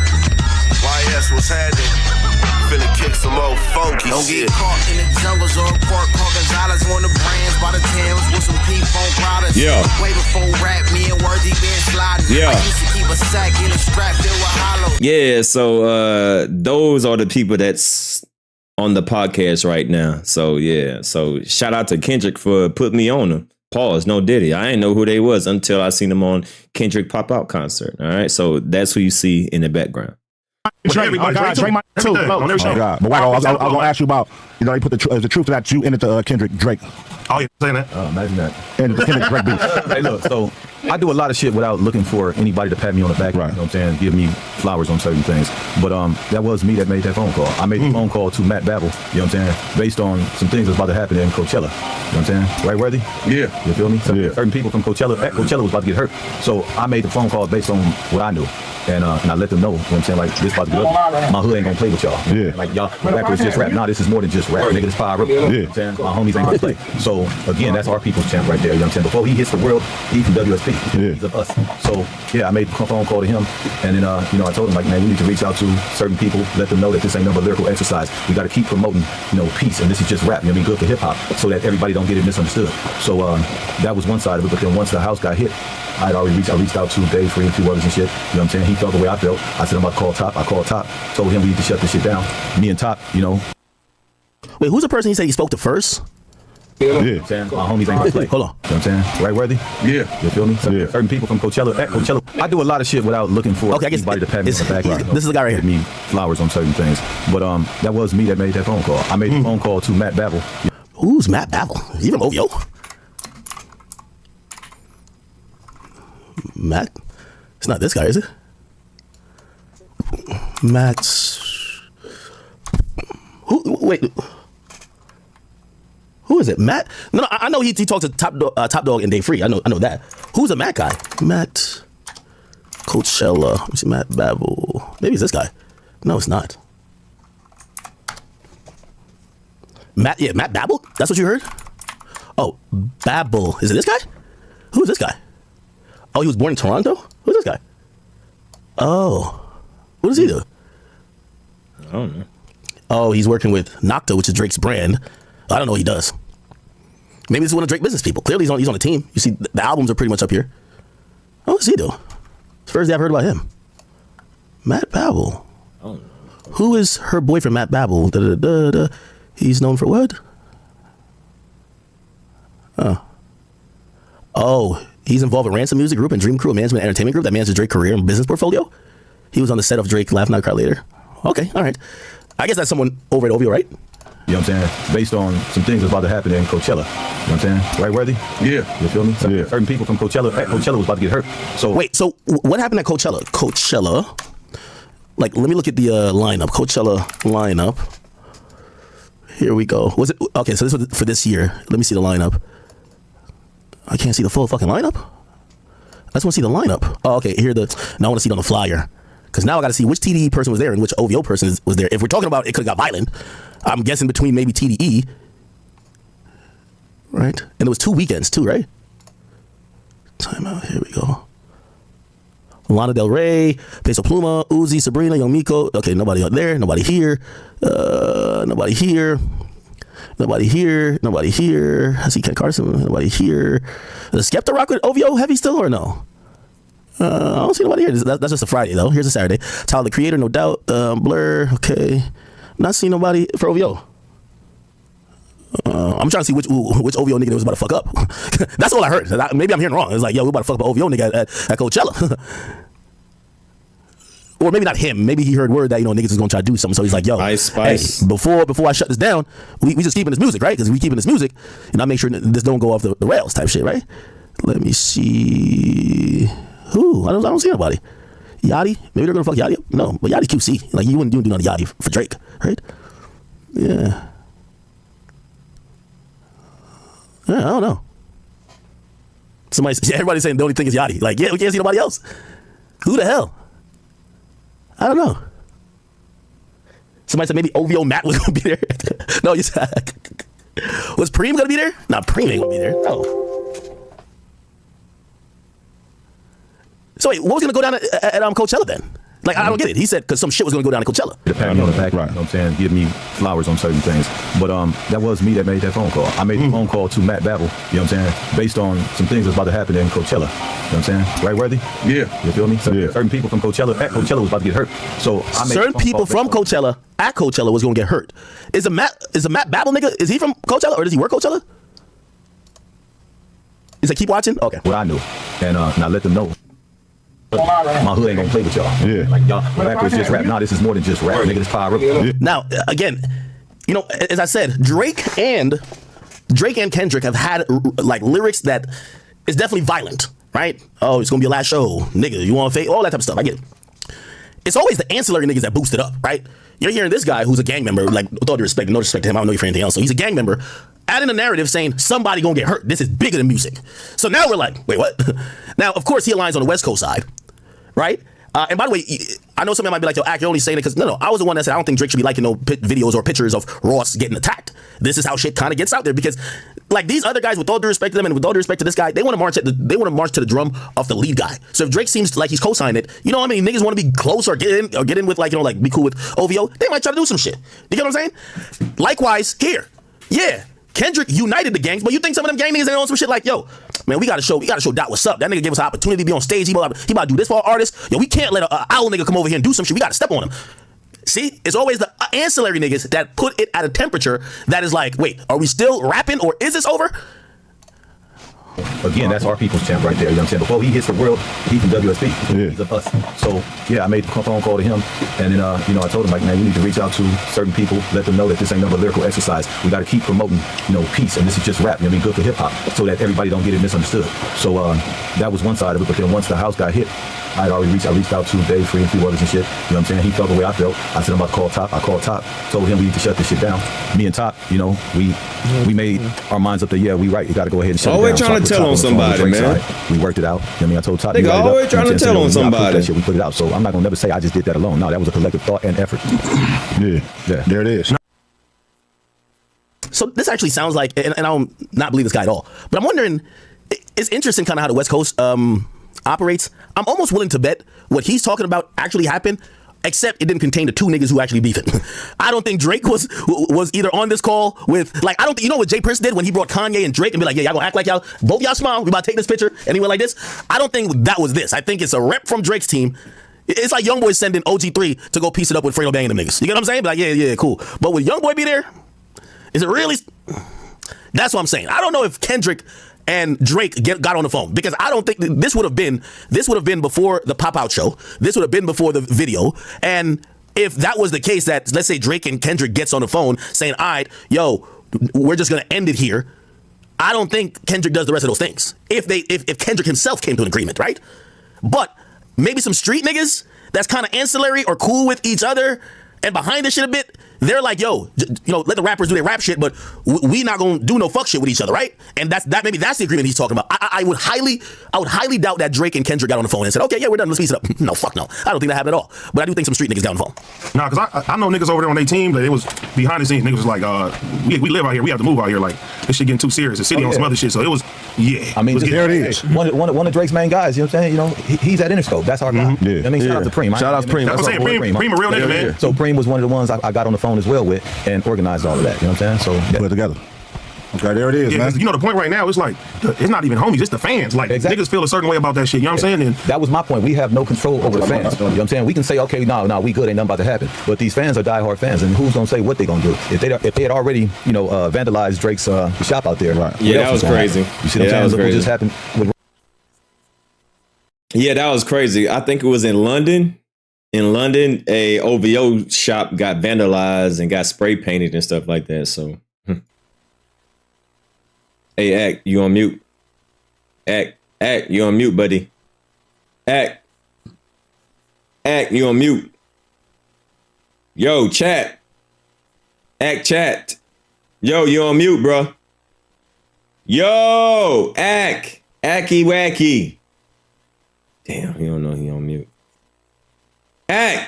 YS was happening. Finna kick some old funky Don't shit. get caught in the jungles or a park. Call Gonzalez on the brands by the Thames with some P-Funk riders. Yeah. Way before rap, me and Worthy been sliding. Yeah. I used to keep a sack in a strap filled with hollow. Yeah, so those are the people that's on the podcast right now. So yeah, so shout out to Kendrick for putting me on them. Pause, no Diddy. I didn't know who they was until I seen them on Kendrick Pop Out concert. All right, so that's who you see in the background. Drake might too. On every show. Oh God. But Wack, I was gonna ask you about, you know, they put the truth that you ended the Kendrick Drake. Oh yeah, saying that. Imagine that. And the Kendrick Drake beef. Hey, look, so I do a lot of shit without looking for anybody to pat me on the back. Right. You know what I'm saying? Give me flowers on certain things. But that was me that made that phone call. I made the phone call to Matt Babel. You know what I'm saying? Based on some things that's about to happen in Coachella. You know what I'm saying? Right, Worthy? Yeah. You feel me? Certain people from Coachella was about to get hurt. So I made the phone call based on what I knew. And I let them know, you know what I'm saying, like, this about to get ugly. My hood ain't gonna play with y'all. Yeah. Like, y'all, rappers just rap. Nah, this is more than just rap. Nigga, this fire up. You know what I'm saying? My homies ain't gonna play. So, again, that's our people's champ right there. You know what I'm saying? Before he hits the world, he's from WSP. He's of us. So, yeah, I made the phone call to him. And then, you know, I told him, like, man, we need to reach out to certain people, let them know that this ain't no lyrical exercise. We got to keep promoting, you know, peace. And this is just rap. You know what I mean? Good for hip hop. So that everybody don't get it misunderstood. So, that was one side of it. But then once the house got hit, I reached out to Dave Free and a few others and shit. You know what I'm saying? He felt the way I felt. I said, I'm about to call Top. I called Top. Told him we need to shut this shit down. Me and Top, you know. Wait, who's the person he said he spoke to first? Yeah. You know what I'm saying? My homies ain't gonna play. Hold on. You know what I'm saying? Right, Worthy? Yeah. You feel me? Certain people from Coachella. I do a lot of shit without looking for anybody to pat me on the back. This is the guy right here. Give me flowers on certain things. But that was me that made that phone call. I made the phone call to Matt Babel. Who's Matt Babel? Is he from OVO? Matt? It's not this guy, is it? Matt's... Wait. Who is it? Matt? No, I know he talked to Top Dog and Dave Free. I know that. Who's a Matt guy? Matt Coachella. Let me see, Matt Babel. Maybe it's this guy. No, it's not. Matt Babel? That's what you heard? Oh, Babel. Is it this guy? Who is this guy? Oh, he was born in Toronto? Who's this guy? Oh. What does he do? I don't know. Oh, he's working with Nocta, which is Drake's brand. I don't know what he does. Maybe this is one of Drake business people. Clearly, he's on the team. You see, the albums are pretty much up here. Oh, what does he do? It's the first day I've heard about him. Matt Babel. Oh. Who is her boyfriend, Matt Babel? He's known for what? Oh, he's involved with Ransom Music Group and Dream Crew, a management entertainment group that manages Drake's career and business portfolio. He was on the set of Drake Laugh Now Cry Later. Okay, all right. I guess that's someone over at OVO, right? You know what I'm saying? Based on some things that's about to happen in Coachella. You know what I'm saying? Right, Worthy? Yeah. You feel me? Certain people from Coachella was about to get hurt. So wait, so what happened at Coachella? Like, let me look at the lineup. Coachella lineup. Here we go. Was it okay? So this was for this year. Let me see the lineup. I can't see the full fucking lineup. I just want to see the lineup. Oh, okay. Now I want to see it on the flyer. Because now I got to see which TDE person was there and which OVO person was there. If we're talking about it could have got violent, I'm guessing between maybe TDE. Right? And there was 2 weekends too, right? Time out. Here we go. Lana Del Rey, Peso Pluma, Uzi, Sabrina, Young Miko. Okay, nobody out there. Nobody here. Nobody here. Nobody here. Nobody here. I see Ken Carson. Nobody here. Does Skepta rock with OVO heavy still or no? I don't see nobody here. That's just a Friday though. Here's a Saturday. Tyler the Creator, no doubt. Blur. Okay. Not seeing nobody for OVO. I'm trying to see which OVO nigga that was about to fuck up. That's all I heard. Maybe I'm hearing wrong. It's like, yo, we about to fuck up an OVO nigga at Coachella. Or maybe not him. Maybe he heard word that, you know, niggas is gonna try to do something. So he's like, yo, Ice Spice. Hey, before I shut this down, we just keeping this music, right? Because we keeping this music, and I make sure this don't go off the rails type shit, right? Let me see. Who? I don't see nobody. Yachty? Maybe they're gonna fuck Yachty up? No, but Yachty QC. Like, you wouldn't do nothing Yachty for Drake, right? Yeah. I don't know. Everybody's saying the only thing is Yachty. Like, yeah, we can't see nobody else. Who the hell? I don't know. Somebody said maybe OVO Matt was gonna be there. No, you said. Was Preem gonna be there? Nah, Preem ain't gonna be there. No. So wait, what was gonna go down at Coachella then? Like, I don't get it. He said because some shit was gonna go down at Coachella. The pat me on the back, right? You know what I'm saying? Give me flowers on certain things. But that was me that made that phone call. I made the phone call to Matt Babel. You know what I'm saying? Based on some things that's about to happen in Coachella. You know what I'm saying? Right, Worthy? Yeah. You feel me? Certain people from Coachella was about to get hurt. So I made certain people from Coachella at Coachella was gonna get hurt. Is a Matt Babel nigga? Is he from Coachella or does he work Coachella? He said, keep watching. Okay. What I knew, and I let them know. My hood ain't gonna play with y'all. Yeah. Like y'all, rappers just rap. Nah, this is more than just rap. Nigga, this power. Now, again, you know, as I said, Drake and Kendrick have had like lyrics that is definitely violent, right? Oh, it's gonna be a last show, nigga. You want to fake all that type of stuff. I get it. It's always the ancillary niggas that boost it up, right? You're hearing this guy who's a gang member, like with all due respect, no respect to him. I don't know you for anything else. So he's a gang member, adding a narrative saying somebody gonna get hurt. This is bigger than music. So now we're like, wait, what? Now, of course, he aligns on the West Coast side, right? And by the way, I know somebody might be like, yo, Ak, you're only saying it because, no, I was the one that said I don't think Drake should be liking no videos or pictures of Ross getting attacked. This is how shit kind of gets out there because, like, these other guys, with all due respect to them and with all due respect to this guy, they want to march to the drum of the lead guy. So if Drake seems like he's co-signing it, you know what I mean? Niggas want to be close or get in with, like, you know, like be cool with OVO. They might try to do some shit. You get what I'm saying? Likewise here, yeah. Kendrick united the gangs, but you think some of them gang niggas ain't on some shit like, yo, man, we gotta show Dot what's up. That nigga gave us an opportunity to be on stage. He about to do this for our artists. Yo, we can't let a owl nigga come over here and do some shit. We gotta step on him. See, it's always the ancillary niggas that put it at a temperature that is like, wait, are we still rapping or is this over? Again, that's our people's champ right there. You know what I'm saying? Before he hits the world, he from WSP. He's of us. So yeah, I made a phone call to him, and then you know, I told him, like, man, you need to reach out to certain people, let them know that this ain't no lyrical exercise. We got to keep promoting, you know, peace, and this is just rap. You know what I mean? Good for hip hop, so that everybody don't get it misunderstood. So that was one side of it. But then once the house got hit, I reached out to Dave Free and a few others and shit. You know what I'm saying? He felt the way I felt. I said, I'm about to call Top. I called Top, told him we need to shut this shit down. Me and Top, you know, we made our minds up that, yeah, we right. You got to go ahead and shut it down. Always trying to tell on somebody, man. We worked it out. You know what I mean? I told Top. Nigga, always trying to tell on somebody. That shit, we put it out. So I'm not gonna never say I just did that alone. No, that was a collective thought and effort. Yeah, there it is. So this actually sounds like, and I don't not believe this guy at all, but I'm wondering, it's interesting kind of how the West Coast operates. I'm almost willing to bet what he's talking about actually happened, except it didn't contain the two niggas who actually beefing. I don't think Drake was either on this call with, like, I don't think, you know what Jay Prince did when he brought Kanye and Drake and be like, yeah, y'all gonna act like y'all, both y'all smile, we about to take this picture, and he went like this. I don't think that was this. I think it's a rep from Drake's team. It's like Youngboy sending OG3 to go piece it up with Fredo Bang and them niggas. You get what I'm saying? Be like, yeah, cool. But would Youngboy be there? Is it really? That's what I'm saying. I don't know if Kendrick and Drake got on the phone, because I don't think this would have been before the pop-out show. This would have been before the video. And if that was the case, that let's say Drake and Kendrick gets on the phone saying, all right, yo, we're just gonna end it here, I don't think Kendrick does the rest of those things. If Kendrick himself came to an agreement, right? But maybe some street niggas that's kind of ancillary or cool with each other and behind this shit a bit, they're like, yo, you know, let the rappers do their rap shit, but we not gonna do no fuck shit with each other, right? And maybe that's the agreement he's talking about. I would highly doubt that Drake and Kendrick got on the phone and said, okay, yeah, we're done, let's piece it up. No, fuck no. I don't think that happened at all. But I do think some street niggas got on the phone. Nah, because I know niggas over there on their team that it was behind the scenes. Niggas was like, we live out here, we have to move out here. Like, this shit getting too serious. The city on some other shit. So it was, yeah. I mean, there it is. One of Drake's main guys, you know what I'm saying? You know, he's at Interscope. That's our guy. Yeah. I mean, shout out to Preem. Shout out to Preem. That's what I'm saying. Preem a real nigga, man. So Preem was one of the ones I got on the phone as well with and organized all of that. You know what I'm saying? So put it together. Okay, there it is, man. You know, the point right now, it's like, it's not even homies, it's the fans. Like, niggas feel a certain way about that shit, you know what I'm saying? And that was my point. We have no control over the fans. You know what I'm saying? We can say, okay, no, we good, ain't nothing about to happen. But these fans are diehard fans, and who's gonna say what they gonna do? If they had already, you know, vandalized Drake's shop out there, right? Yeah, that was crazy. You see what I'm saying? Look what just happened with. Yeah, that was crazy. I think it was in London. In London, a OVO shop got vandalized and got spray painted and stuff like that. So, hey, Ak, you on mute? Ak, you on mute, buddy? Ak, you on mute? Yo, chat. Ak, chat. Yo, you on mute, bro? Yo, Ak, Acky Wacky. Damn, he don't know he on mute. Hey,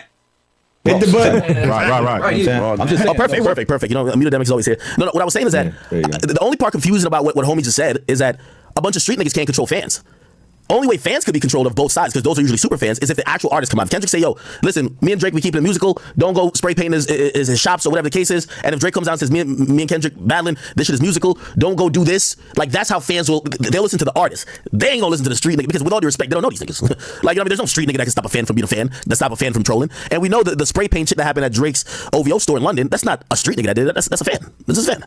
hit the button. Right. I'm just perfect. You know, Mutademic is always here. No, what I was saying is that the only part confusing about what homie just said is that a bunch of street niggas can't control fans. Only way fans could be controlled of both sides, because those are usually super fans, is if the actual artists come out. If Kendrick say, yo, listen, me and Drake, we keep it musical, don't go spray painting his shops or whatever the case is, and if Drake comes out and says, me and Kendrick battling, this shit is musical, don't go do this, like, that's how fans they'll listen to the artist. They ain't gonna listen to the street nigga, because with all due respect, they don't know these niggas. Like, you know, I mean, there's no street nigga that can stop a fan from being a fan, that stop a fan from trolling, and we know that the spray paint shit that happened at Drake's OVO store in London, that's not a street nigga that did it, that's a fan. This is a fan.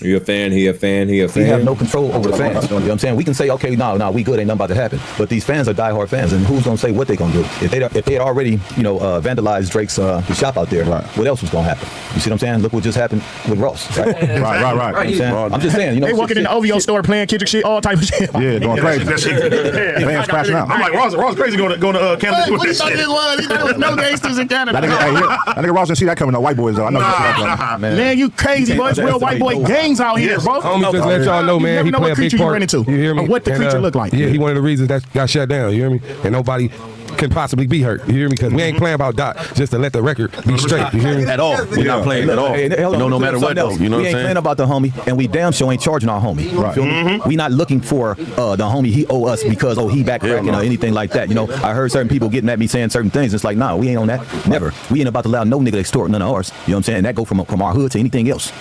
You a fan? He a fan? He a fan? We have no control over the fans. You know what I'm saying? We can say, okay, no, we good, ain't nothing about to happen. But these fans are diehard fans, and who's gonna say what they gonna do? If they had already, vandalized Drake's shop out there, what else was gonna happen? You see what I'm saying? Look what just happened with Ross. Right. Right. I'm just saying, they walking in the OVO store playing Kendrick shit, all type of shit. Yeah, going crazy. Fans crashing out. I'm like, Ross crazy going to Canada. What he thought this was? He thought it was no gangsters in Canada. That nigga Ross didn't see that coming. No white boys though. I know. Man, you crazy, boy. It's real white boy gangs out here, bro. Homie, just let y'all know, man. He play a big part. You hear me? Or what the creature look like? Yeah, he one of the reasons that got shut down. You hear me? And nobody can possibly be hurt. You hear me? Because we ain't playing about Dot just to let the record be straight. You hear me? At all. We're not playing at all. No matter what, though. You know what I'm saying? We ain't playing about the homie, and we damn sure ain't charging our homie. Right. Feel me? We not looking for the homie he owe us because he back cracking or anything like that. I heard certain people getting at me saying certain things. It's like, nah, we ain't on that. Never. We ain't about to allow no nigga to extort none of ours. You know what I'm saying? And that go from our hood to anything else.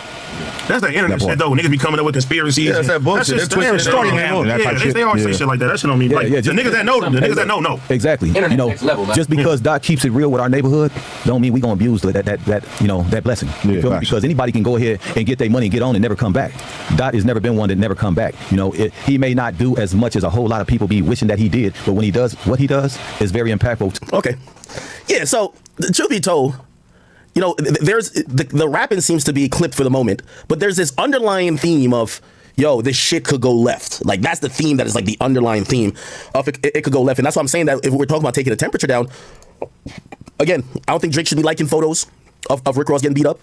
That's the internet shit, though. Niggas be coming up with conspiracies. Yeah, that's that bullshit. That's just story now. They always say shit like that. That shit don't mean like the niggas that know, the niggas that know. Exactly. Just because Doc keeps it real with our neighborhood, don't mean we gonna abuse that blessing. You feel me? Because anybody can go ahead and get their money and get on and never come back. Dot has never been one that never come back. He may not do as much as a whole lot of people be wishing that he did, but when he does, what he does is very impactful. Okay. Yeah. So truth be told, there's the rapping seems to be clipped for the moment, but there's this underlying theme of, this shit could go left. Like, that's the theme that is like the underlying theme of it could go left. And that's why I'm saying that if we're talking about taking the temperature down, again, I don't think Drake should be liking photos of Rick Ross getting beat up.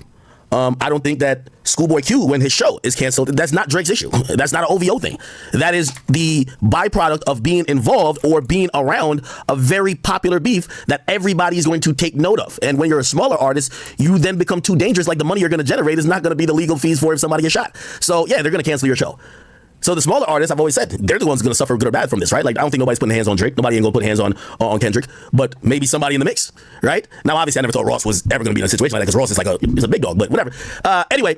I don't think that Schoolboy Q, when his show is canceled, that's not Drake's issue. That's not an OVO thing. That is the byproduct of being involved or being around a very popular beef that everybody is going to take note of. And when you're a smaller artist, you then become too dangerous. Like, the money you're going to generate is not going to be the legal fees for if somebody gets shot. So yeah, they're going to cancel your show. So the smaller artists, I've always said, they're the ones going to suffer good or bad from this, right? Like, I don't think nobody's putting hands on Drake. Nobody ain't going to put hands on Kendrick, but maybe somebody in the mix, right? Now, obviously, I never thought Ross was ever going to be in a situation like that because Ross is he's a big dog, but whatever. Anyway,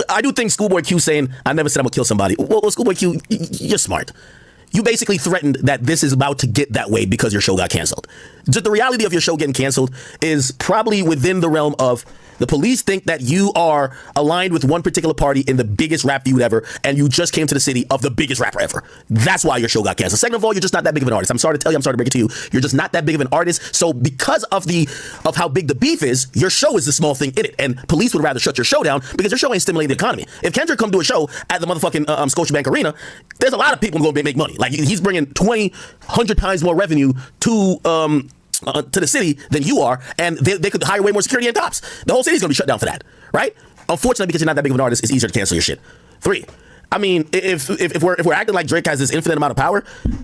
I do think Schoolboy Q saying, I never said I'm going to kill somebody. Well, Schoolboy Q, you're smart. You basically threatened that this is about to get that way because your show got canceled. Just the reality of your show getting canceled is probably within the realm of the police think that you are aligned with one particular party in the biggest rap feud ever, and you just came to the city of the biggest rapper ever. That's why your show got canceled. Second of all, you're just not that big of an artist. I'm sorry to tell you, I'm sorry to break it to you. You're just not that big of an artist. So because of how big the beef is, your show is the small thing in it. And police would rather shut your show down because your show ain't stimulating the economy. If Kendrick come to a show at the motherfucking Scotiabank Arena, there's a lot of people going to make money. Like, he's bringing 100 times more revenue to the city than you are, and they could hire way more security and cops. The whole city's gonna be shut down for that, right? Unfortunately, because you're not that big of an artist, it's easier to cancel your shit. 3, I mean, if we're acting like Drake has this infinite amount of power,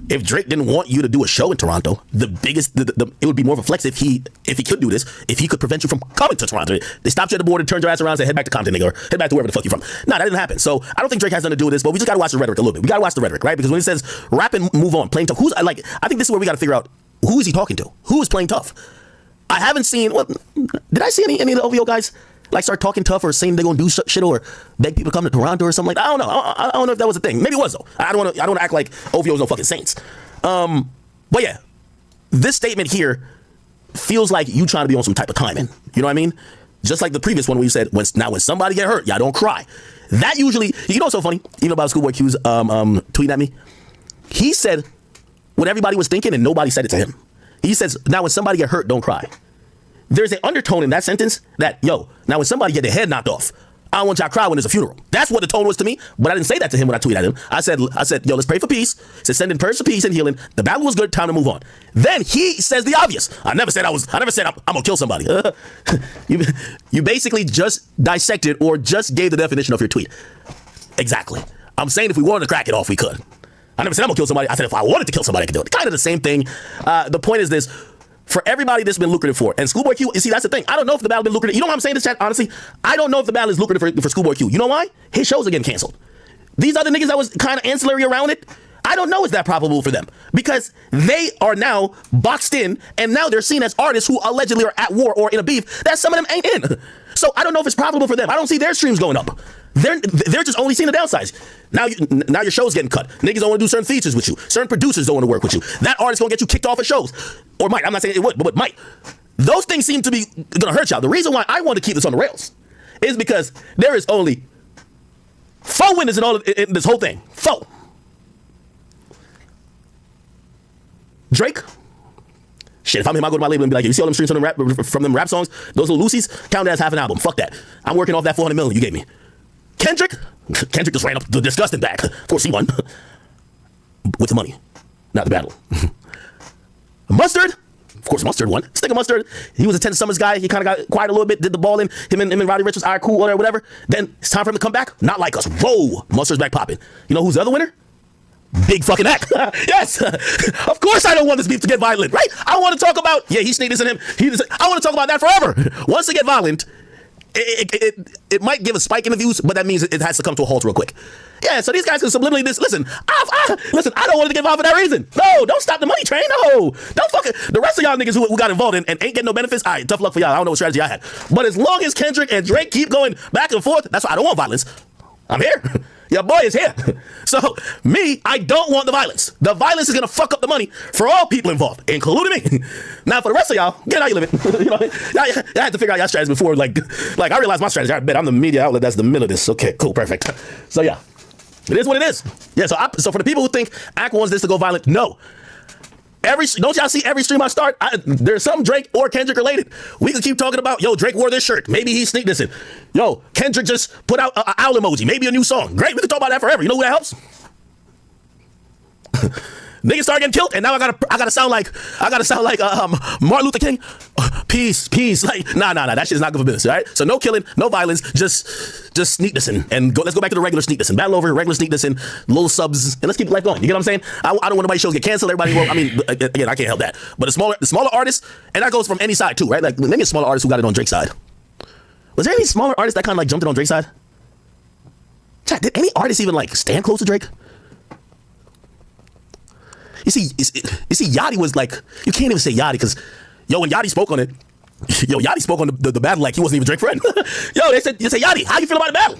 if Drake didn't want you to do a show in Toronto, it would be more of a flex if he could do this, if he could prevent you from coming to Toronto. They stopped you at the border, turned your ass around, and said, head back to Compton, nigga, or head back to wherever the fuck you're from. No, that didn't happen. So I don't think Drake has nothing to do with this, but we just gotta watch the rhetoric a little bit. We gotta watch the rhetoric, right? Because when he says rap and move on, playing tough, I think this is where we gotta figure out who is he talking to? Who is playing tough? I haven't seen. Did I see any of the OVO guys like start talking tough or saying they're gonna do shit or beg people to come to Toronto or something like that? I don't know. I don't know if that was a thing. Maybe it was though. I don't want to act like OVO's no fucking saints. But yeah, this statement here feels like you trying to be on some type of timing. You know what I mean? Just like the previous one where you said, when somebody get hurt, y'all don't cry. That usually, what's so funny? Even about Schoolboy Q's tweet at me. He said what everybody was thinking and nobody said it to him. He says, now when somebody get hurt, don't cry. There's an undertone in that sentence that, now when somebody get their head knocked off, I don't want y'all to cry when there's a funeral. That's what the tone was to me, but I didn't say that to him when I tweeted at him. I said, let's pray for peace. I said, send in prayers for peace and healing. The battle was good, time to move on. Then he says the obvious. I never said I'm gonna kill somebody. You basically just dissected or just gave the definition of your tweet. Exactly. I'm saying if we wanted to crack it off, we could. I never said I'm gonna kill somebody. I said if I wanted to kill somebody, I could do it. Kind of the same thing. The point is this. For everybody that's been lucrative for, and Schoolboy Q, you see, that's the thing. I don't know if the battle been lucrative. You know why I'm saying this, chat? Honestly, I don't know if the battle is lucrative for Schoolboy Q. You know why? His shows are getting canceled. These other niggas that was kind of ancillary around it, I don't know is that probable for them because they are now boxed in and now they're seen as artists who allegedly are at war or in a beef that some of them ain't in. So I don't know if it's probable for them. I don't see their streams going up. They're just only seeing the downsides. Now your show's getting cut. Niggas don't want to do certain features with you. Certain producers don't want to work with you. That artist gonna get you kicked off of shows. Or might. I'm not saying it would, but might. Those things seem to be gonna hurt y'all. The reason why I want to keep this on the rails is because there is only 4 winners in all in this whole thing. 4. Drake. Shit, if I'm him, I go to my label and be like, you see all them streams from them rap songs? Those little Lucy's? Count it as half an album. Fuck that. I'm working off that 400 million you gave me. Kendrick just ran up the disgusting bag. Of course he won. With the money, not the battle. Mustard. Of course Mustard won. Stick of Mustard. He was a Tennessee Summers guy. He kind of got quiet a little bit, did the balling. Him and Roddy Ricch was all right, cool, whatever. Then it's time for him to come back. Not like us. Whoa. Mustard's back popping. You know who's the other winner? Big fucking act. Yes. Of course I don't want this beef to get violent, right? I want to talk about, yeah, he sneaked this in him. I want to talk about that forever. Once they get violent, it might give a spike in the views, but that means it has to come to a halt real quick. Yeah, so these guys can subliminally listen, I don't want it to get involved for that reason. No, don't stop the money train. No, don't fucking, the rest of y'all niggas who got involved and ain't getting no benefits, all right, tough luck for y'all. I don't know what strategy I had. But as long as Kendrick and Drake keep going back and forth, that's why I don't want violence. I'm here. Your boy is here. So me, I don't want the violence. The violence is gonna fuck up the money for all people involved, including me. Now for the rest of y'all, get how you living. You know, I had to figure out your strategy before, like I realized my strategy. I bet I'm the media outlet that's the middle of this. Okay, cool, perfect. So yeah, it is what it is. Yeah. So for the people who think Ak wants this to go violent, no. Don't y'all see every stream I start? There's some Drake or Kendrick related. We can keep talking about, yo, Drake wore this shirt. Maybe he sneaked this in. Yo, Kendrick just put out an owl emoji. Maybe a new song. Great, we can talk about that forever. You know who that helps? Niggas start getting killed, and now I gotta sound like Martin Luther King. Peace. Like, nah. That shit's not good for business, all right? So no killing, no violence, just sneak this in. And let's go back to the regular sneak this in. Battle over, regular sneak this in, little subs, and let's keep life going. You get what I'm saying? I don't want nobody's shows get canceled. Everybody, I mean, again, I can't help that. But the smaller artists, and that goes from any side too, right? Like, maybe a smaller artist who got it on Drake's side. Was there any smaller artists that kind of like jumped it on Drake's side? Chat, did any artist even like stand close to Drake? You see, Yachty was like, you can't even say Yachty because, when Yachty spoke on it, Yachty spoke on the battle like he wasn't even Drake's friend. They said, Yachty, how you feel about the battle?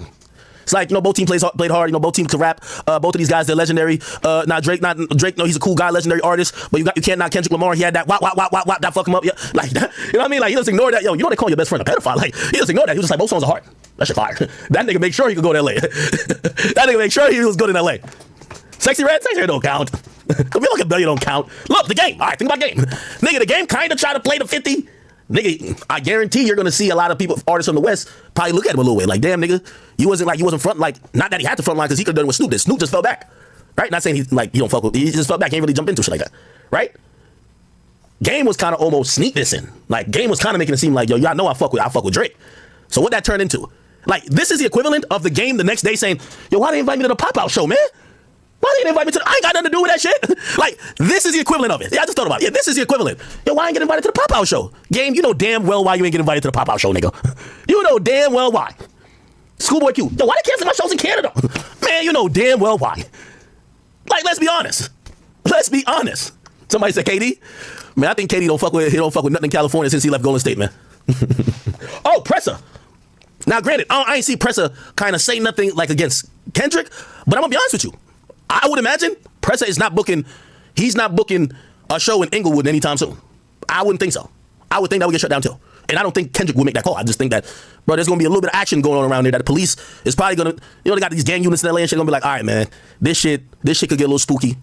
It's like, both teams played hard, both teams could rap. Both of these guys, they're legendary. Not Drake, no, he's a cool guy, legendary artist, but you can't knock Kendrick Lamar. He had that wop, that fuck him up. Yeah, like, you know what I mean? Like, he just ignore that. You know they call your best friend a pedophile. Like, he just ignored that. He was just like, both songs are hard. That shit fire. That nigga make sure he could go to LA. That nigga make sure he was good in LA. Sexy Red don't count. Come look at Belly don't count. Look, the game. All right, think about game. Nigga, the game kind of try to play the 50. Nigga, I guarantee you're going to see a lot of people, artists from the West, probably look at him a little way. Like, damn, nigga, you wasn't front, like, not that he had to front line because he could have done what Snoop did. Snoop just fell back. Right? Not saying he don't fuck with, he just fell back. He ain't really jump into shit like that. Right? Game was kind of almost sneak this in. Like, Game was kind of making it seem like, yo, y'all know I fuck with Drake. So what that turned into? Like, this is the equivalent of the Game the next day saying, yo, why they invite me to the pop-out show, man? Why they invite me to I ain't got nothing to do with that shit. Like, this is the equivalent of it. Yeah, I just thought about it. Yeah, this is the equivalent. Yo, why I ain't get invited to the pop-out show? Game, you know damn well why you ain't get invited to the pop-out show, nigga. You know damn well why. Schoolboy Q. Yo, why they cancel my shows in Canada? Man, you know damn well why. Like, let's be honest. Somebody said KD. Man, I think KD don't fuck with nothing in California since he left Golden State, man. Oh, Presser. Now, granted, I ain't see Presser kind of say nothing like against Kendrick, but I'm gonna be honest with you. I would imagine Presser is not booking. He's not booking a show in Inglewood anytime soon. I wouldn't think so. I would think that would get shut down too. And I don't think Kendrick will make that call. I just think that, bro, there's gonna be a little bit of action going on around there. That the police is probably gonna, they got these gang units in LA and shit. Gonna be like, all right, man, this shit could get a little spooky.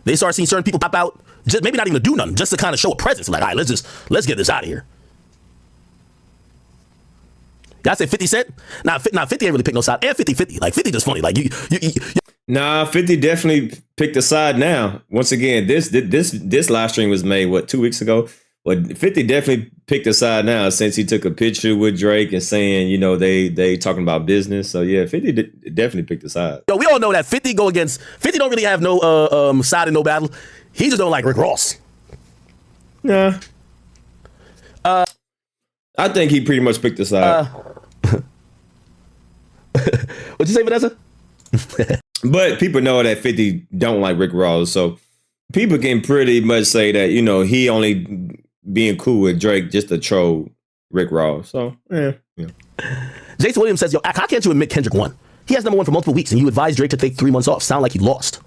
They start seeing certain people pop out, just maybe not even to do nothing, just to kind of show a presence. Like, all right, let's get this out of here. Y'all say 50 Cent? Nah, 50 ain't really pick no side. And 50-50. Like, 50 just funny. Like, you Nah, 50 definitely picked a side now. Once again, this live stream was made, 2 weeks ago? But 50 definitely picked a side now since he took a picture with Drake and saying, they talking about business. So, yeah, 50 definitely picked a side. Yo, we all know that 50 don't really have no side in no battle. He just don't like Rick Ross. Nah. I think he pretty much picked a side. What'd you say, Vanessa? But people know that 50 don't like Rick Ross, so people can pretty much say that, he only being cool with Drake just to troll Rick Ross. So, yeah. Jason Williams says, yo, how can't you admit Kendrick won? He has #1 for multiple weeks, and you advise Drake to take 3 months off. Sound like he lost.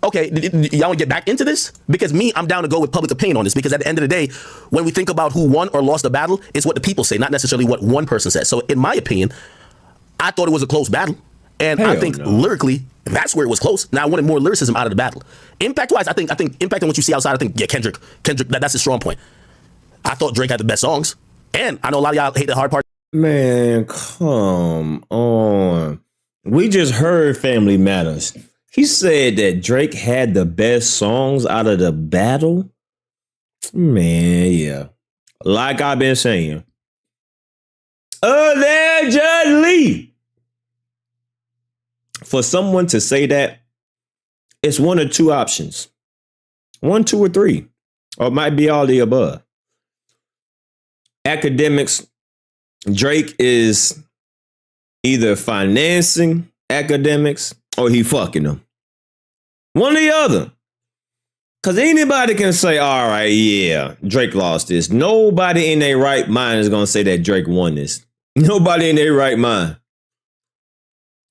Okay, y'all want to get back into this? Because I'm down to go with public opinion on this, because at the end of the day, when we think about who won or lost the battle, it's what the people say, not necessarily what one person says. So in my opinion, I thought it was a close battle. And I think lyrically, that's where it was close. Now I wanted more lyricism out of the battle. Impact-wise, I think impact on what you see outside, I think, yeah, Kendrick, that's his strong point. I thought Drake had the best songs. And I know a lot of y'all hate the hard part. Man, come on. We just heard Family Matters. He said that Drake had the best songs out of the battle. Man, yeah. Like I've been saying. Allegedly. For someone to say that, it's one or two options. 1, 2, or 3. Or it might be all the above. Academics, Drake is either financing academics or he fucking them. One or the other. Because anybody can say, all right, yeah, Drake lost this. Nobody in their right mind is going to say that Drake won this. Nobody in their right mind.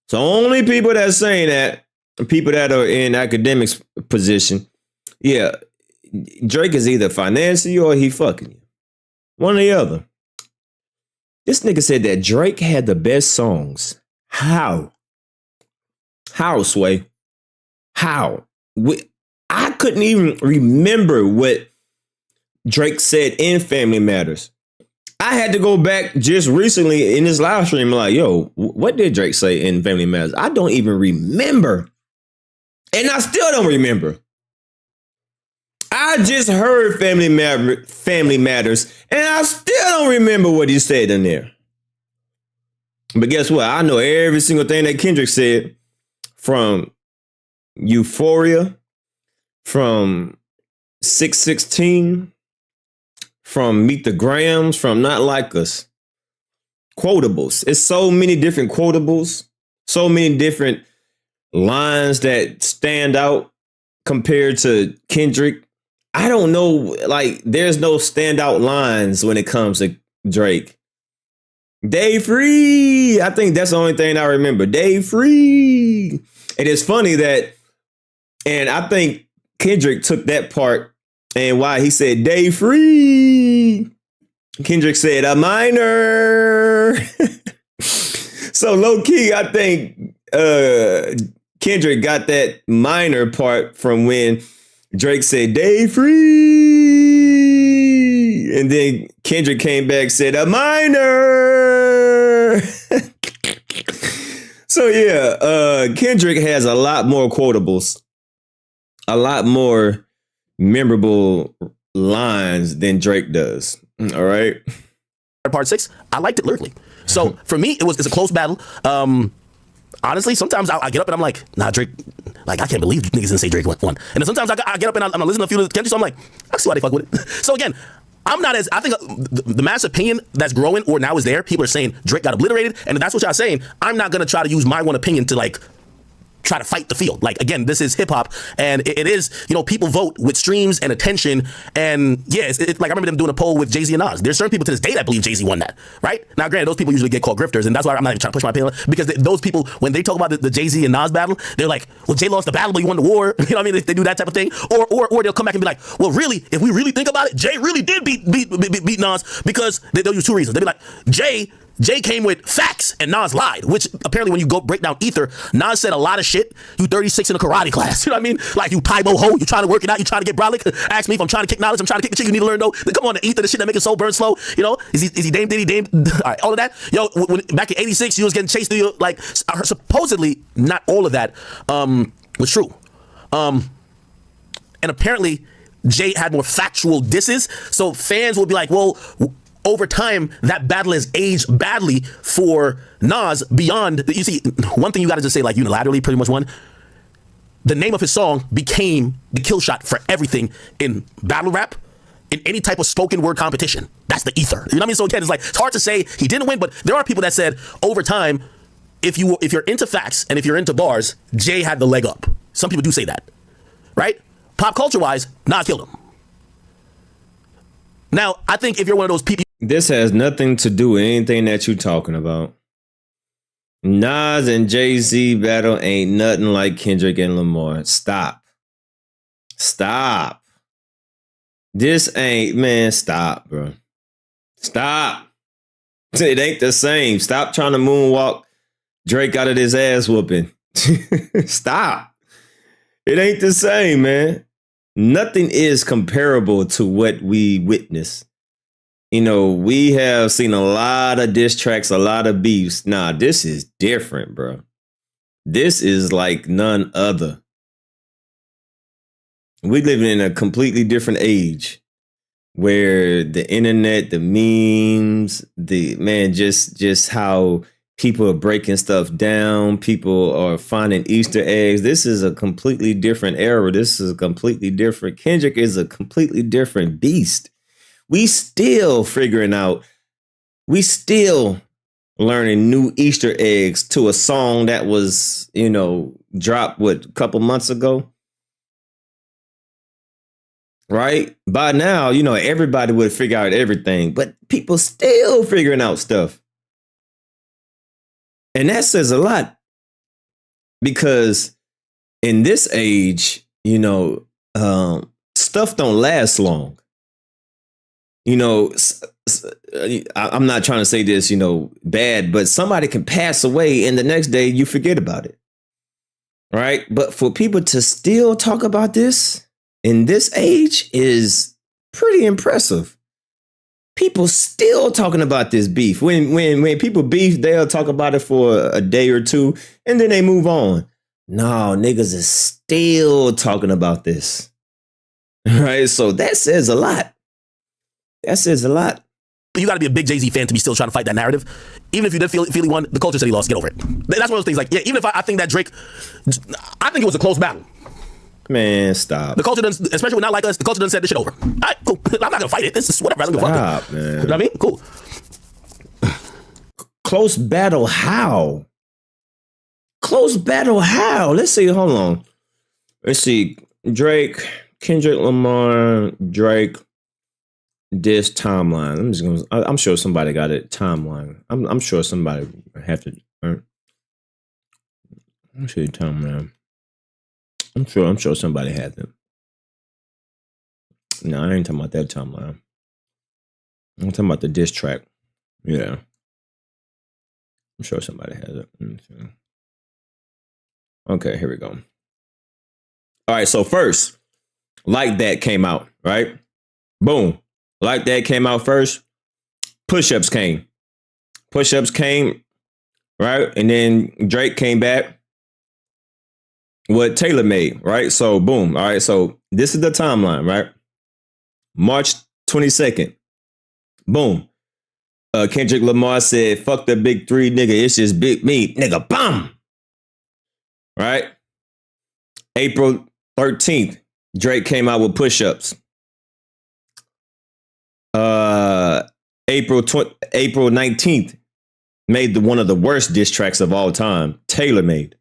So only people that are saying that, people that are in academics position, yeah, Drake is either financing you or he fucking you. One or the other. This nigga said that Drake had the best songs. How? How, Sway? How? I couldn't even remember what Drake said in Family Matters. I had to go back just recently in this live stream, like, yo, what did Drake say in Family Matters? I don't even remember. And I still don't remember. I just heard Family Matters, and I still don't remember what he said in there. But guess what? I know every single thing that Kendrick said, from Euphoria, from 616, from Meet the Grams, from Not Like Us. Quotables. It's so many different quotables, so many different lines that stand out compared to Kendrick. I don't know, like, there's no standout lines when it comes to Drake. Day free. I think that's the only thing I remember. Day free. And it's funny that, and I think Kendrick took that part, and why he said day free, Kendrick said a minor. So low key, I think Kendrick got that minor part from when Drake said day free, and then Kendrick came back and said a minor. So yeah, Kendrick has a lot more quotables, a lot more memorable lines than Drake does. All right. Part 6, I liked it lyrically. So for me, it's a close battle. Honestly, sometimes I get up and I'm like, nah, Drake, like, I can't believe niggas didn't say Drake won. And then sometimes I get up and I'm listening to a few of the Kendrick, so I'm like, I see why they fuck with it. So again, I'm not as, I think the mass opinion that's growing or now is there, people are saying Drake got obliterated, and if that's what y'all saying, I'm not gonna try to use my one opinion to, like, try to fight the field. Like, again, this is hip hop, and it is, you know, people vote with streams and attention, and yeah, it's like, I remember them doing a poll with Jay-Z and Nas. There's certain people to this day that believe Jay-Z won that, right? Now, granted, those people usually get called grifters, and that's why I'm not even trying to push my opinion, because those people, when they talk about the Jay-Z and Nas battle, they're like, well, Jay lost the battle, but he won the war. You know what I mean? They do that type of thing, or they'll come back and be like, well, really, if we really think about it, Jay really did beat Nas, because they'll use two reasons. They'll be like, Jay came with facts and Nas lied, which apparently when you go break down Ether, Nas said a lot of shit. You 36 in a karate class. You know what I mean? Like, you Paibo ho, you trying to work it out, you trying to get brolic. Ask me if I'm trying to kick knowledge, I'm trying to kick the shit you need to learn though. Come on, the Ether, the shit that make it so burn slow. You know? Is he Dame Diddy Dame? All right, all of that. Yo, back in 86, you was getting chased through like, supposedly not all of that was true. And apparently Jay had more factual disses. So fans will be like, well, over time, that battle has aged badly for Nas beyond, you see, one thing you gotta just say, like, unilaterally pretty much won. The name of his song became the kill shot for everything in battle rap, in any type of spoken word competition. That's the Ether. You know what I mean? So again, it's hard to say he didn't win, but there are people that said over time, if you're into facts and if you're into bars, Jay had the leg up. Some people do say that, right? Pop culture wise, Nas killed him. Now, I think if you're one of those people, this has nothing to do with anything that you're talking about. Nas and Jay-Z battle ain't nothing like Kendrick and Lamar. Stop. This ain't, man, stop, bro. Stop. It ain't the same. Stop trying to moonwalk Drake got his ass whooping. Stop. It ain't the same, man. Nothing is comparable to what we witnessed. You know, we have seen a lot of diss tracks, a lot of beefs. Nah, this is different, bro. This is like none other. We live in a completely different age where the internet, the memes, just how people are breaking stuff down. People are finding Easter eggs. This is a completely different era. This is a completely different. Kendrick is a completely different beast. We still figuring out. We still learning new Easter eggs to a song that was, dropped a couple months ago. Right? By now, everybody would figure out everything, but people still figuring out stuff. And that says a lot because in this age, stuff don't last long. I'm not trying to say this, bad, but somebody can pass away and the next day you forget about it. Right? But for people to still talk about this in this age is pretty impressive. People still talking about this beef. When people beef, they'll talk about it for a day or two and then they move on. No, niggas is still talking about this. Right? So that says a lot. That says a lot. You got to be a big Jay-Z fan to be still trying to fight that narrative. Even if you did feel he won, the culture said he lost. Get over it. That's one of those things. Like, yeah, even if I think that Drake, I think it was a close battle. Man, stop. The culture doesn't, especially when not like us, the culture doesn't set this shit over. All right, cool. I'm not gonna fight it. This is whatever. I don't give a fuck. Man. You know what I mean? Cool. Close battle how? Close battle how? Let's see. Hold on. Let's see. Drake, Kendrick Lamar, Drake. This timeline. I'm sure somebody got it. Timeline. I'm sure somebody have to. Let me see timeline. I'm sure somebody had them. No, I ain't talking about that timeline. I'm talking about the diss track. Yeah. I'm sure somebody has it. Okay, here we go. All right, so first, Like That came out, right? Boom. Like That came out first. Push-Ups came. Push-Ups came, right? And then Drake came back. What Taylor made, right? So boom. All right. So this is the timeline, right? March 22nd. Boom. Kendrick Lamar said, fuck the big three, nigga. It's just big me, nigga. Bam. Right? April 13th, Drake came out with Push-Ups. April 19th, made one of the worst diss tracks of all time. Taylor made.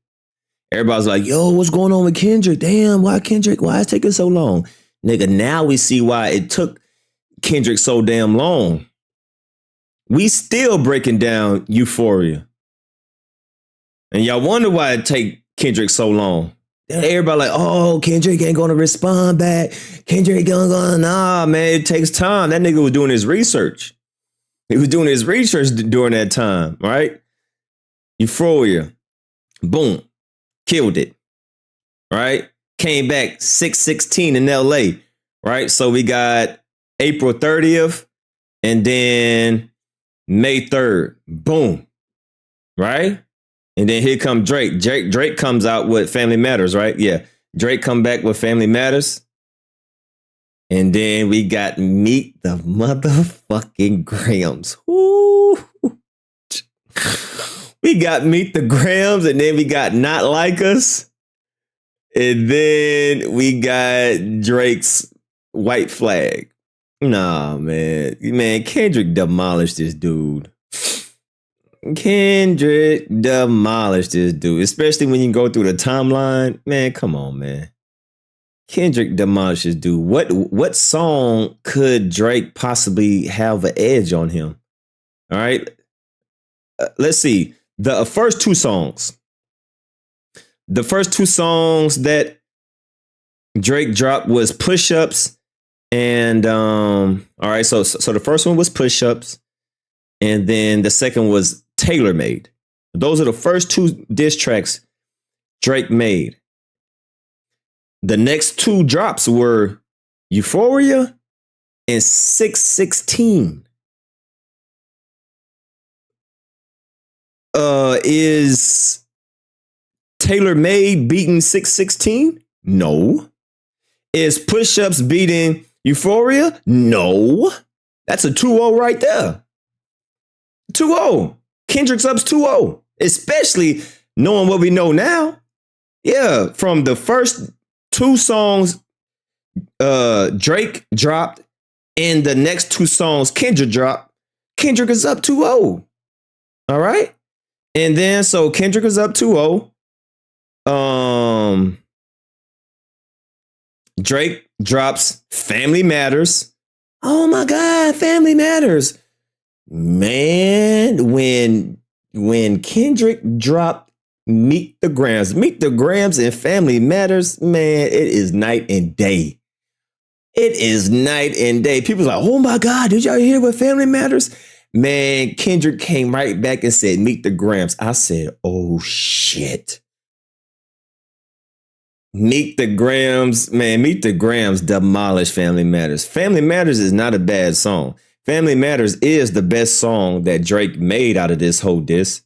Everybody's like, yo, what's going on with Kendrick? Damn, why Kendrick? Why it's taking so long? Nigga, now we see why it took Kendrick so damn long. We still breaking down Euphoria. And y'all wonder why it take Kendrick so long. Everybody like, oh, Kendrick ain't gonna respond back. Kendrick gonna, nah, man, it takes time. That nigga was doing his research. He was doing his research during that time, right? Euphoria. Boom. Killed it, right? Came back 6/16 in LA, right? So we got April 30th and then May 3rd. Boom, right? And then here come Drake. Drake comes out with Family Matters, right? Yeah, Drake come back with Family Matters. And then we got Meet the Motherfucking Grahams. Woo. We got Meet the Grahams, and then we got Not Like Us. And then we got Drake's White Flag. Nah, man. Man, Kendrick demolished this dude. Kendrick demolished this dude, especially when you go through the timeline. Man, come on, man. Kendrick demolished this dude. What song could Drake possibly have an edge on him? All right. Let's see. The first two songs. The first two songs that Drake dropped was Push-Ups and all right, so the first one was Push-Ups, and then the second was Tailor Made. Those are the first 2 diss tracks Drake made. The next 2 drops were Euphoria and 616. Is Taylor Made beating 616? No. Is Push Ups beating Euphoria? No. That's a 2-0 right there. 2-0. Kendrick's up 2-0. Especially knowing what we know now. Yeah, from the first 2 songs Drake dropped and the next 2 songs Kendrick dropped, Kendrick is up 2-0. All right? And then so Kendrick is up 2-0. Drake drops Family Matters. Oh my God, Family Matters. Man, when Kendrick dropped Meet the Grams and Family Matters, man, it is night and day. It is night and day. People's like, oh my God, did y'all hear what Family Matters? Man, Kendrick came right back and said, Meet the Grams. I said, oh shit. Meet the Grams, man, Meet the Grams demolished Family Matters. Family Matters is not a bad song. Family Matters is the best song that Drake made out of this whole diss.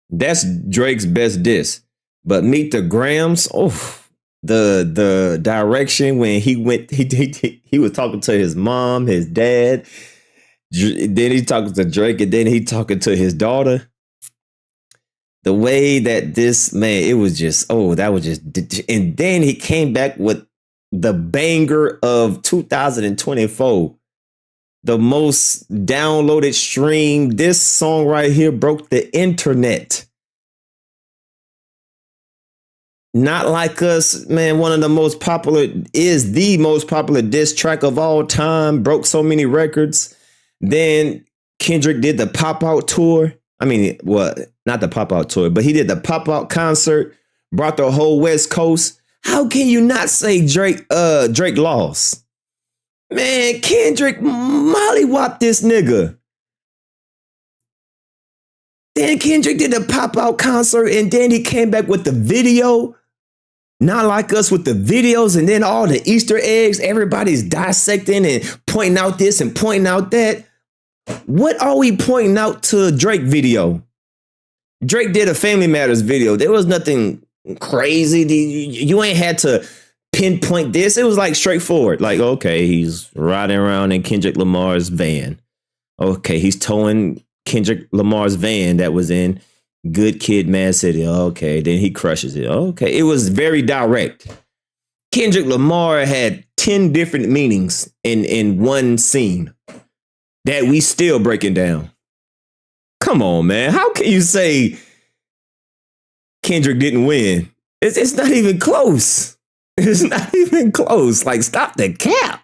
That's Drake's best diss. But Meet the Grams, oh, the direction when he went, he was talking to his mom, his dad, then he talking to Drake, and then he talking to his daughter. The way that this, man, it was just, oh, that was just, and then he came back with the banger of 2024. The most downloaded stream. This song right here broke the internet. Not Like Us, man, one of the most popular, is the most popular diss track of all time. Broke so many records. Then Kendrick did the Pop Out tour. I mean, what? Not the Pop Out tour, but he did the Pop Out concert. Brought the whole West Coast. How can you not say Drake lost? Man, Kendrick mollywopped this nigga. Then Kendrick did the Pop Out concert, and then he came back with the video. Not Like Us with the videos, and then all the Easter eggs. Everybody's dissecting and pointing out this and pointing out that. What are we pointing out to Drake video? Drake did a Family Matters video. There was nothing crazy. You ain't had to pinpoint this. It was like straightforward. Like, okay, he's riding around in Kendrick Lamar's van. Okay, he's towing Kendrick Lamar's van that was in Good Kid, Mad City. Okay, then he crushes it. Okay, it was very direct. Kendrick Lamar had 10 different meanings in one scene that we still breaking down. Come on, man. How can you say Kendrick didn't win? It's not even close. It's not even close. Like, stop the cap.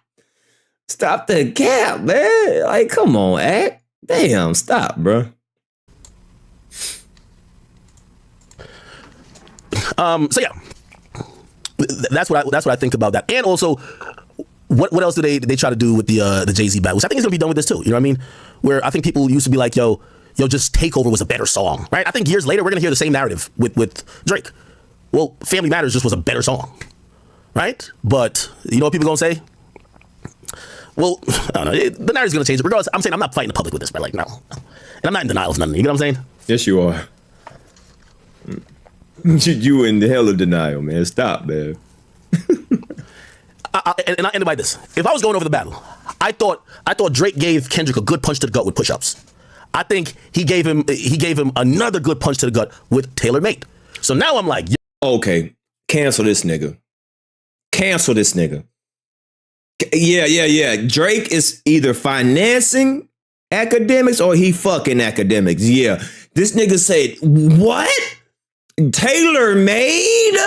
Stop the cap, man. Like, come on, act. Damn, stop, bro. So yeah, that's what I think about that. And also, what else do they try to do with the Jay-Z battle? Which I think is gonna be done with this too. You know what I mean? Where I think people used to be like, yo, just Takeover was a better song, right? I think years later we're gonna hear the same narrative with Drake. Well, Family Matters just was a better song, right? But you know what people gonna say? Well, I don't know. The narrative's gonna change. Regardless, I'm saying I'm not fighting the public with this, right? Like, no, and I'm not in denial of nothing. You know what I'm saying? Yes, you are. You in the hell of denial, man. Stop, man. And I ended by this. If I was going over the battle, I thought Drake gave Kendrick a good punch to the gut with push-ups. I think he gave him another good punch to the gut with Taylor Made. So now I'm like, okay, cancel this nigga. Cancel this nigga. Yeah. Drake is either financing academics or he fucking academics. Yeah. This nigga said, what? Taylor Made?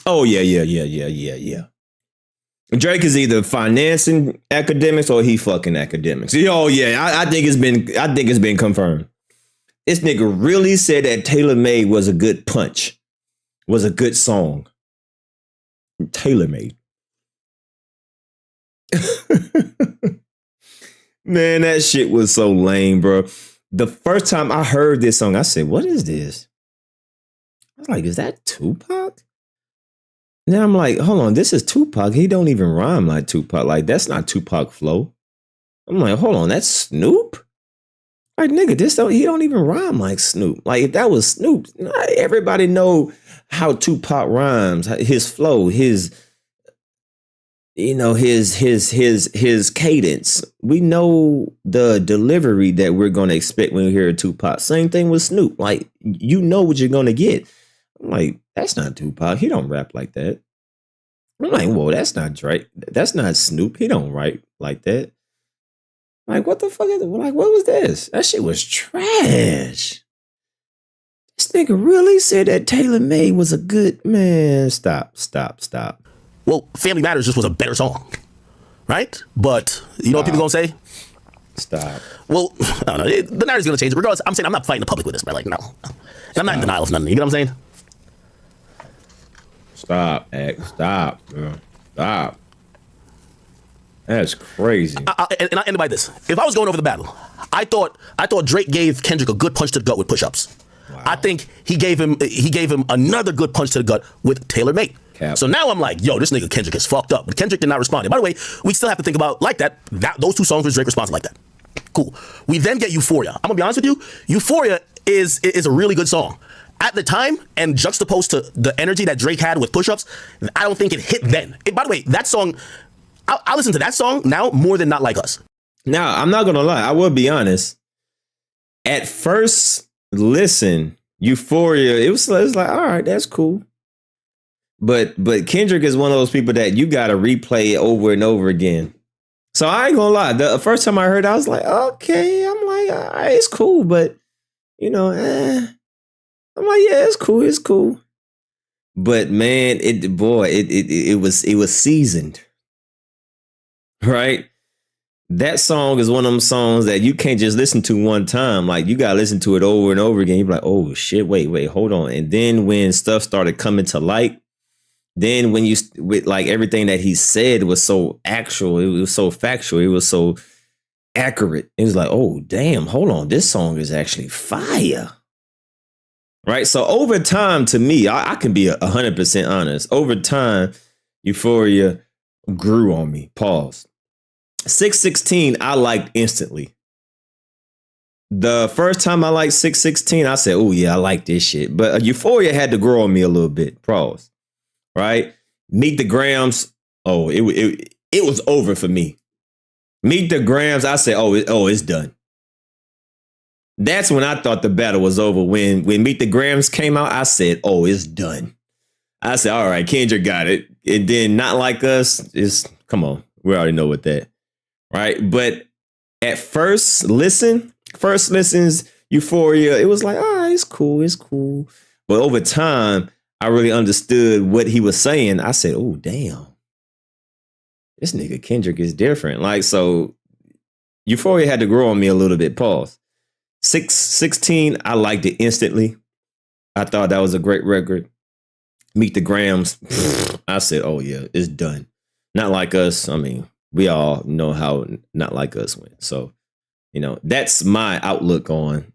Oh, yeah. Drake is either financing academics or he fucking academics. Oh, yeah, I think it's been confirmed. This nigga really said that Taylor Made was a good punch, was a good song. Taylor Made. Man, that shit was so lame, bro. The first time I heard this song, I said, what is this? I was like, is that Tupac? Now I'm like, hold on, this is Tupac. He don't even rhyme like Tupac. Like, that's not Tupac flow. I'm like, hold on, that's Snoop? Like, nigga, he don't even rhyme like Snoop. Like, if that was Snoop, everybody know how Tupac rhymes, his flow, his cadence. We know the delivery that we're gonna expect when we hear Tupac. Same thing with Snoop. Like, you know what you're gonna get. I'm like, that's not Tupac. He don't rap like that. I'm like, whoa, that's not Drake. That's not Snoop. He don't write like that. Like, what the fuck is it? Like, what was this? That shit was trash. This nigga really said that Taylor Made was a good man. Stop. Well, Family Matters just was a better song, right? But you know what people gonna say? Stop. Well, I don't know. The narrative's gonna change. Regardless, I'm saying I'm not fighting the public with this, but like, no. And I'm not in denial of nothing. You know what I'm saying? Stop, X. Stop, bro. Stop. That's crazy. And I end it by this. If I was going over the battle, I thought Drake gave Kendrick a good punch to the gut with push-ups. Wow. I think he gave him another good punch to the gut with Taylor Made. Cap. So now I'm like, yo, this nigga Kendrick is fucked up. But Kendrick did not respond. And by the way, we still have to think about like that those two songs where Drake responds like that. Cool. We then get Euphoria. I'm gonna be honest with you. Euphoria is a really good song. At the time, and juxtaposed to the energy that Drake had with push-ups, I don't think it hit then. By the way, that song, I listen to that song now more than Not Like Us. Now, I'm not gonna lie, I will be honest. At first listen, Euphoria, it was like, all right, that's cool. But Kendrick is one of those people that you gotta replay over and over again. So I ain't gonna lie, the first time I heard it, I was like, okay, I'm like, all right, it's cool, but I'm like, yeah, it's cool. But man, it was seasoned. Right? That song is one of them songs that you can't just listen to one time. Like, you gotta listen to it over and over again. You're like, oh shit, wait, hold on. And then when stuff started coming to light, then when with like everything that he said was so actual, it was so factual, it was so accurate. It was like, oh damn, hold on, this song is actually fire. Right? So over time, to me, I can be 100% honest. Over time, Euphoria grew on me. Pause. 616, I liked instantly. The first time I liked 616, I said, oh yeah, I like this shit. But Euphoria had to grow on me a little bit. Pause. Right? Meet the Grams. Oh, it was over for me. Meet the Grams, I said, it's done. That's when I thought the battle was over. When Meet the Grams came out, I said, oh, it's done. I said, all right, Kendrick got it. And then Not Like Us is, come on, we already know what that. Right? But at first listens, Euphoria, it was like, all right, it's cool. But over time, I really understood what he was saying. I said, oh, damn. This nigga Kendrick is different. Like, so Euphoria had to grow on me a little bit. Pause. 616, I liked it instantly. I thought that was a great record. Meet the Grams, I said, oh yeah, it's done. Not Like Us, I mean, we all know how Not Like Us went. So, that's my outlook on,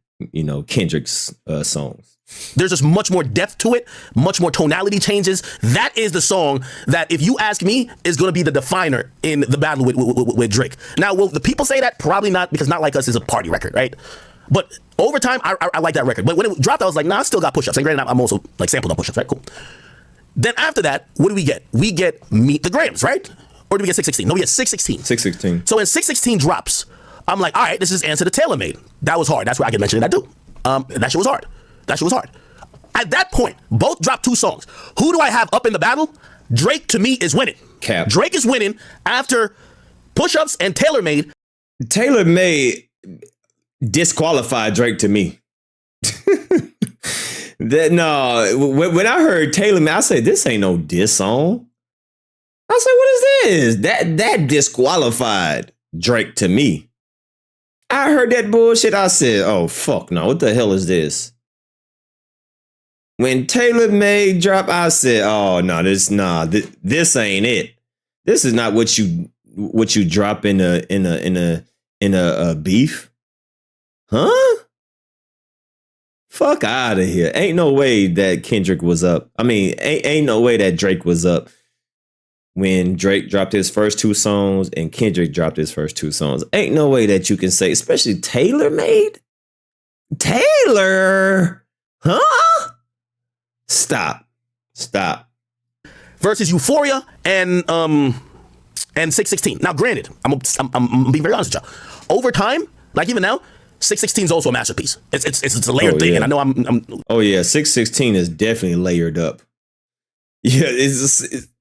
Kendrick's songs. There's just much more depth to it, much more tonality changes. That is the song that, if you ask me, is going to be the definer in the battle with Drake. Now, will the people say that? Probably not, because Not Like Us is a party record, right? But over time, I like that record. But when it dropped, I was like, nah, I still got push-ups. And granted, I'm also like sampled on push-ups, right? Cool. Then after that, what do we get? We get Meet the Grams, right? Or do we get 616? No, we get 616. 616. So when 616 drops, I'm like, all right, this is answer to Taylor Made. That was hard. That's where I can mention that too. That shit was hard. At that point, both dropped two songs. Who do I have up in the battle? Drake, to me, is winning. Cap. Drake is winning after Push-Ups and Taylor Made. Taylor Made disqualified Drake to me. When I heard Taylor Made, I said, this ain't no diss song. I said, what is this? That disqualified Drake to me. I heard that bullshit. I said, oh, fuck no. What the hell is this? When Taylor Made dropped, I said, oh, no, this ain't it. This is not what you drop in a in a beef? Huh? Fuck out of here. Ain't no way that Kendrick was up. I mean, ain't no way that Drake was up when Drake dropped his first 2 songs and Kendrick dropped his first 2 songs. Ain't no way that you can say, especially Taylor made? Taylor? Huh? Stop. Versus Euphoria and 616. Now, granted, I'm being very honest with y'all. Over time, like even now, 616 is also a masterpiece. It's a layered thing, and I know I'm. Oh yeah, 616 is definitely layered up. Yeah,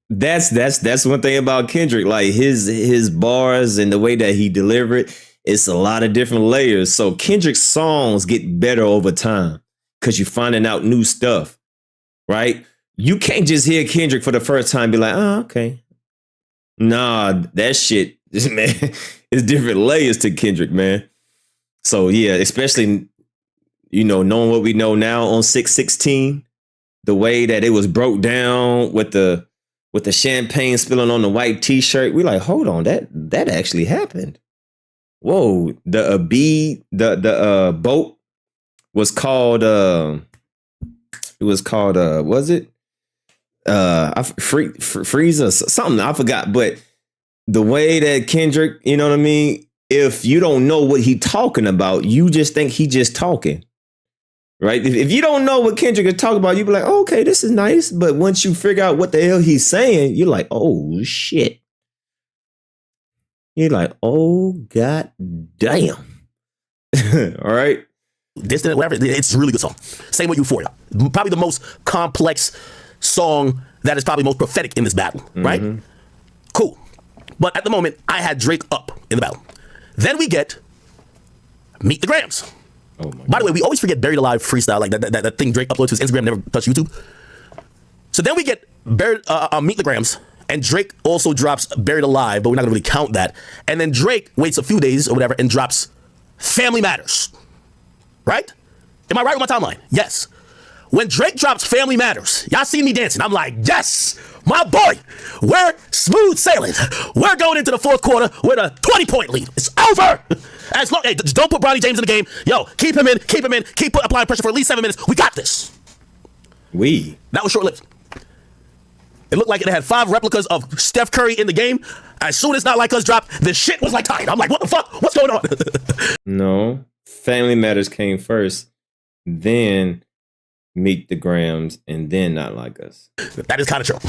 that's one thing about Kendrick. Like his bars and the way that he delivered, it's a lot of different layers. So Kendrick's songs get better over time because you're finding out new stuff, right? You can't just hear Kendrick for the first time and be like, oh, okay. Nah, that shit, man, it's different layers to Kendrick, man. So yeah, especially, knowing what we know now on 616, the way that it was broke down with the champagne spilling on the white t-shirt, we like, hold on, that actually happened. Whoa, the boat was called was it? Freezer, something, I forgot. But the way that Kendrick, you know what I mean? If you don't know what he talking about, you just think he just talking, right? If you don't know what Kendrick is talking about, you be like, oh, okay, this is nice. But once you figure out what the hell he's saying, you're like, oh, shit. You're like, oh, god damn. All right. Distant, whatever. It's a really good song. Same with Euphoria. Probably the most complex song that is probably most prophetic in this battle, right? Cool. But at the moment, I had Drake up in the battle. Then we get Meet the Grams. Oh my By the way, we always forget Buried Alive freestyle, like that thing Drake uploaded to his Instagram, never touched YouTube. So then we get Meet the Grams, and Drake also drops Buried Alive, but we're not gonna really count that. And then Drake waits a few days or whatever and drops Family Matters. Right? Am I right with my timeline? Yes. When Drake drops Family Matters, y'all see me dancing. I'm like, yes, my boy, we're smooth sailing. We're going into the fourth quarter with a 20-point lead. It's over. As long, hey, just don't put Bronny James in the game. Yo, keep him in, keep applying pressure for at least 7 minutes. We got this. That was short-lived. It looked like it had 5 replicas of Steph Curry in the game. As soon as Not Like Us dropped, the shit was like tight. I'm like, what the fuck? What's going on? No, Family Matters came first, then Meet the Grams, and then Not Like Us. That is kind of true.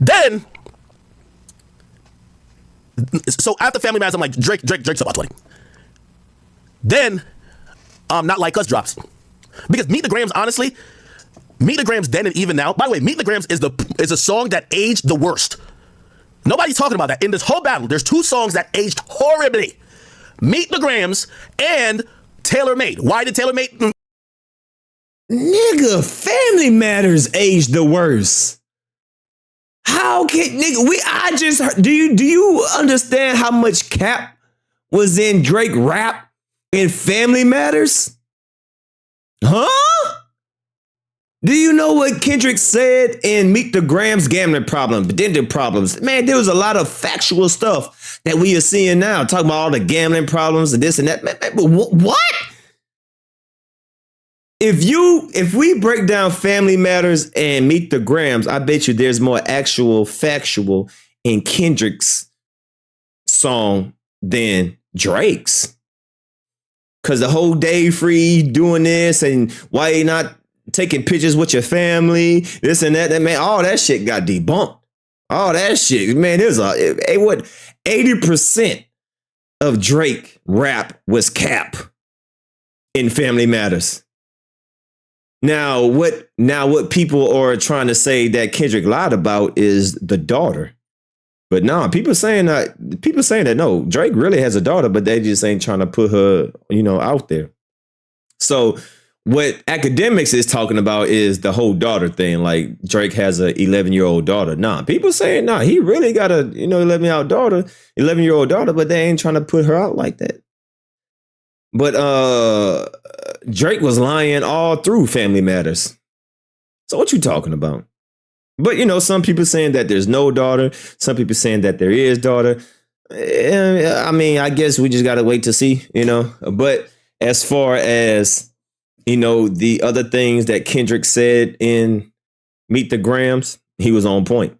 Then, so after Family Matters, I'm like, Drake's about 20. Then, Not Like Us drops. Because Meet the Grams, honestly, Meet the Grams then and even now, by the way, Meet the Grams is a song that aged the worst. Nobody's talking about that. In this whole battle, there's 2 songs that aged horribly. Meet the Grams and Taylor Made. Why did Taylor Made? Nigga, Family Matters aged the worst. How can I just heard, do you understand how much cap was in Drake rap in Family Matters? Huh? Do you know what Kendrick said in Meet the Grams? Gambling problem, identity problems. Man, there was a lot of factual stuff that we are seeing now. Talking about all the gambling problems and this and that. Man, but what? If we break down Family Matters and Meet the Grams, I bet you there's more actual factual in Kendrick's song than Drake's. Cause the whole day free doing this and why you not taking pictures with your family, this and that, man, all that shit got debunked. All that shit, man, there's 80% of Drake rap was cap in Family Matters. Now what people are trying to say that Kendrick lied about is the daughter. But no, people saying that no, Drake really has a daughter, but they just ain't trying to put her, out there. So what academics is talking about is the whole daughter thing. Like Drake has a 11-year-old daughter. Nah, people saying, nah, he really got a 11-year-old daughter, but they ain't trying to put her out like that. But Drake was lying all through Family Matters. So what you talking about? But some people saying that there's no daughter. Some people saying that there is daughter. I mean, I guess we just gotta wait to see, you know. But as far as, you know, the other things that Kendrick said in Meet the Grams, he was on point.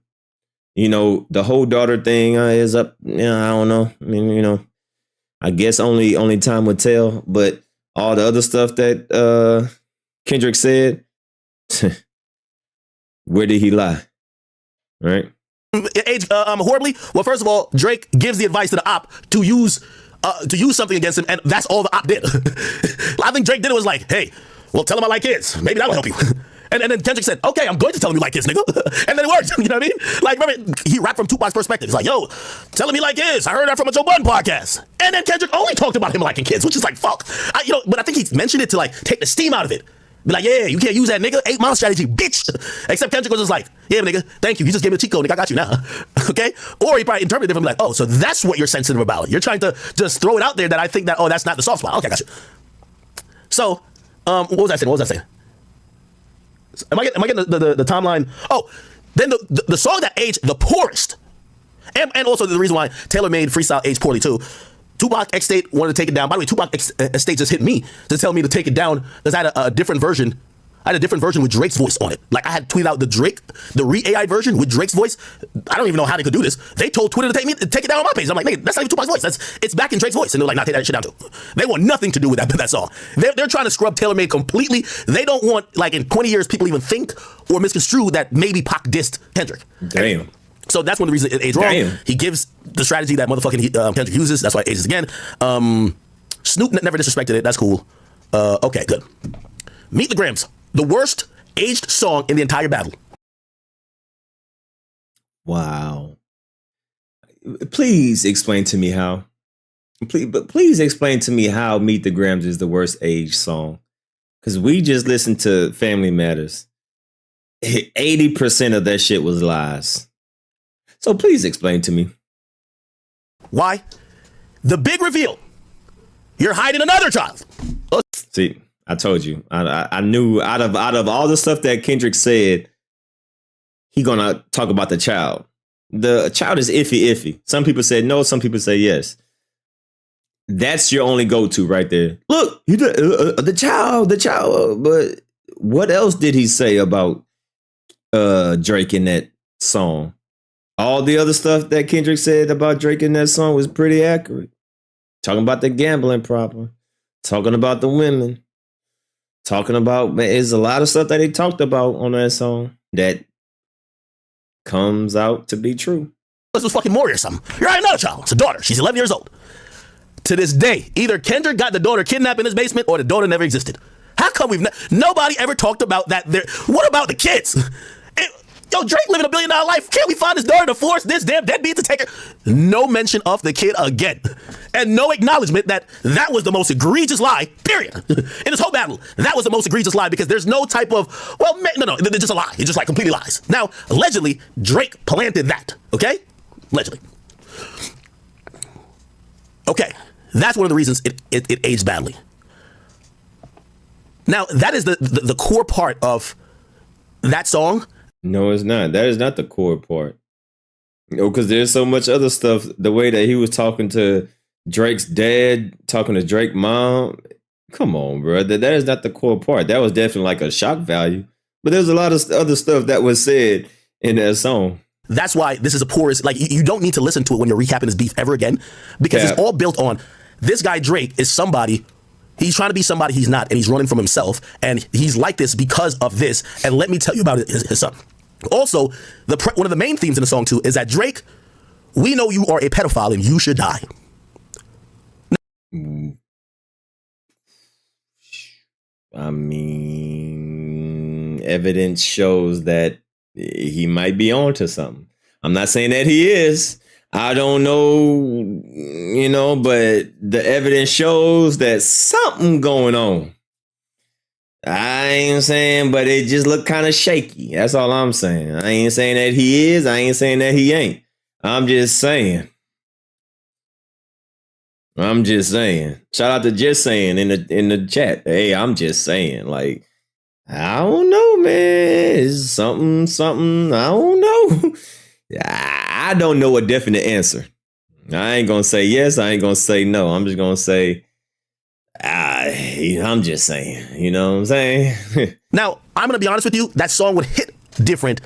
You know, the whole daughter thing is up. Yeah, I don't know. I mean, you know, I guess only time would tell. But all the other stuff that Kendrick said, where did he lie? Right? Horribly. Well, first of all, Drake gives the advice to the op to use something against him, and that's all the op did. I think Drake did it was like, hey, well, tell him I like kids. Maybe that'll help you. And then Kendrick said, okay, I'm going to tell him you like kids, nigga. And then it worked. You know what I mean? Like, remember, he rapped from Tupac's perspective. He's like, yo, tell him he like kids. I heard that from a Joe Budden podcast. And then Kendrick only talked about him liking kids, which is like, fuck. But I think he mentioned it to like take the steam out of it. Be like, yeah, you can't use that, nigga. 8 Mile strategy, bitch. Except Kendrick was just like, yeah, nigga, thank you. You just gave me a cheat code, nigga. I got you now. Okay? Or he probably interpreted it from like, oh, so that's what you're sensitive about. You're trying to just throw it out there that I think that, oh, that's not the soft spot. Okay, I got you. So, what was I saying? Am I getting the timeline? Oh, then the song that aged the poorest, and also the reason why Taylor made Freestyle age poorly too. Tupac X State wanted to take it down. By the way, Tupac X State just hit me to tell me to take it down because I had a different version. I had a different version with Drake's voice on it. Like I had tweeted out the re-AI version with Drake's voice. I don't even know how they could do this. They told Twitter to take it down on my page. I'm like, nigga, that's not even Tupac's voice. It's back in Drake's voice. And they're like, nah, take that shit down too. They want nothing to do with that song. They're trying to scrub Taylor Made completely. They don't want, like, in 20 years, people even think or misconstrue that maybe Pac dissed Kendrick. Damn. So that's one of the reasons it aged wrong. Damn. He gives the strategy that motherfucking Kendrick uses. That's why it ages again. Snoop never disrespected it. That's cool. Okay, good. Meet the Grams. The worst aged song in the entire battle. Wow. Please explain to me how. Please explain to me how Meet the Grams is the worst aged song. Because we just listened to Family Matters. 80% of that shit was lies. So please explain to me. Why? The big reveal. You're hiding another child. See, I told you. I knew out of all the stuff that Kendrick said, he gonna talk about the child. The child is iffy. Some people said no, some people say yes. That's your only go-to right there. Look, the child. But what else did he say about Drake in that song? All the other stuff that Kendrick said about Drake in that song was pretty accurate. Talking about the gambling problem. Talking about the women. Talking about, man, there's a lot of stuff that they talked about on that song that comes out to be true. This was fucking Maury or something. You're hiding another child. It's a daughter. She's 11 years old. To this day, either Kendrick got the daughter kidnapped in his basement or the daughter never existed. How come nobody ever talked about that there? What about the kids? Yo, Drake living $1 billion life. Can't we find his daughter to force this damn deadbeat to take her? No mention of the kid again. And no acknowledgement that was the most egregious lie, period. In this whole battle, that was the most egregious lie because there's no type of, no, it's just a lie. It's just like completely lies. Now, allegedly, Drake planted that, okay? Allegedly. Okay, that's one of the reasons it aged badly. Now, that is the core part of that song. No, it's not. That is not the core part. Because there's so much other stuff. The way that he was talking to Drake's dad, talking to Drake's mom. Come on, bro. That is not the core part. That was definitely like a shock value. But there's a lot of other stuff that was said in that song. That's why this is a porous, like, you don't need to listen to it when you're recapping his beef ever again. Because it's all built on this guy Drake is somebody. He's trying to be somebody he's not, and he's running from himself, and he's like this because of this. And let me tell you about his son. Also, one of the main themes in the song too is that Drake, we know you are a pedophile and you should die. I mean, evidence shows that he might be onto something. I'm not saying that he is. I don't know, but the evidence shows that something going on. I ain't saying, but it just looked kind of shaky. That's all I'm saying. I ain't saying that he is. I ain't saying that he ain't. I'm just saying. Shout out to Just Saying in the chat. Hey, I'm just saying. Like, I don't know, man. It's something. I don't know. I don't know a definite answer. I ain't gonna say yes. I ain't gonna say no. I'm just gonna say, I'm just saying. You know what I'm saying? Now, I'm gonna be honest with you. That song would hit different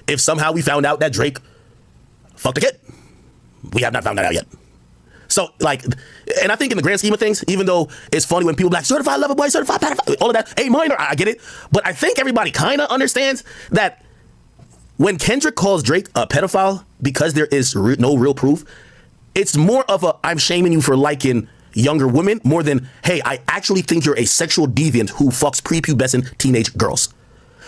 if somehow we found out that Drake fucked a kid. We have not found that out yet. So, like, and I think in the grand scheme of things, even though it's funny when people be like, certified lover boy, certified pedophile, all of that, A minor, I get it. But I think everybody kind of understands that when Kendrick calls Drake a pedophile because there is no real proof, it's more of a, I'm shaming you for liking younger women more than, hey, I actually think you're a sexual deviant who fucks prepubescent teenage girls.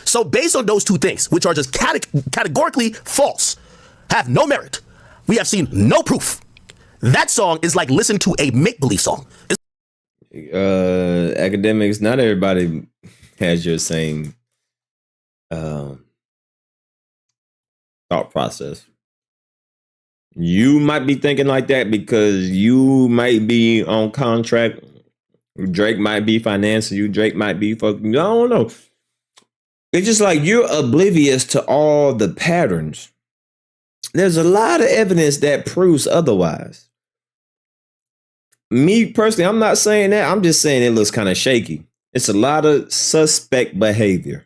So based on those two things, which are just categorically false, have no merit, we have seen no proof. That song is like listen to a make-believe song. Academics, not everybody has your same thought process. You might be thinking like that because you might be on contract. Drake might be financing you. Drake might be fucking, I don't know. It's just like you're oblivious to all the patterns. There's a lot of evidence that proves otherwise. Me personally, I'm not saying that. I'm just saying it looks kind of shaky. It's a lot of suspect behavior.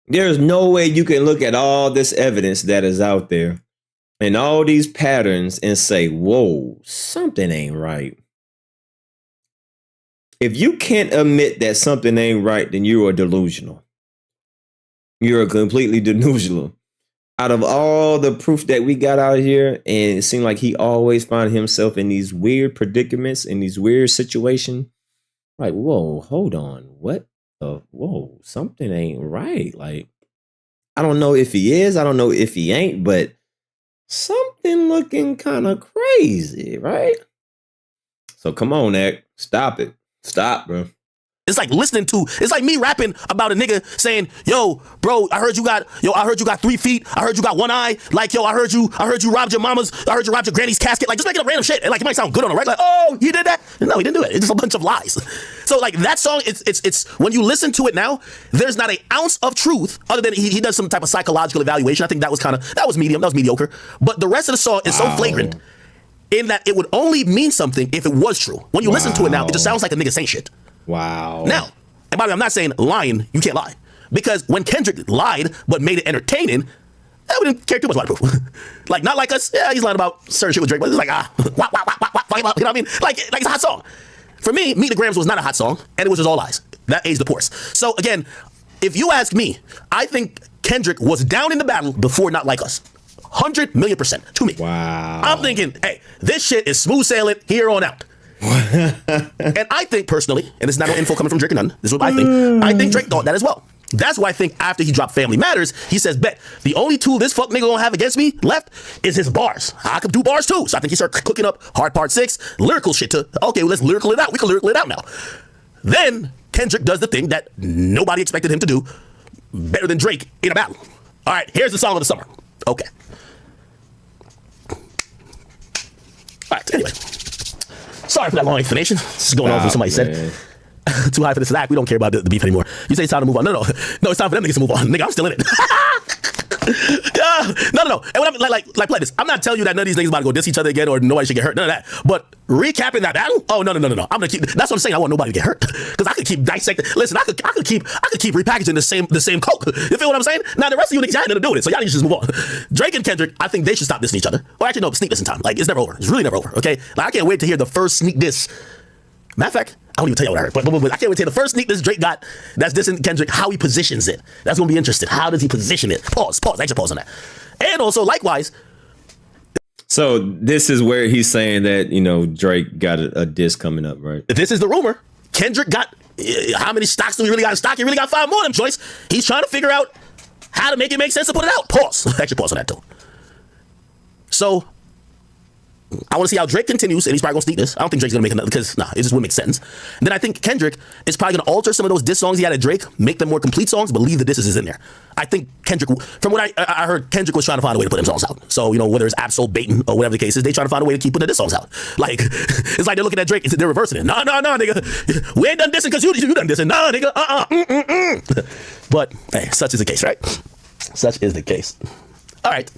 There's no way you can look at all this evidence that is out there and all these patterns and say, whoa, something ain't right. If you can't admit that something ain't right, then you are delusional. You're completely delusional. Out of all the proof that we got out here, and it seemed like he always found himself in these weird predicaments, in these weird situations. Like, whoa, hold on. What the? Whoa, something ain't right. Like, I don't know if he is. I don't know if he ain't, but something looking kind of crazy, right? So come on, Ek. Stop it. Stop, bro. It's like listening to, it's like me rapping about a nigga saying, yo, bro, I heard you got 3 feet. I heard you got 1 eye. Like, yo, I heard you robbed your granny's casket. Like, just making up random shit. And like, it might sound good on the right. Like, oh, you did that? No, he didn't do it. It's just a bunch of lies. So like that song, it's when you listen to it now, there's not an ounce of truth other than he does some type of psychological evaluation. I think that was medium. That was mediocre. But the rest of the song is so flagrant in that it would only mean something if it was true. When you listen to it now, it just sounds like a nigga saying shit. Wow. Now, and by the way, I'm not saying lying, you can't lie. Because when Kendrick lied, but made it entertaining, we didn't care too much about the proof. Like, not like us, yeah, he's lying about certain shit with Drake, but it's like, you know what I mean? Like it's a hot song. For me, Meet the Grams was not a hot song, and it was just all lies. That aged the poorest. So again, if you ask me, I think Kendrick was down in the battle before Not Like Us. 100,000,000% to me. Wow. I'm thinking, hey, this shit is smooth sailing here on out. And I think personally, and this is not no info coming from Drake or none, this is what I think. I think Drake thought that as well. That's why I think after he dropped Family Matters, he says, bet, the only tool this fuck nigga gonna have against me left is his bars. I could do bars too. So I think he started cooking up Hard Part 6, lyrical shit to, okay, well, let's lyrical it out. We can lyrical it out now. Then Kendrick does the thing that nobody expected him to do better than Drake in a battle. All right, here's the song of the summer. Okay. All right, anyway. Sorry for that long explanation. This is going on with somebody said. Too high for this act. We don't care about the beef anymore. You say it's time to move on. No, it's time for them niggas to move on. Nigga, I'm still in it. No. And when I'm like play this, I'm not telling you that none of these niggas about to go diss each other again or nobody should get hurt. None of that. But recapping that battle? Oh no. I'm gonna keep. That's what I'm saying. I want nobody to get hurt because I could keep dissecting. Listen, I could keep repackaging the same coke. You feel what I'm saying? Now the rest of you niggas had nothing to do with it, so y'all need to just move on. Drake and Kendrick, I think they should stop dissing each other. Or actually, no, sneak dissing time. Like it's never over. It's really never over. Okay. Like I can't wait to hear the first sneak diss. Matter of fact, I don't even tell you what I heard, but I can't wait to hear the first sneak this Drake got that's dissing Kendrick, how he positions it. That's gonna be interesting. How does he position it? Pause. Extra pause on that. And also, likewise. So this is where he's saying that, Drake got a diss coming up, right? This is the rumor. Kendrick got, how many stocks do we really got in stock? He really got 5 more of them, Joyce. He's trying to figure out how to make it make sense to put it out. Pause. Extra pause on that, too. So, I want to see how Drake continues, and he's probably going to sneak this. I don't think Drake's going to make another, because, it just wouldn't make sense. And then I think Kendrick is probably going to alter some of those diss songs he had at Drake, make them more complete songs, but leave the disses is in there. I think Kendrick, from what I heard, Kendrick was trying to find a way to put them songs out. So, whether it's absol baiting or whatever the case is, they trying to find a way to keep putting the diss songs out. Like, it's like they're looking at Drake and they're reversing it. No, nigga. We ain't done dissing because you done dissing. No, nigga. But, hey, such is the case, right? Such is the case. All right.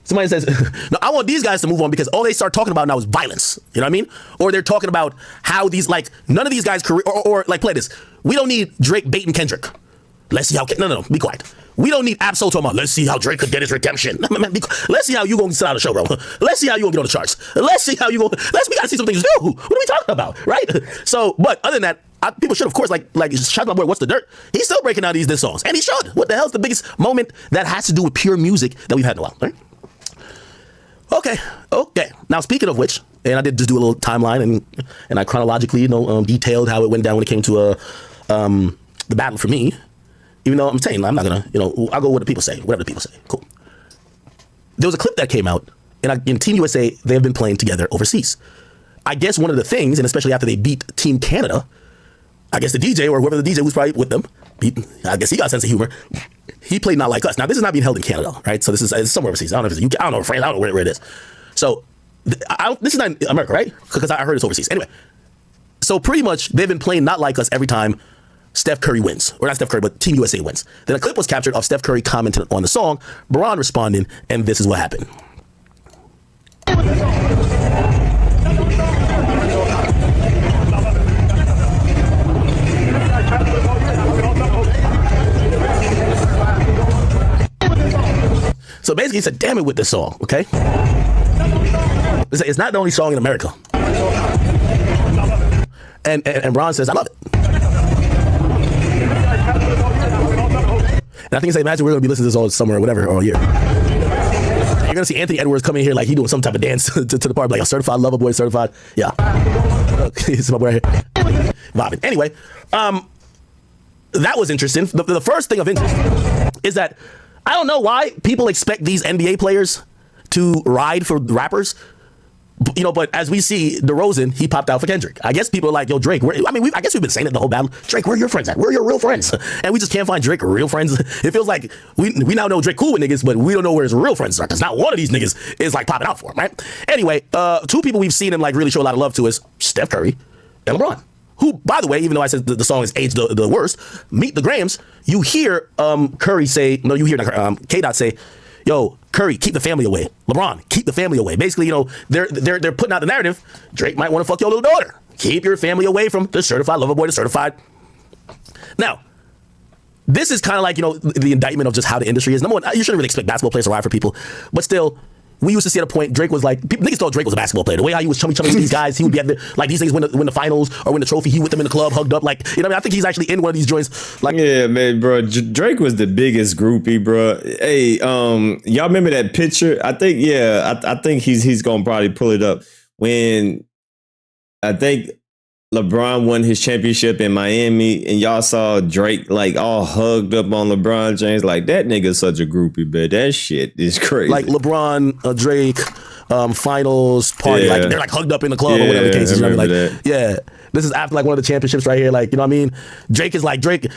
Somebody says, no, I want these guys to move on because all they start talking about now is violence. You know what I mean? Or they're talking about how these, like, none of these guys, or like, play this. We don't need Drake baiting Kendrick. Let's see how, no, be quiet. We don't need Absol talking about, let's see how Drake could get his redemption. Let's see how you gonna sit on the show, bro. Let's see how you gonna get on the charts. Let's see how you gonna, we gotta see some things new. What are we talking about, right? So, but other than that, people should, of course, like shout out, what's the dirt? He's still breaking out these diss songs, and he should. What the hell's the biggest moment that has to do with pure music that we've had in a while, right? Okay. Now, speaking of which, and I did just do a little timeline, and I chronologically, detailed how it went down when it came to the battle for me. Even though I'm saying I'm not gonna, I'll go with what the people say, whatever the people say. Cool. There was a clip that came out, and in Team USA, they have been playing together overseas. I guess one of the things, and especially after they beat Team Canada, I guess the DJ or whoever the DJ was probably with them, I guess he got a sense of humor. He played Not Like Us. Now, this is not being held in Canada, right? So this is somewhere overseas. I don't know if it's UK, I don't know, France, I don't know where it is. So this is not in America, right? Because I heard it's overseas. Anyway, so pretty much they've been playing Not Like Us every time Steph Curry wins. Or not Steph Curry, but Team USA wins. Then a clip was captured of Steph Curry commenting on the song, Baron responding, and this is what happened. So basically, he said, damn it with this song, okay? It's not the only song in America. And Ron says, I love it. And I think he said, imagine we're going to be listening to this all summer or whatever, or all year. You're going to see Anthony Edwards coming in here like he doing some type of dance to the party, like a certified lover boy, certified. Yeah. Look, it's my boy right here. Vibing. Anyway, that was interesting. The first thing of interest is that I don't know why people expect these NBA players to ride for rappers, but as we see, DeRozan, he popped out for Kendrick. I guess people are like, yo, Drake, I guess we've been saying it the whole battle. Drake, where are your friends at? Where are your real friends? And we just can't find Drake real friends. It feels like we now know Drake cool with niggas, but we don't know where his real friends are, because not one of these niggas is like popping out for him, right? Anyway, two people we've seen him like really show a lot of love to is Steph Curry and LeBron. Who, by the way, even though I said the song is aged the worst, Meet the Grahams, you hear Curry say, no, you hear K-Dot say, yo, Curry, keep the family away. LeBron, keep the family away. Basically, they're putting out the narrative, Drake might want to fuck your little daughter. Keep your family away from the certified lover boy, the certified. Now, this is kind of like, the indictment of just how the industry is. Number one, you shouldn't really expect basketball players to ride for people, but still, we used to see at a point Drake was like, niggas thought Drake was a basketball player. The way how he was chummy with these guys, he would be at these things win the finals or win the trophy. He with them in the club, hugged up, like, what I mean? I think he's actually in one of these joints. Like, yeah, man, bro. Drake was the biggest groupie, bro. Hey, y'all remember that picture? I think, I think he's gonna probably pull it up when I think LeBron won his championship in Miami, and y'all saw Drake like all hugged up on LeBron James. Like, that nigga's such a groupie, but that shit is crazy. Like LeBron, Drake, finals party, like they're like hugged up in the club or whatever the case is. Yeah, this is after like one of the championships right here. Like, you know what I mean? Drake is Drake,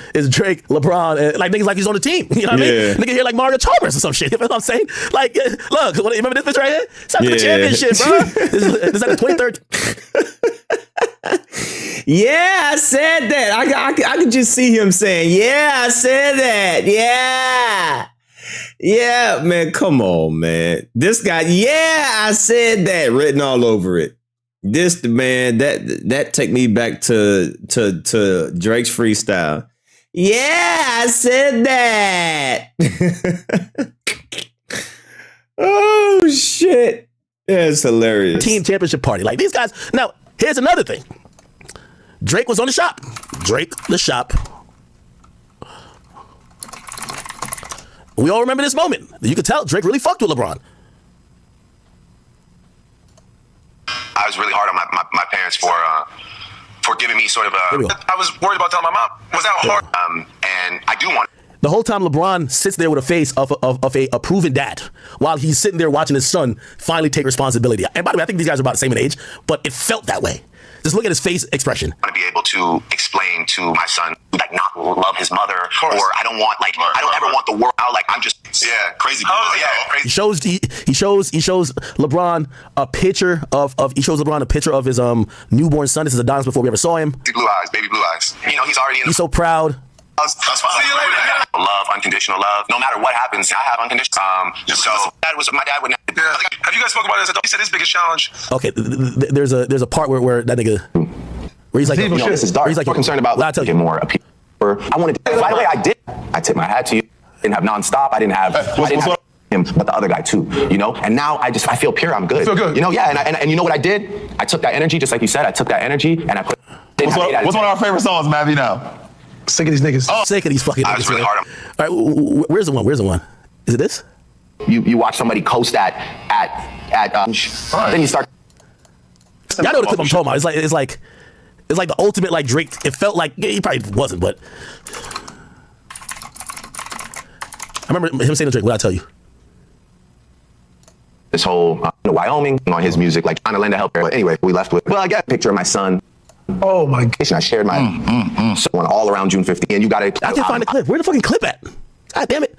LeBron, and like niggas like he's on the team. You know what I mean? Nigga here like Mario Chalmers or some shit. You know what I'm saying? Like, look, you remember this bitch right here? It's after the championship, bro. This is like the 23rd. Yeah, I said that. I could just see him saying, yeah, I said that. Yeah. Yeah, man, come on, man. This guy, yeah, I said that, written all over it. This, man, that take me back to Drake's freestyle. Yeah, I said that. Oh, shit. That's hilarious. Team championship party. Like, these guys. Now, here's another thing. Drake was on the shop. Drake, the shop. We all remember this moment. You could tell Drake really fucked with LeBron. I was really hard on my parents for giving me sort of I was worried about telling my mom. Was that hard? And I do want. The whole time LeBron sits there with a face of a proven dad while he's sitting there watching his son finally take responsibility. And by the way, I think these guys are about the same in age, but it felt that way. Just look at his face expression. I want to be able to explain to my son, like, not love his mother, or I don't want, like, I don't ever want the world out. Like, I'm just, crazy. Crazy. He shows LeBron a picture of his newborn son. This is Adonis before we ever saw him. Baby blue eyes. You know, he's already in. He's so proud. See you later. love, unconditional love. No matter what happens, I have unconditional. So my dad would. Yeah. Have you guys spoken about this? He said his biggest challenge. Okay, there's a part where that nigga, where he's like, you know, this is dark. He's like, more concerned about get more appeal. I wanted to. By the way, I did. I tipped my hat to you. I didn't have nonstop. I didn't have him, but the other guy too. You know, and now I feel pure. I'm good. You feel good. You know, yeah. And you know what I did? I took that energy, just like you said. I took that energy and I put. What's one of our favorite songs, Mavi? Now. Sick of these niggas. Oh. Sick of these fucking niggas. I was really hard on. All right, where's the one? Where's the one? Is it this? You watch somebody coast at then you start. Y'all know the clip I'm talking about. It's like the ultimate like Drake. It felt like he probably wasn't, but I remember him saying to Drake, "What I tell you." This whole Wyoming on his music, like trying to lend a help. But anyway, we left with. Well, I got a picture of my son. Oh my gosh! I shared my son all around June 15th, and you got it. I can't find the clip. Where the fucking clip at? God damn it!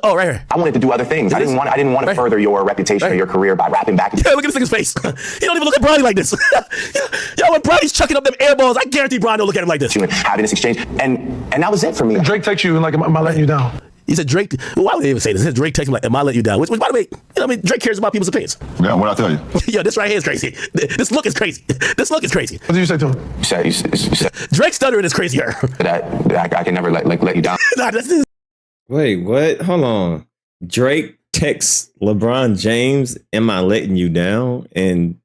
Oh, right here. I wanted to do other things. I didn't want to further your reputation or your career by rapping back. Yeah, look at this nigga's face. He don't even look at Bronny like this. Yo, when Bronny's chucking up them air balls, I guarantee Bronny don't look at him like this. Having this exchange, and that was it for me. Drake texts you and like, am I letting you down? He said Drake. Well, why would they even say this? He said Drake texts him like, "Am I letting you down?" Which by the way, you know, I mean, Drake cares about people's opinions. Yeah, what I tell you? Yo, this right here is crazy. This look is crazy. This look is crazy. What did you say to him? You said Drake stuttering is crazier. That I can never let you down. Nah, this. Wait, what? Hold on. Drake texts LeBron James, "Am I letting you down?" And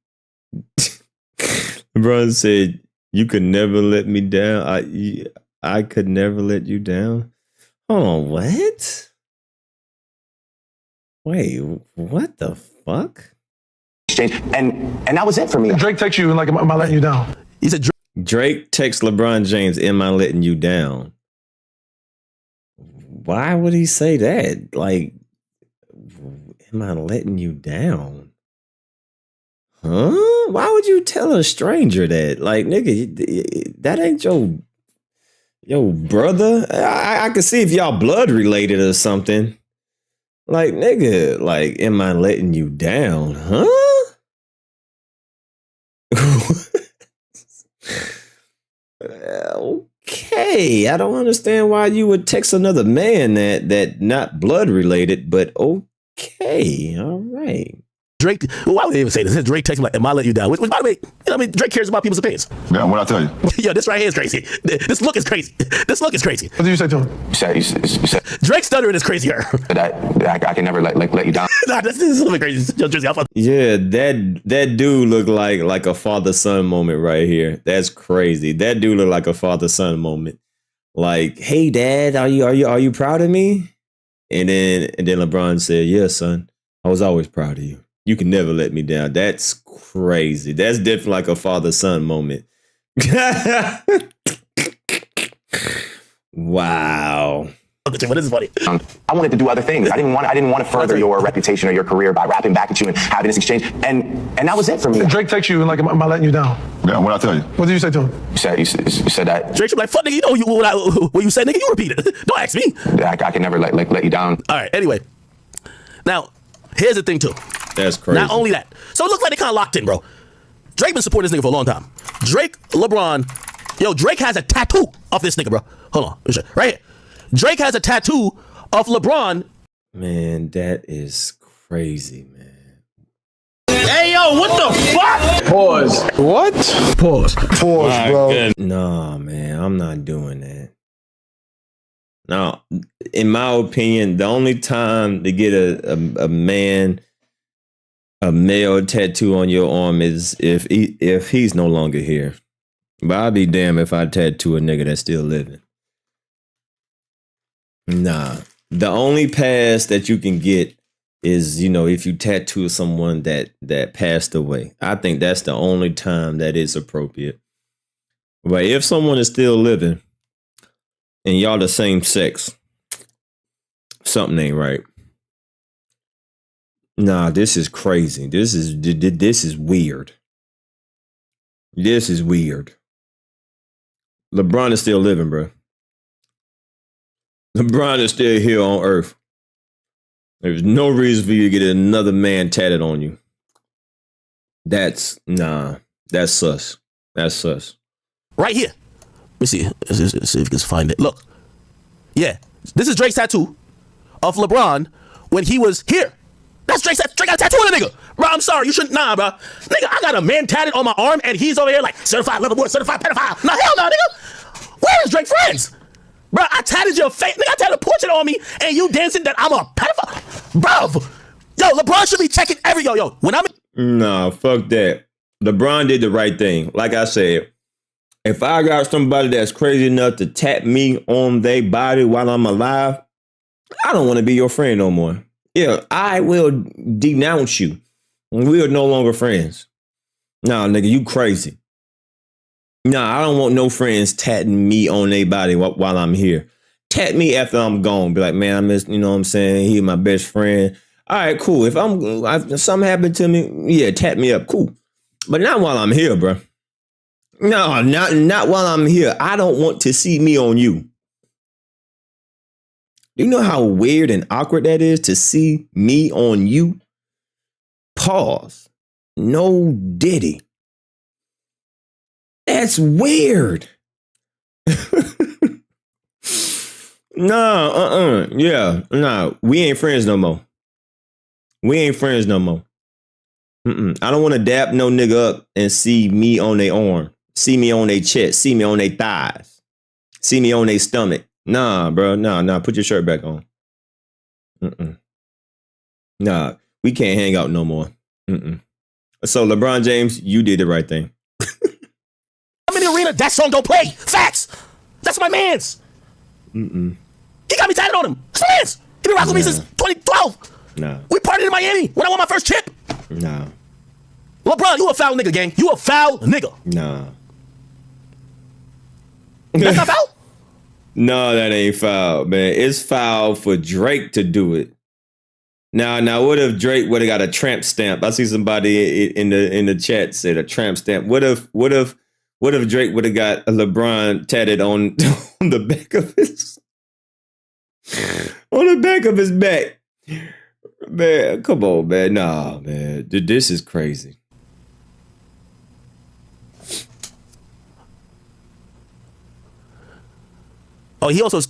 LeBron said, "You could never let me down. I could never let you down." Hold on, what? Wait, what the fuck? And that was it for me. Drake texts you and like, am I letting you down? He said Drake texts LeBron James, "Am I letting you down?" Why would he say that? Like, am I letting you down? Huh? Why would you tell a stranger that? Like, nigga, that ain't your brother. I could see if y'all blood related or something. Like, nigga, like, am I letting you down? Huh? Okay, I don't understand why you would text another man that not blood related, but okay, all right. Drake, well, why would they even say this? Drake texts him like, "Am I letting you down?" Which by the way, you know, I mean, Drake cares about people's opinions. Yeah, what I tell you? Yo, this right here is crazy. This look is crazy. This look is crazy. What did you say to him? You said Drake stuttering is crazier. That I can never let you down. Nah, this is a little bit crazy. Yo, Drizzy, yeah, that dude looked like a father-son moment right here. That's crazy. That dude looked like a father-son moment. Like, "Hey, Dad, are you proud of me?" And then LeBron said, "Yeah, son, I was always proud of you. You can never let me down." That's crazy. That's definitely like a father-son moment. Wow. What is funny? I wanted to do other things. I didn't want to further your reputation or your career by rapping back at you and having this exchange. And that was it for me. Drake texts you and like, am I letting you down? Yeah, what I tell you? What did you say to him? You said that. Drake should be like, "Fuck, nigga, you know what you said, nigga. You repeat it. Don't ask me." I can never let you down. All right. Anyway, now here's the thing too. That's crazy. Not only that, so it looks like they kind of locked in, bro. Drake been supporting this nigga for a long time. Drake, LeBron, yo, Drake has a tattoo of this nigga, bro. Hold on, right here. Drake has a tattoo of LeBron. Man, that is crazy, man. Hey, yo, what the fuck? Pause. What? Pause, bro. Nah, man, I'm not doing that. Now, in my opinion, the only time to get a male tattoo on your arm is if he's no longer here. But I'd be damned if I tattoo a nigga that's still living. Nah. The only pass that you can get is, you know, if you tattoo someone that passed away. I think that's the only time that is appropriate. But if someone is still living and y'all the same sex, something ain't right. Nah, this is crazy. This is weird. This is weird. LeBron is still living, bro. LeBron is still here on Earth. There's no reason for you to get another man tatted on you. That's sus. That's sus. Right here. Let me see. Let's see if we can find it. Look. Yeah. This is Drake's tattoo of LeBron when he was here. That's Drake's tattoo. Drake got a tattoo on a nigga. Bro, I'm sorry. You shouldn't. Nah, bro. Nigga, I got a man tatted on my arm and he's over here like certified lover boy, certified pedophile. Nah, hell no, nigga. Where is Drake friends? Bro, I tatted your face. Nigga, I tatted a portrait on me and you dancing that I'm a pedophile. Bro, yo, LeBron should be checking every, yo, when I'm. Nah, fuck that. LeBron did the right thing. Like I said, if I got somebody that's crazy enough to tap me on their body while I'm alive, I don't want to be your friend no more. Yeah, I will denounce you. We are no longer friends. Nah, nigga, you crazy. Nah, I don't want no friends tatting me on their body while I'm here. Tat me after I'm gone. Be like, man, I miss, you know what I'm saying? He my best friend. All right, cool. If something happened to me, yeah, tat me up. Cool. But not while I'm here, bro. No, not while I'm here. I don't want to see me on you. Do you know how weird and awkward that is to see me on you? Pause. No Diddy. That's weird. No, yeah, nah, we ain't friends no more. We ain't friends no more. I don't want to dap no nigga up and see me on their arm, see me on their chest, see me on their thighs, see me on their stomach. Nah, bro, nah, put your shirt back on. Nah, we can't hang out no more. So LeBron James, you did the right thing. I'm in the arena, that song don't play. Facts. That's my man's. He got me tatted on him. That's my man's. He been rocking with me since 2012. Nah. We partied in Miami when I won my first chip. Nah. LeBron, you a foul nigga, gang. You a foul nigga. Nah. That's not foul? No, that ain't foul, man. It's foul for Drake to do it. Now, what if Drake would have got a tramp stamp? I see somebody in the chat said a tramp stamp. What if Drake would have got a LeBron tatted on the back of his back? Man, come on, man. Nah, man. This is crazy. Oh, he also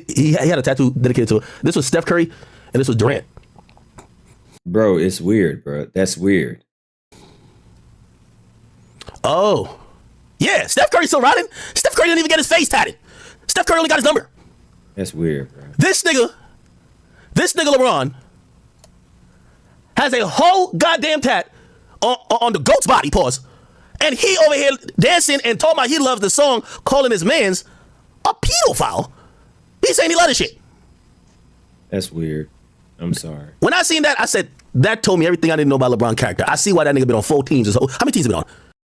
he had a tattoo dedicated to it. This was Steph Curry and this was Durant. Bro, it's weird, bro. That's weird. Oh. Yeah, Steph Curry's still riding. Steph Curry didn't even get his face tatted. Steph Curry only got his number. That's weird, bro. This nigga LeBron has a whole goddamn tat on the GOAT's body, pause. And he over here dancing and talking about he loves the song, calling his mans a pedophile. He's saying he love this shit. That's weird. I'm sorry. When I seen that, I said, that told me everything I didn't know about LeBron character. I see why that nigga been on 4 teams or so. How many teams he been on?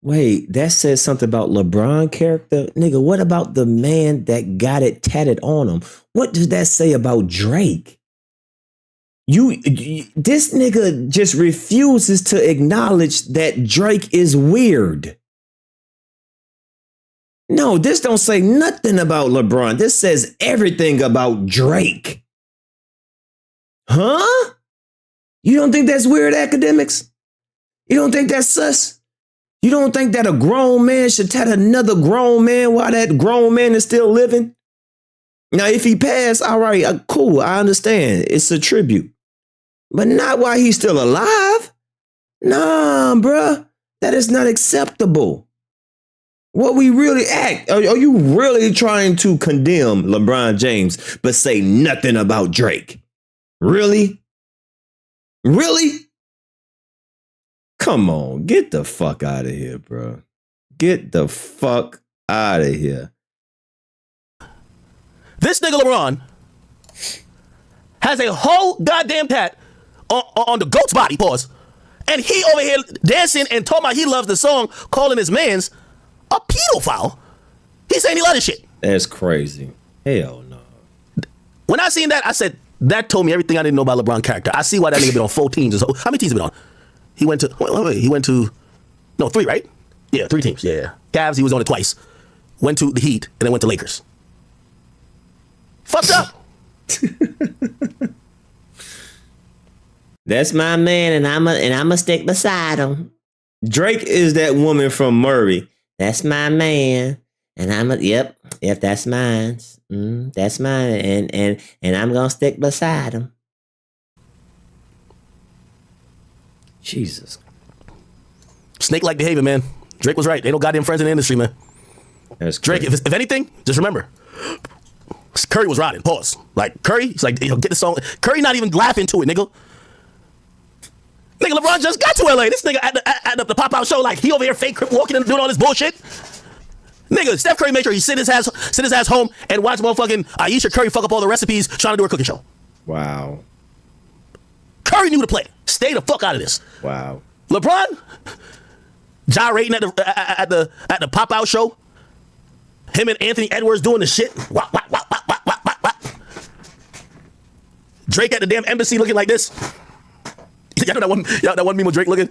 Wait, that says something about LeBron character? Nigga, what about the man that got it tatted on him? What does that say about Drake? This nigga just refuses to acknowledge that Drake is weird. No, this don't say nothing about LeBron. This says everything about Drake. Huh? You don't think that's weird, academics? You don't think that's sus? You don't think that a grown man should tat another grown man while that grown man is still living? Now, if he passed, all right, cool, I understand. It's a tribute. But not while he's still alive. Nah, bruh. That is not acceptable. What we really are you really trying to condemn LeBron James but say nothing about Drake? Really? Really? Come on, get the fuck out of here, bro. Get the fuck out of here. This nigga LeBron has a whole goddamn tat on the GOAT's body, pause. And he over here dancing and talking about he loves the song, calling his mans a pedophile. He's saying he love this shit. That's crazy. Hell no. When I seen that, I said, that told me everything I didn't know about LeBron character. I see why that nigga been on 4 teams or so. How many teams he been on? He went to, 3, right? Yeah, 3 teams. Yeah. Cavs, he was on it twice. Went to the Heat and then went to Lakers. Fucked up. That's my man, and I'ma stick beside him. Drake is that woman from Murray. That's my man, And yep, that's mine. That's mine, and I'm gonna stick beside him. Jesus. Snake-like behavior, man. Drake was right. Ain't no goddamn friends in the industry, man. That's Drake, if anything, just remember, Curry was riding. Pause. Like, Curry, he's like, get the song. Curry not even laughing to it, nigga. Nigga, LeBron just got to LA. This nigga at the pop-out show, like, he over here fake crip walking and doing all this bullshit. Nigga, Steph Curry made sure he sit his ass home and watch motherfucking Ayesha Curry fuck up all the recipes trying to do her cooking show. Wow. Curry knew the play. Stay the fuck out of this. Wow. LeBron, gyrating at the pop-out show. Him and Anthony Edwards doing the shit. Wah, wah, wah, wah, wah, wah, wah. Drake at the damn embassy looking like this. Y'all know that one meme of Drake looking?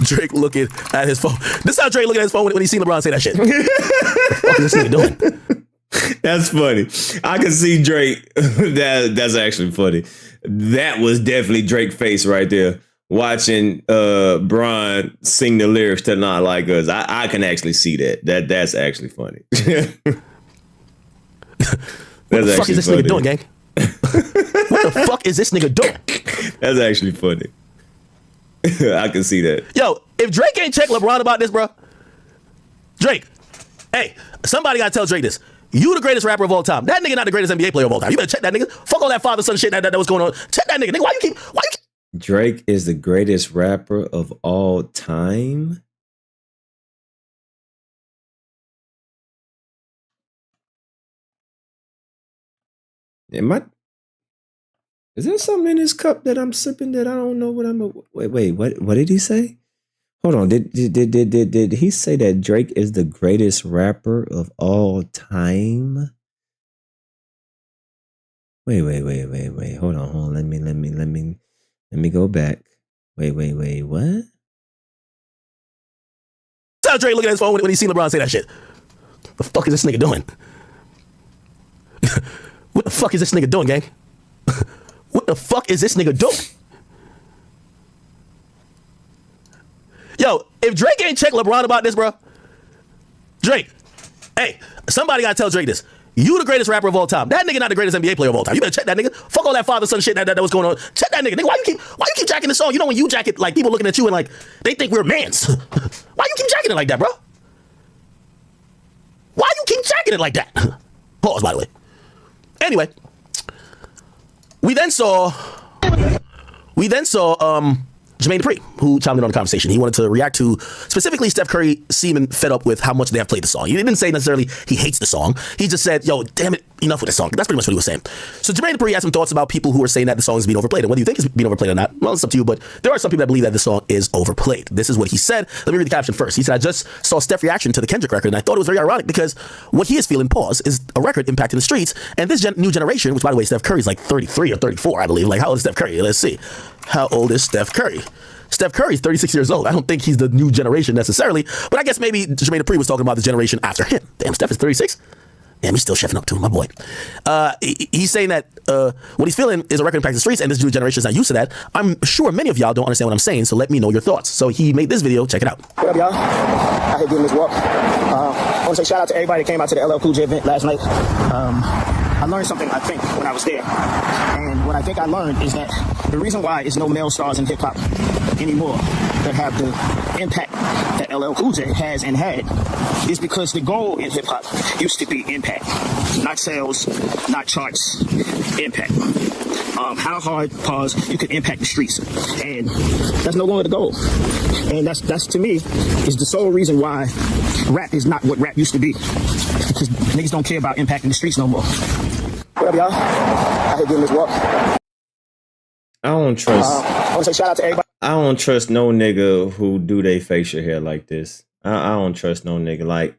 Drake looking at his phone. This is how Drake looking at his phone when he seen LeBron say that shit. What the fuck is this nigga doing? That's funny. I can see Drake. That's actually funny. That was definitely Drake face right there. Watching Bron sing the lyrics to Not Like Us. I can actually see that. That's actually funny. What the fuck is this nigga doing, gang? What the fuck is this nigga doing? That's actually funny. I can see that. Yo, if Drake ain't check LeBron about this, bro. Drake, hey, somebody gotta tell Drake this. You the greatest rapper of all time. That nigga not the greatest NBA player of all time. You better check that nigga. Fuck all that father-son shit that was going on. Check that nigga. Nigga, why you keep Drake is the greatest rapper of all time? Is there something in this cup that I'm sipping that I don't know what I'm... Wait, what did he say? Hold on, did he say that Drake is the greatest rapper of all time? Wait. Hold on. Let me go back. Wait, what? Tell Drake looking at his phone when he seen LeBron say that shit. The fuck is this nigga doing? What the fuck is this nigga doing, gang? What the fuck is this nigga doing? Yo, if Drake ain't check LeBron about this, bro. Drake, hey, somebody gotta tell Drake this. You the greatest rapper of all time. That nigga not the greatest NBA player of all time. You better check that nigga. Fuck all that father-son shit that was going on. Check that nigga. Nigga, why you keep jacking the song? You know when you jack it, like people looking at you and like they think we're mans. Why you keep jacking it like that, bro? Why you keep jacking it like that? Pause, by the way. Anyway, we then saw Jermaine Dupri, who chimed in on the conversation. He wanted to react to specifically Steph Curry seeming fed up with how much they have played the song. He didn't say necessarily he hates the song. He just said, yo, damn it, enough with the song. That's pretty much what he was saying. So Jermaine Dupri had some thoughts about people who are saying that the song is being overplayed. And whether you think it's being overplayed or not, well, it's up to you. But there are some people that believe that the song is overplayed. This is what he said. Let me read the caption first. He said, I just saw Steph's reaction to the Kendrick record, and I thought it was very ironic because what he is feeling, pause, is a record impacting the streets. And this new generation, which by the way, Steph Curry's like 33 or 34, I believe. Like, how old is Steph Curry? Let's see. How old is Steph Curry? Steph Curry's 36 years old. I don't think he's the new generation necessarily, but I guess maybe Jermaine Dupri was talking about the generation after him. Damn, Steph is 36? Damn, he's still chefing up too, my boy. He's saying that what he's feeling is a record impact the streets, and this new generation is not used to that. I'm sure many of y'all don't understand what I'm saying, so let me know your thoughts. So he made this video. Check it out. What up, y'all? I hate doing this walk. I want to say shout out to everybody that came out to the LL Cool J event last night. I learned something, I think, when I was there. And what I think I learned is that the reason why is no male stars in hip-hop anymore that have the impact that LL Cool J has and had is because the goal in hip-hop used to be impact. Not sales, not charts, impact. How hard, pause, you can impact the streets. And that's no longer the goal. And that's to me, is the sole reason why rap is not what rap used to be. Because niggas don't care about impacting the streets no more. What up, y'all? I hate doing this walk. I don't trust. I want to say shout out to everybody. I don't trust no nigga who do they facial hair like this. I don't trust no nigga like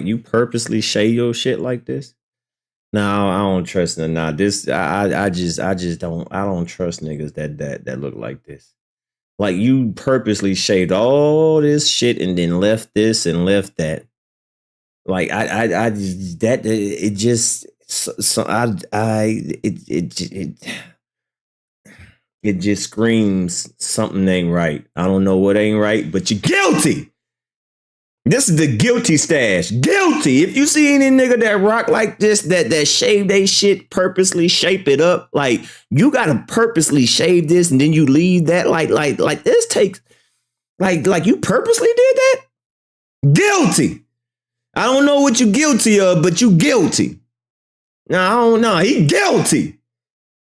you purposely shave your shit like this. No, I don't trust them. Nah, this I just don't trust niggas that look like this. Like you purposely shaved all this shit and then left this and left that. Like it just screams something ain't right. I don't know what ain't right, but you're guilty. This is the guilty stash. Guilty. If you see any nigga that rock like this, that shave they shit, purposely shape it up, like you gotta purposely shave this and then you leave that like this takes like you purposely did that? Guilty. I don't know what you guilty of, but you guilty. No, I don't know. He guilty.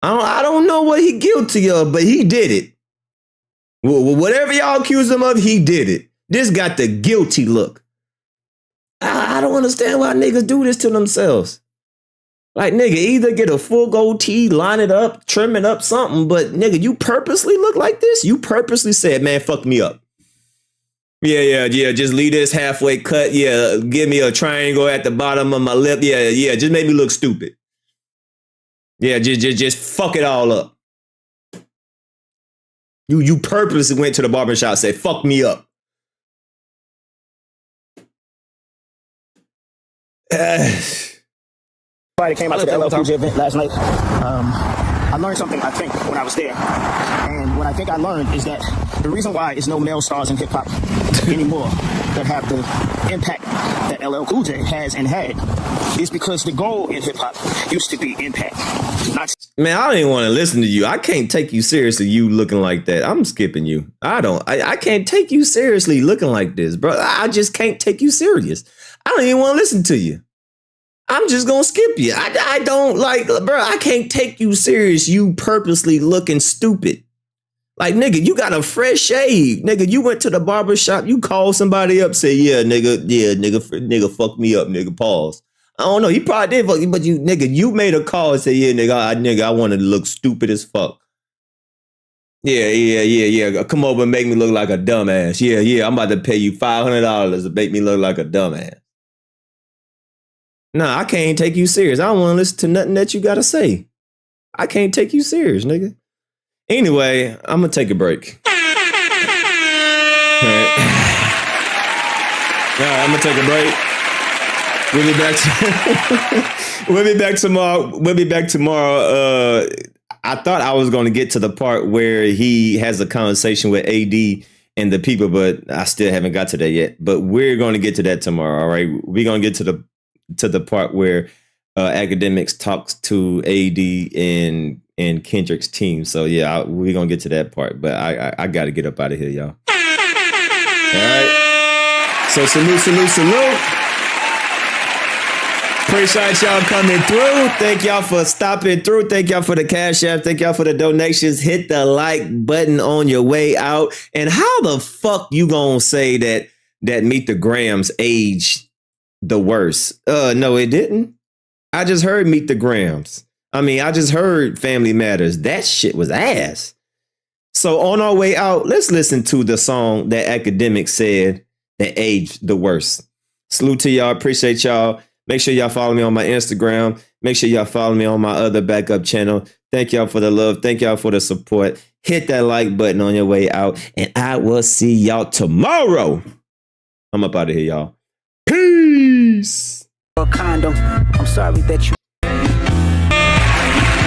I don't know what he guilty of, but he did it. Well, whatever y'all accuse him of, he did it. This got the guilty look. I don't understand why niggas do this to themselves. Like, nigga, either get a full goatee, line it up, trim it up, something, but nigga, you purposely look like this? You purposely said, man, fuck me up. Yeah, just leave this halfway cut. Yeah, give me a triangle at the bottom of my lip. Yeah, just make me look stupid. Yeah, just fuck it all up. You purposely went to the barbershop and said, fuck me up. Everybody came out to the LL Cool J event last night. I learned something, I think, when I was there. And what I think I learned is that the reason why is no male stars in hip-hop anymore that have the impact that LL Cool J has and had is because the goal in hip-hop used to be impact. Man, I don't even want to listen to you. I can't take you seriously, you looking like that. I'm skipping you. I can't take you seriously looking like this, bro. I just can't take you serious. I don't even want to listen to you. I'm just gonna skip you. I don't like, bro, I can't take you serious. You purposely looking stupid. Like, nigga, you got a fresh shave. Nigga, you went to the barber shop, you called somebody up, say, nigga, fuck me up, nigga, pause. I don't know, he probably did fuck you, but you made a call and say, yeah, nigga, I want to look stupid as fuck. Yeah. Come over and make me look like a dumbass. Yeah, I'm about to pay you $500 to make me look like a dumbass. Nah, I can't take you serious. I don't want to listen to nothing that you got to say. I can't take you serious, nigga. Anyway, I'm going to take a break. All right, I'm going to take a break. We'll be back tomorrow. We'll be back tomorrow. I thought I was going to get to the part where he has a conversation with AD and the people, but I still haven't got to that yet. But we're going to get to that tomorrow, all right? We're going to get to the part where Akademiks talks to AD and Kendrick's team. So yeah, we're gonna get to that part, but I gotta get up out of here, y'all. All right. So salute. Appreciate y'all coming through. Thank y'all for stopping through. Thank y'all for the cash app. Thank y'all for the donations. Hit the like button on your way out. And how the fuck you gonna say that Meet the Grams aged the worst? No, it didn't. I just heard Meet the Grams. I just heard Family Matters. That shit was ass. So on our way out, let's listen to the song that Akademi said that aged the worst. Salute to y'all. Appreciate y'all. Make sure y'all follow me on my Instagram. Make sure y'all follow me on my other backup channel. Thank y'all for the love. Thank y'all for the support. Hit that like button on your way out. And I will see y'all tomorrow. I'm up out of here, y'all. Peace. Condom. I'm sorry that you